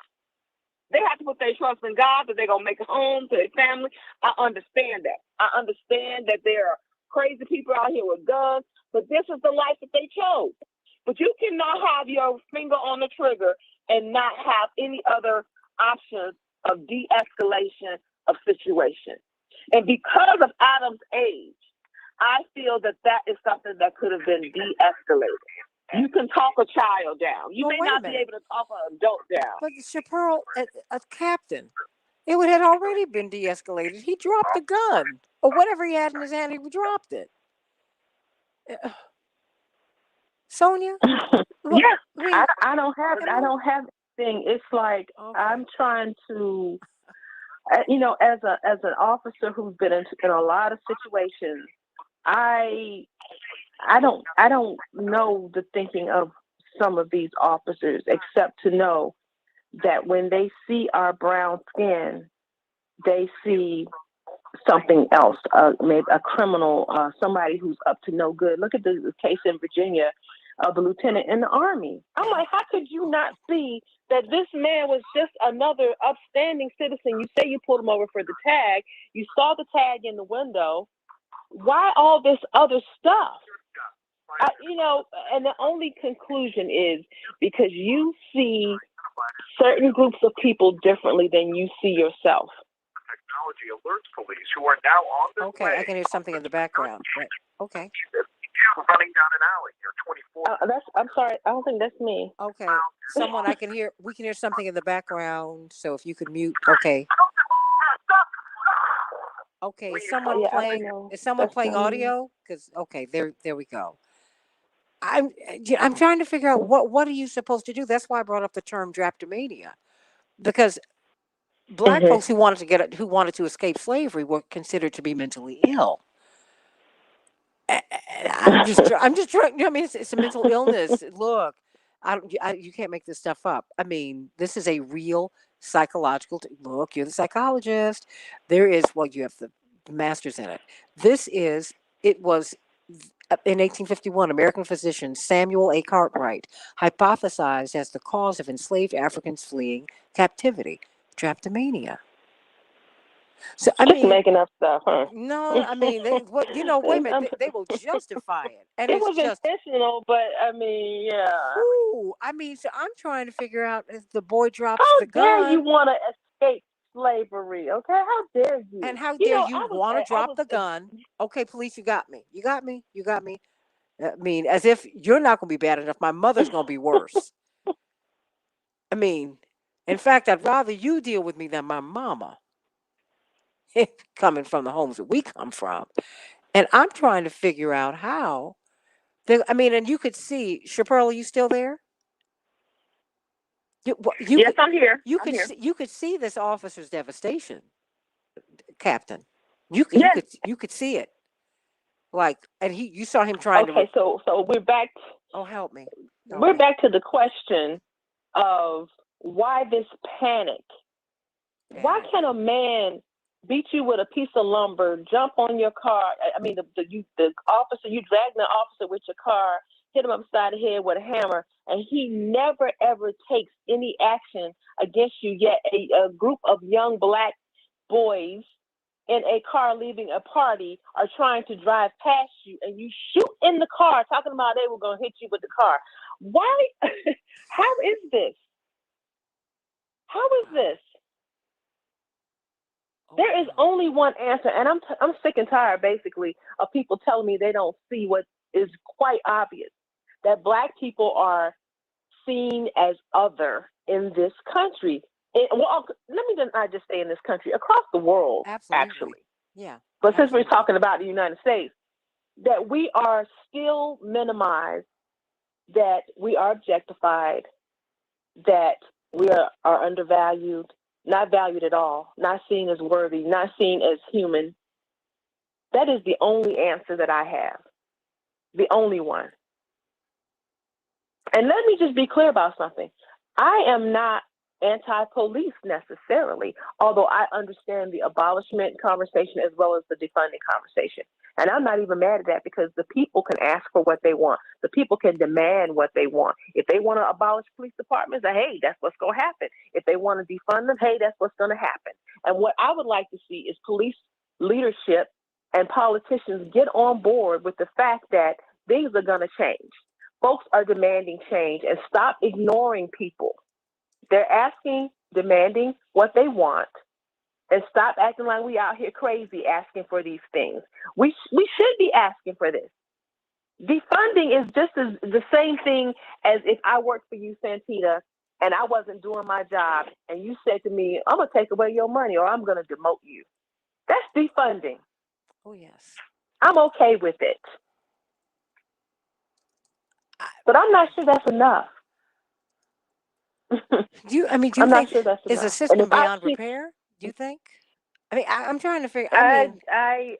They have to put their trust in God that they're going to make it home to their family. I understand that. I understand that there are crazy people out here with guns, but this is the life that they chose. But you cannot have your finger on the trigger and not have any other options of de-escalation of situation. And because of Adam's age, I feel that is something that could have been de-escalated. You can talk a child down. You may not be able to talk an adult down. But Chaparral, a captain, it would have already been de-escalated. He dropped the gun or whatever he had in his hand. He dropped it. Sonja? Yeah, I don't have anything. It's like I'm trying to, as an officer who's been in a lot of situations, I don't know the thinking of some of these officers, except to know that when they see our brown skin, they see something else, maybe a criminal, somebody who's up to no good. Look at the case in Virginia of the lieutenant in the Army. I'm like, how could you not see that this man was just another upstanding citizen? You say you pulled him over for the tag. You saw the tag in the window. Why all this other stuff? And the only conclusion is because you see certain groups of people differently than you see yourself. Technology alerts police who are now on their way. I can hear something in the background. Right. Okay. Running down an alley near 24. I'm sorry. I don't think that's me. Okay. Someone I can hear. We can hear something in the background. So if you could mute. Okay. Okay. Is someone playing? Is someone playing audio? Because there we go. I'm trying to figure out what are you supposed to do. That's why I brought up the term Draptomania, because Black folks who wanted to escape slavery were considered to be mentally ill. I'm just trying. I mean, it's a mental illness. Look, you can't make this stuff up. I mean, this is a real psychological. Look, you're the psychologist. There is. Well, you have the masters in it. It was. In 1851, American physician Samuel A. Cartwright hypothesized as the cause of enslaved Africans fleeing captivity, Draptomania. So I mean, making up stuff, huh? No, I mean, wait a minute, they will justify it, and it it's was just intentional, but I mean, yeah. Ooh, I mean, so I'm trying to figure out if the boy drops the gun. How dare you want to escape slavery? Okay, how dare you? And how dare you want to drop the gun? Okay, police, you got me. You got me. You got me. I mean, as if you're not going to be bad enough. My mother's going to be worse. I mean, in fact, I'd rather you deal with me than my mama. Coming from the homes that we come from. And I'm trying to figure out how. And you could see, Chaparral, are you still there? Yes, I'm here. You could see this officer's devastation, Captain. You could see it. You saw him trying to. Okay, so we're back. Oh, help me. We're back to the question of why this panic. Why can a man beat you with a piece of lumber, jump on your car? I mean, the officer, you dragging the officer with your car, hit him upside the head with a hammer, and he never ever takes any action against you. Yet a group of young black boys in a car leaving a party are trying to drive past you, and you shoot in the car, talking about they were going to hit you with the car. Why? How is this? How is this? There is only one answer, and I'm sick and tired, basically, of people telling me they don't see what is quite obvious, that Black people are seen as other in this country. Well, let me not just say in this country, across the world, actually. Yeah. But since we're talking about the United States, that we are still minimized, that we are objectified, that we are undervalued, not valued at all, not seen as worthy, not seen as human. That is the only answer that I have. The only one. And let me just be clear about something. I am not anti-police necessarily, although I understand the abolishment conversation as well as the defunding conversation. And I'm not even mad at that, because the people can ask for what they want. The people can demand what they want. If they want to abolish police departments, hey, that's what's going to happen. If they want to defund them, hey, that's what's going to happen. And what I would like to see is police leadership and politicians get on board with the fact that things are going to change. Folks are demanding change, and stop ignoring people. They're asking, demanding what they want, and stop acting like we out here crazy asking for these things. We should be asking for this. Defunding is just the same thing as if I worked for you, Santita, and I wasn't doing my job, and you said to me, I'm going to take away your money or I'm going to demote you. That's defunding. Oh, yes. I'm okay with it. But I'm not sure that's enough. Do you I'm think not sure that's is the enough. system beyond repair? Do you think? I mean, I'm trying to figure. I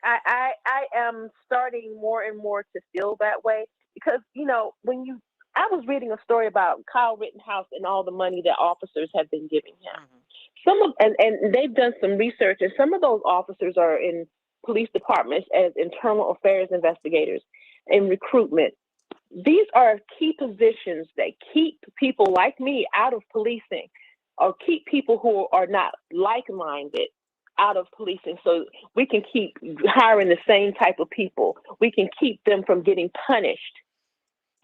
am starting more and more to feel that way, because I was reading a story about Kyle Rittenhouse and all the money that officers have been giving him. And they've done some research, and some of those officers are in police departments as internal affairs investigators in recruitment. These are key positions that keep people like me out of policing, or keep people who are not like-minded out of policing, so we can keep hiring the same type of people. We can keep them from getting punished.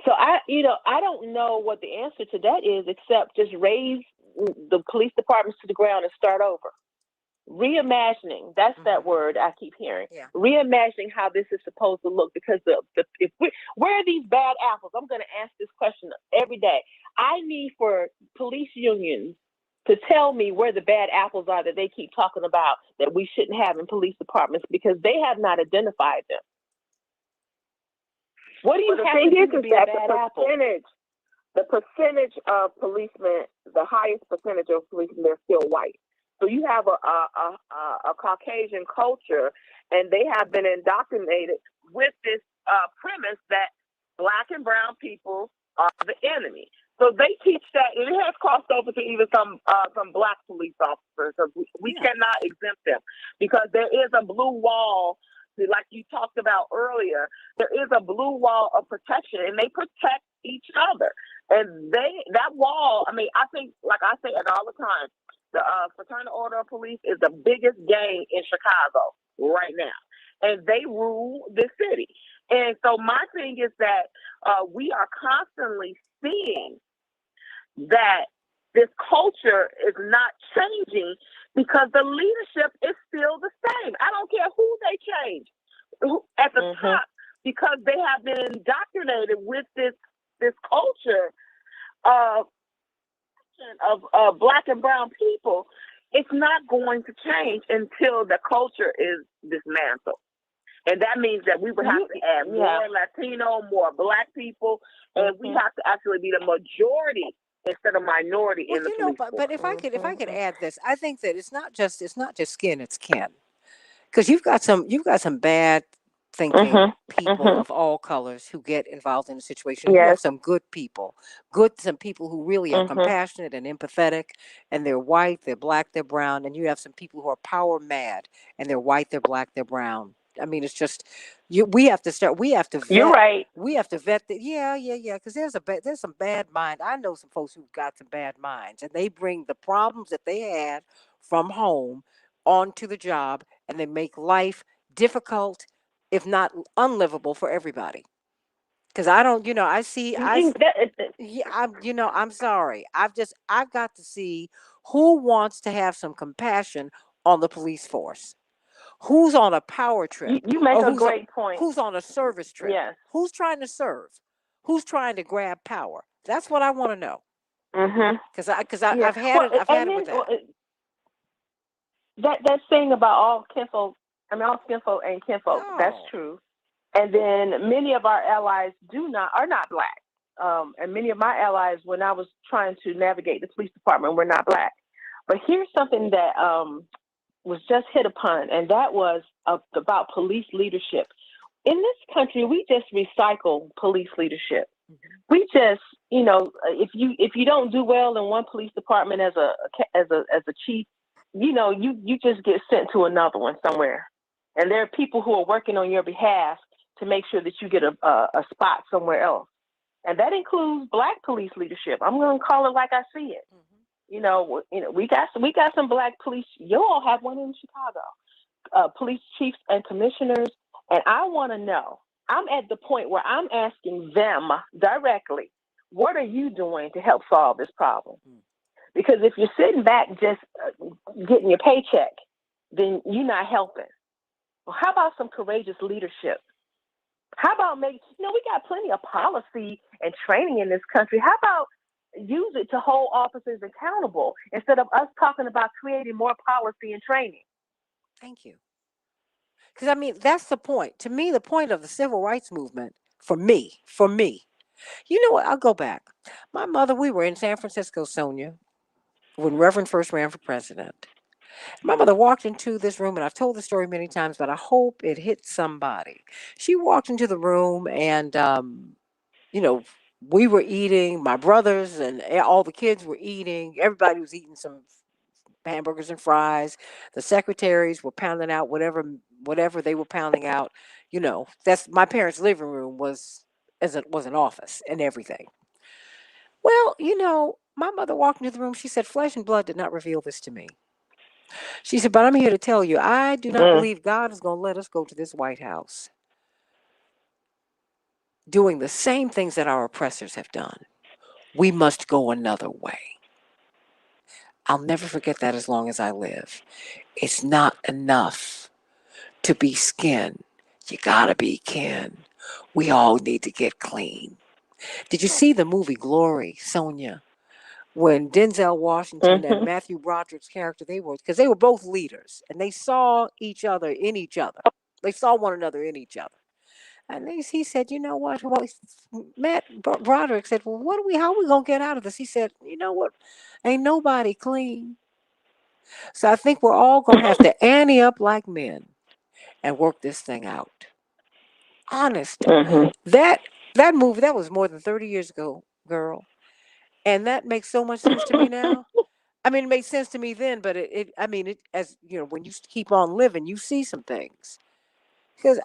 So I don't know what the answer to that is, except just raise the police departments to the ground and start over. Reimagining, that's that word I keep hearing. Yeah. Reimagining how this is supposed to look, because where are these bad apples? I'm going to ask this question every day. I need for police unions to tell me where the bad apples are that they keep talking about that we shouldn't have in police departments, because they have not identified them. What do you have to do to be a bad apple? The percentage of policemen, the highest percentage of policemen, they're still white. So you have a Caucasian culture, and they have been indoctrinated with this premise that Black and brown people are the enemy. So they teach that, and it has crossed over to even some Black police officers. So we cannot exempt them, because there is a blue wall, like you talked about earlier. There is a blue wall of protection, and they protect each other. And that wall, I mean, I think, like I say it all the time, the Fraternal Order of Police is the biggest gang in Chicago right now, and they rule this city. And so my thing is that we are constantly seeing that this culture is not changing, because the leadership is still the same. I don't care who they change at the top, because they have been indoctrinated with this culture of Black and brown people. It's not going to change until the culture is dismantled. And that means that we would have to add more Latino, more Black people, and we have to actually be the majority instead of minority in the police force. But if I could add this, I think that it's not just skin, it's kin. Because you've got some bad thinking people of all colors who get involved in a situation. You have some good people, some people who really are compassionate and empathetic, and they're white, they're Black, they're brown, and you have some people who are power mad, and they're white, they're Black, they're brown. I mean, it's just we have to start. We have to vet. You're right. We have to vet the yeah. Because there's some bad mind. I know some folks who've got some bad minds, and they bring the problems that they had from home onto the job, and they make life difficult, if not unlivable, for everybody. Because I don't, I see, yeah, I'm sorry. I've got to see who wants to have some compassion on the police force. Who's on a power trip? You make Or a great point. who's on a service trip? Yes. Who's trying to serve? Who's trying to grab power? That's what I want to know. Mhm. Because Yeah. I've had it. I've had it with that. That saying about all kinfolk, all kinfolk ain't kinfolk. That's true. And then many of our allies are not black. And many of my allies, when I was trying to navigate the police department, were not black. But here's something that was just hit upon, and that was about police leadership. In this country, we just recycle police leadership. We just, if you don't do well in one police department as a chief, you just get sent to another one somewhere. And there are people who are working on your behalf to make sure that you get a spot somewhere else. And that includes black police leadership. I'm going to call it like I see it. We got some black police. You all have one in Chicago, police chiefs and commissioners. And I want to know, I'm at the point where I'm asking them directly, what are you doing to help solve this problem? Because if you're sitting back just getting your paycheck, then you're not helping. Well, how about some courageous leadership? How about we got plenty of policy and training in this country. How about use it to hold officers accountable instead of us talking about creating more policy and training? Thank you. Because that's the point. To me, the point of the civil rights movement, for me, you know what? I'll go back. My mother, we were in San Francisco, Sonja, when Reverend first ran for president. My mother walked into this room, and I've told the story many times, but I hope it hit somebody. She walked into the room, and we were eating. My brothers and all the kids were eating. Everybody was eating some hamburgers and fries. The secretaries were pounding out whatever they were pounding out. That's my parents' living room was an office and everything. Well, my mother walked into the room. She said, "Flesh and blood did not reveal this to me." She said, "But I'm here to tell you, I do not believe God is going to let us go to this White House doing the same things that our oppressors have done. We must go another way." I'll never forget that as long as I live. It's not enough to be skin. You gotta be kin. We all need to get clean. Did you see the movie Glory, Sonja? When Denzel Washington and Matthew Broderick's character, because they were both leaders, and they saw each other in each other. They saw one another in each other. And he said, "You know what?" Well, Broderick said, "Well, how are we gonna get out of this?" He said, "You know what? Ain't nobody clean." So I think we're all gonna have to ante up like men and work this thing out. Honest. That movie, that was more than 30 years ago, girl. And that makes so much sense to me now. It made sense to me then, but as when you keep on living, you see some things. Because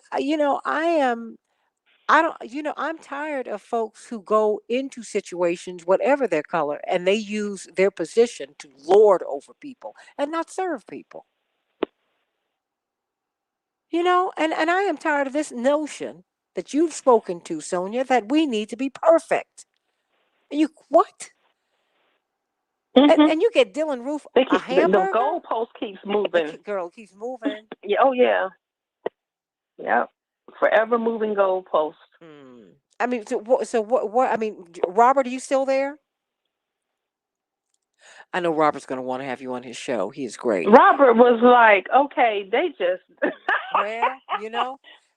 I'm tired of folks who go into situations, whatever their color, and they use their position to lord over people and not serve people. And I am tired of this notion that you've spoken to, Sonja, that we need to be perfect. You what? And you get Dylan Roof a hamburger. The goalpost keeps moving. Girl keeps moving. Yeah. Oh yeah. Yep. Forever moving goalpost. So what? Robert, are you still there? I know Robert's going to want to have you on his show. He is great. Robert was like, "Okay, they just."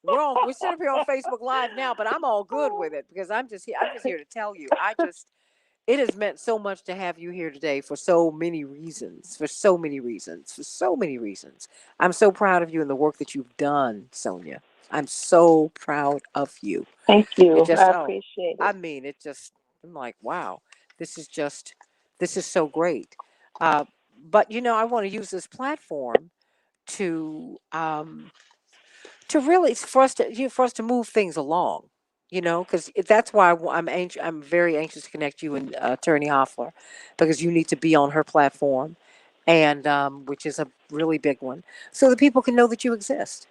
Well, we're sitting up here on Facebook Live now, but I'm all good with it because I'm just here to tell you. It has meant so much to have you here today for so many reasons. I'm so proud of you and the work that you've done, Sonja. I'm so proud of you. Thank you. I appreciate it. I'm like, wow, this is so great. But I want to use this platform to to really for us to move things along, because that's why I'm very anxious to connect you and Attorney Hoffler, because you need to be on her platform, and which is a really big one, so that people can know that you exist.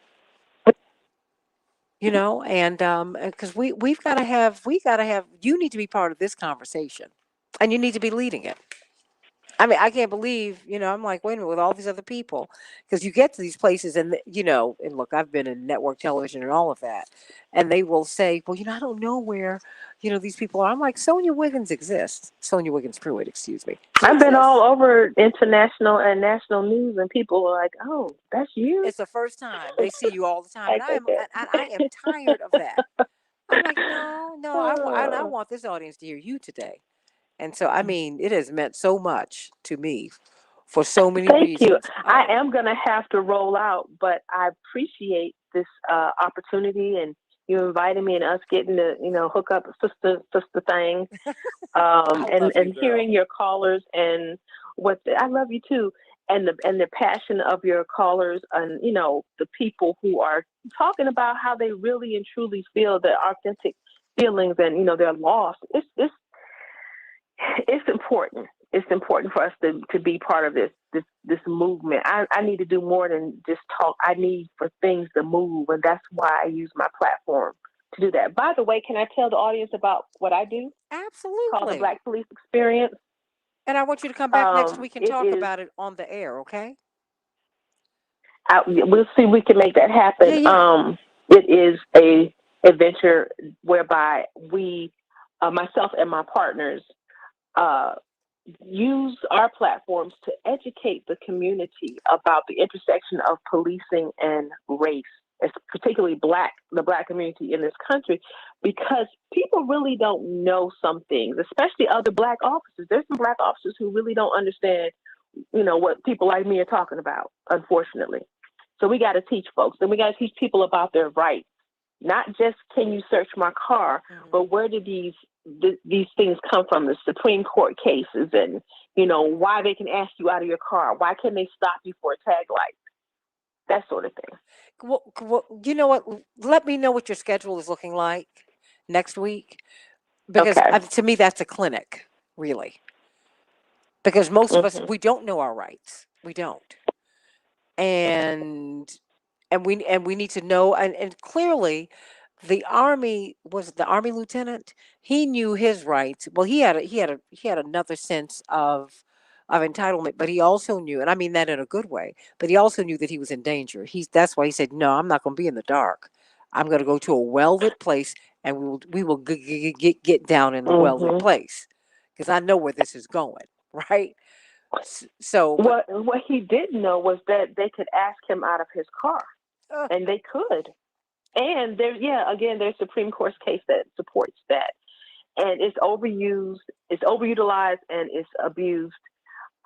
And because we gotta have you need to be part of this conversation, and you need to be leading it. I mean, I can't believe, I'm like, wait a minute, with all these other people, because you get to these places and look, I've been in network television and all of that, and they will say, well, I don't know where, these people are. I'm like, Sonia Wiggins exists. Sonia Wiggins Pruitt, excuse me. I've been all over international and national news, and people are like, "Oh, that's you." It's the first time they see you all the time, and I am tired of that. I'm like, no, I want this audience to hear you today. And so, I mean, it has meant so much to me for so many Thank you. reasons. I am going to have to roll out, but I appreciate this opportunity and you inviting me and us getting to, hook up sister thing. And hearing your callers and I love you too. And the passion of your callers and, the people who are talking about how they really and truly feel the authentic feelings and, they're lost. It's important. It's important for us to be part of this movement. I need to do more than just talk. I need for things to move, and that's why I use my platform to do that. By the way, can I tell the audience about what I do? Absolutely. Called the Black Police Experience. And I want you to come back next week and talk about it on the air, okay? We'll see if we can make that happen. Yeah. It is a adventure whereby we, myself and my partners, use our platforms to educate the community about the intersection of policing and race, particularly the Black community in this country, because people really don't know some things, especially other Black officers. There's some Black officers who really don't understand, what people like me are talking about, unfortunately. So we got to teach folks, and we got to teach people about their rights. Not just can you search my car, but where did these things come from? The Supreme Court cases, and why they can ask you out of your car. Why can they stop you for a tag light? That sort of thing. Well, you know what? Let me know what your schedule is looking like next week, because to me that's a clinic, really. Because most of us, we don't know our rights. We don't. And we need to know, and clearly the Army lieutenant, he knew his rights. Well, he had another sense of entitlement, but he also knew, and I mean that in a good way, but he also knew that he was in danger. That's why he said, no, I'm not going to be in the dark. I'm going to go to a well-lit place, and we will get down in the well-lit place, because I know where this is going, right? So what he didn't know was that they could ask him out of his car, and they could. And there's Supreme Court case that supports that. And it's overused, it's overutilized, and it's abused.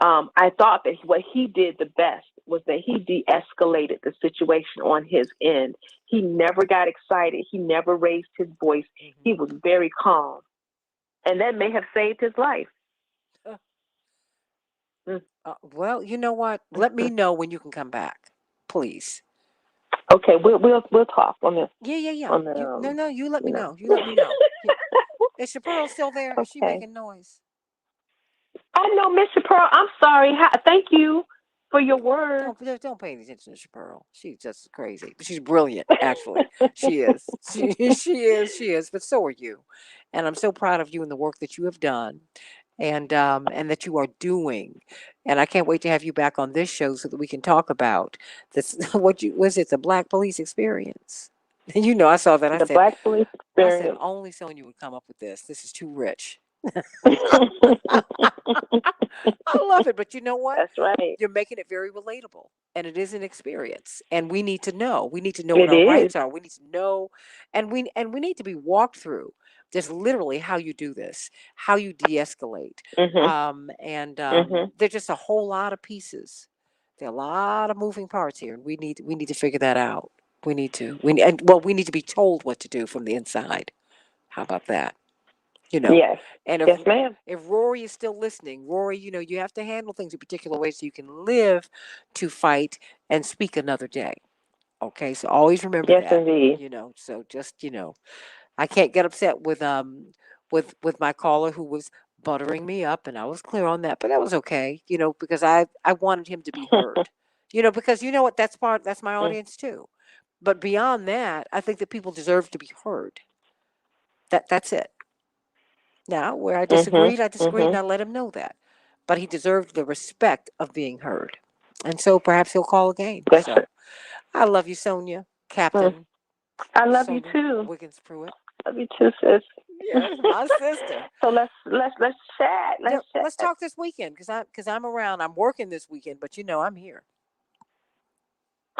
I thought that what he did the best was that he de-escalated the situation on his end. He never got excited. He never raised his voice. He was very calm. And that may have saved his life. Well, you know what? Let me know when you can come back, please. Okay, we'll talk on this. Yeah. On the, you let me know. You let me know. Is Chappelle still there? Okay. Is she making noise? I know, Miss Chappelle. I'm sorry. Thank you for your words. Don't pay any attention to Chappelle. She's just crazy. She's brilliant, actually. She is. She is. But so are you. And I'm so proud of you and the work that you have done, and that you are doing. And I can't wait to have you back on this show so that we can talk about this. The Black Police Experience? I saw that. I said, Black Police Experience. I said, only Sonya would come up with this. This is too rich. I love it, but you know what? That's right. You're making it very relatable, and it is an experience, and we need to know. We need to know what our rights are. We need to know, and we need to be walked through just literally how you do this, how you de-escalate, there's just a whole lot of pieces. There are a lot of moving parts here, and we need to figure that out. We need to be told what to do from the inside. How about that? Yes. And yes, ma'am. If Rory is still listening, Rory, you have to handle things in particular ways so you can live to fight and speak another day. Okay, so always remember Yes, that. indeed. So just I can't get upset with my caller who was buttering me up, and I was clear on that, but that was okay. Because I wanted him to be heard. Because you know what, that's my audience too. But beyond that, I think that people deserve to be heard. That's it. Now, where I disagreed, and I let him know that. But he deserved the respect of being heard. And so perhaps he'll call again. That's So it. I love you, Sonja. Captain I love you Sonja too. Wiggins Pruitt. Love you too, sis. Yes, my sister. So let's chat. Let's chat. Let's talk this weekend because I'm around. I'm working this weekend, but I'm here.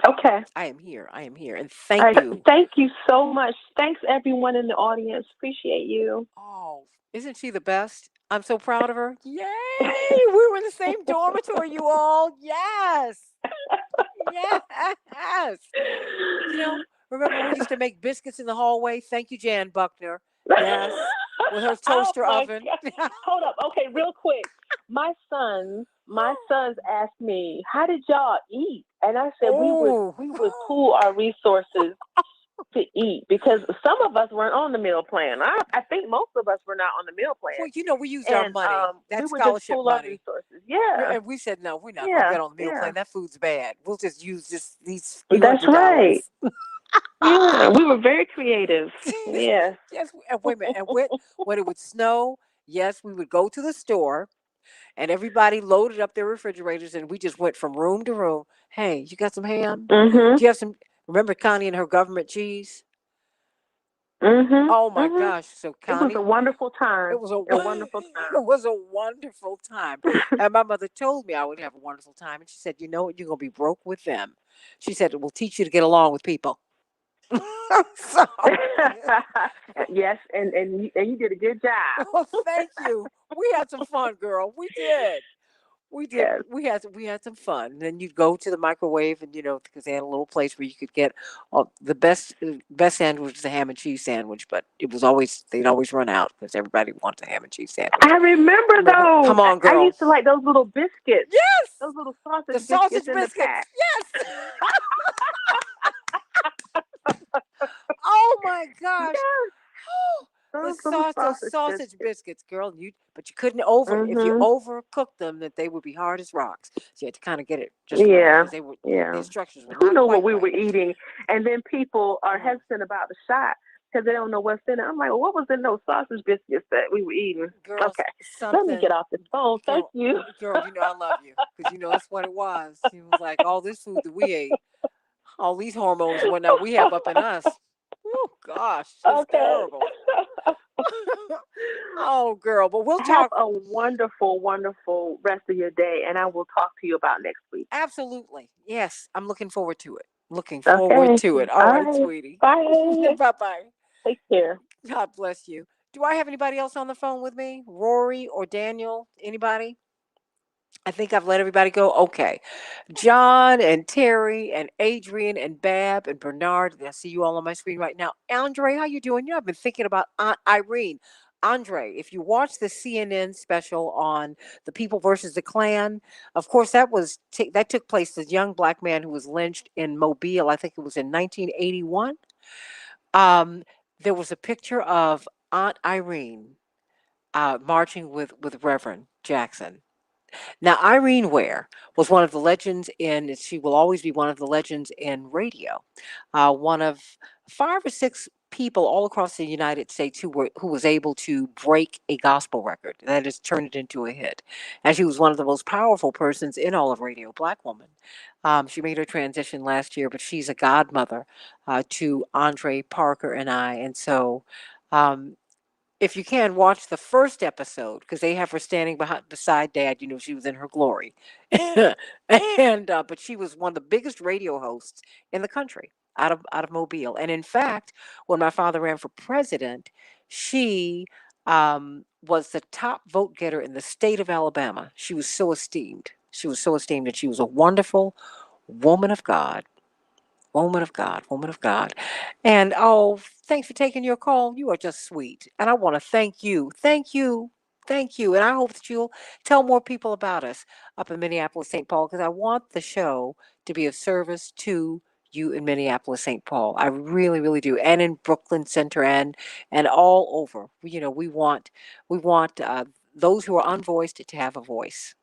Okay. I am here. And thank you. Thank you so much. Thanks everyone in the audience. Appreciate you. Oh, isn't she the best? I'm so proud of her. Yay! We were in the same dormitory, you all. Yes. Yes. Remember we used to make biscuits in the hallway? Thank you, Jan Buckner. Yes. With her toaster oven. Hold up. Okay, real quick. My sons asked me, "How did y'all eat?" And I said, "We would pool our resources to eat because some of us weren't on the meal plan. I think most of us were not on the meal plan. Well, we used our money. That we would scholarship just pool money. our resources. Yeah. And we said, no, we're not going to get on the meal plan. That food's bad. We'll just use these few That's $100. right. Yeah, we were very creative. Yes. Yes. And wait a minute. And when it would snow, yes, we would go to the store and everybody loaded up their refrigerators and we just went from room to room. Hey, you got some ham? Mm-hmm. Do you have some? Remember Connie and her government cheese? Mm-hmm. Oh my gosh! So Connie, it was a wonderful time. It was a wonderful time. It was a wonderful time. And my mother told me I would have a wonderful time, and she said, "You know what? You're gonna be broke with them." She said, "It will teach you to get along with people." So, yes, and you did a good job. well, thank you. We had some fun, girl. We did. We did. Yes. We had some fun. And then you'd go to the microwave, and because they had a little place where you could get the best sandwich was a ham and cheese sandwich, but they'd always run out because everybody wants a ham and cheese sandwich. I remember those. Come on, girl. I used to like those little biscuits. Yes. Those little sausage The sausage biscuits. In the pack. Yes. Oh my gosh. Yes. Those sausage biscuits, girl. But you couldn't if you overcooked them, that they would be hard as rocks. So you had to kind of get it just right because the instructions were. Who know what we were eating? And then people are hesitant about the shot because they don't know what's in it. I'm like, well, what was in those sausage biscuits that we were eating? Girl, okay, let me get off the phone. Thank you, girl. I love you because that's what it was. It was like all this food that we ate, all these hormones and whatnot we have up in us. Oh gosh, it's terrible. Oh, girl, but we'll talk. Have a wonderful, wonderful rest of your day, and I will talk to you about next week. Absolutely, yes. I'm looking forward to it. Forward to it. All right, sweetie. Bye. Bye. Take care. God bless you. Do I have anybody else on the phone with me? Rory or Daniel? Anybody? I think I've let everybody go. Okay. John and Terry and Adrian and Bab and Bernard. I see you all on my screen right now. Andre, how you doing? I've been thinking about Aunt Irene. Andre, if you watch the CNN special on the People versus the Klan, of course that took place. This young black man who was lynched in Mobile. I think it was in 1981. There was a picture of Aunt Irene marching with Reverend Jackson. Now, Irene Ware was one of the legends she will always be one of the legends in radio. One of 5 or 6 people all across the United States who was able to break a gospel record that has turned it into a hit. And she was one of the most powerful persons in all of radio, black woman. She made her transition last year, but she's a godmother to Andre Parker and I. And so if you can watch the first episode, because they have her standing beside Dad, she was in her glory, and but she was one of the biggest radio hosts in the country out of Mobile. And in fact, when my father ran for president, she was the top vote getter in the state of Alabama. She was so esteemed. She was so esteemed, and she was a wonderful woman of God. Woman of God, woman of God. And thanks for taking your call. You are just sweet. And I want to thank you. Thank you. Thank you. And I hope that you'll tell more people about us up in Minneapolis, St. Paul, because I want the show to be of service to you in Minneapolis, St. Paul. I really, really do. And in Brooklyn Center and all over. We want those who are unvoiced to have a voice.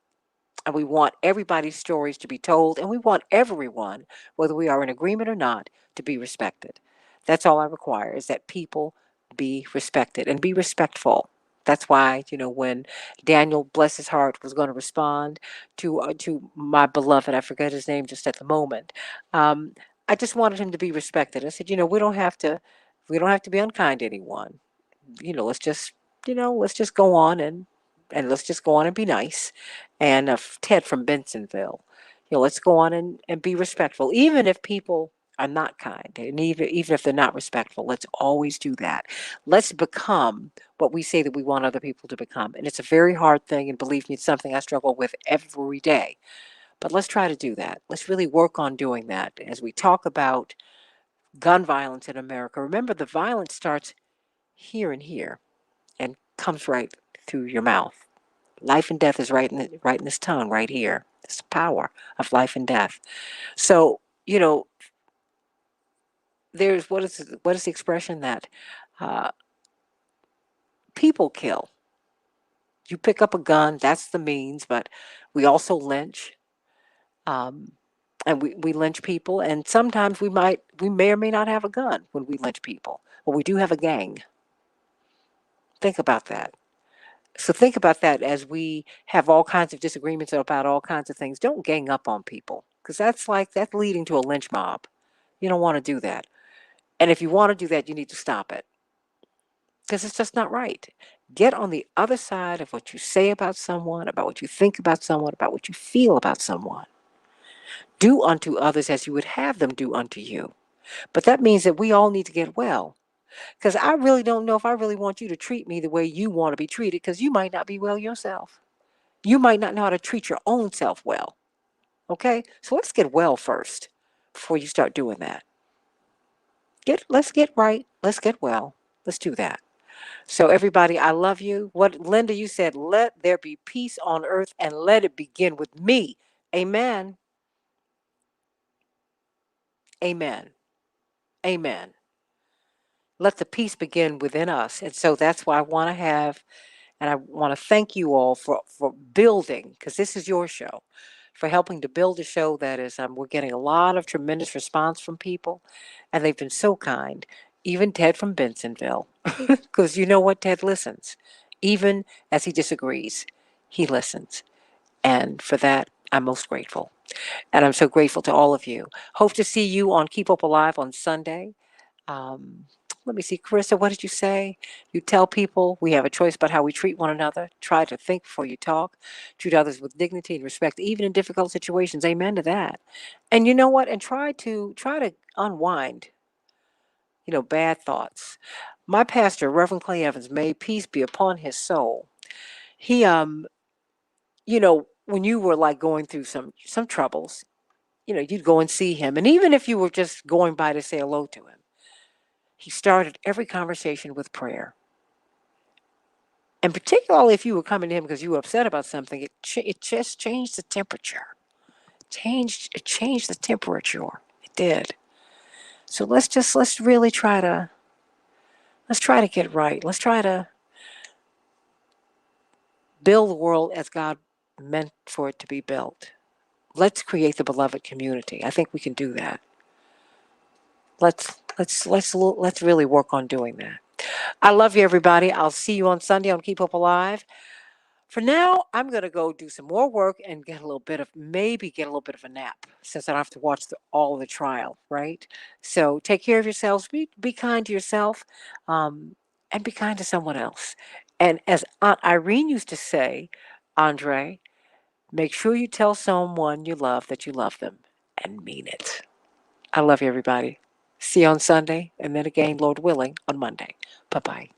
And we want everybody's stories to be told, and we want everyone, whether we are in agreement or not, to be respected. That's all I require, is that people be respected and be respectful. That's why, when Daniel, bless his heart, was going to respond to my beloved, I forget his name just at the moment. I just wanted him to be respected. I said, we don't have to be unkind to anyone. Let's just, let's just go on and let's just go on and be nice. And Ted from Bensonville, let's go on and be respectful, even if people are not kind, and even if they're not respectful. Let's always do that. Let's become what we say that we want other people to become. And it's a very hard thing, and believe me, it's something I struggle with every day. But let's try to do that. Let's really work on doing that as we talk about gun violence in America. Remember, the violence starts here and here and comes right through your mouth. Life and death is right in this tongue, right here. It's the power of life and death. So, there's what is the expression that uh, people kill. You pick up a gun, that's the means, but we also lynch. Um, and we lynch people, and sometimes we may or may not have a gun when we lynch people. But we do have a gang. Think about that. So think about that as we have all kinds of disagreements about all kinds of things. Don't gang up on people, because that's leading to a lynch mob. You don't want to do that. And if you want to do that, you need to stop it, because it's just not right. Get on the other side of what you say about someone, about what you think about someone, about what you feel about someone. Do unto others as you would have them do unto you. But that means that we all need to get well. Because I really don't know if I really want you to treat me the way you want to be treated, because you might not be well yourself. You might not know how to treat your own self well. Okay? So let's get well first before you start doing that. Let's get right. Let's get well. Let's do that. So everybody, I love you. What Linda, you said, let there be peace on earth and let it begin with me. Amen. Amen. Amen. Let the peace begin within us. And so that's why I want to have, and I want to thank you all for building, because this is your show, for helping to build a show that is, we're getting a lot of tremendous response from people, and they've been so kind. Even Ted from Bensonville, because you know what? Ted listens. Even as he disagrees, he listens. And for that, I'm most grateful. And I'm so grateful to all of you. Hope to see you on Keep Hope Alive on Sunday. Um, Let me see, Carissa, what did you say? You tell people we have a choice about how we treat one another. Try to think before you talk. Treat others with dignity and respect, even in difficult situations. Amen to that. And you know what? And try to unwind, bad thoughts. My pastor, Reverend Clay Evans, may peace be upon his soul. He when you were like going through some troubles, you'd go and see him. And even if you were just going by to say hello to him, he started every conversation with prayer. And particularly if you were coming to him because you were upset about something, it just changed the temperature. It changed the temperature. It did. So let's really try to get right. Let's try to build the world as God meant for it to be built. Let's create the beloved community. I think we can do that. Let's really work on doing that. I love you, everybody. I'll see you on Sunday on Keep Hope Alive. For now, I'm going to go do some more work and maybe get a little bit of a nap, since I don't have to watch all of the trial, right? So take care of yourselves. Be kind to yourself, and be kind to someone else. And as Aunt Irene used to say, Andre, make sure you tell someone you love that you love them and mean it. I love you, everybody. See you on Sunday, and then again, Lord willing, on Monday. Bye-bye.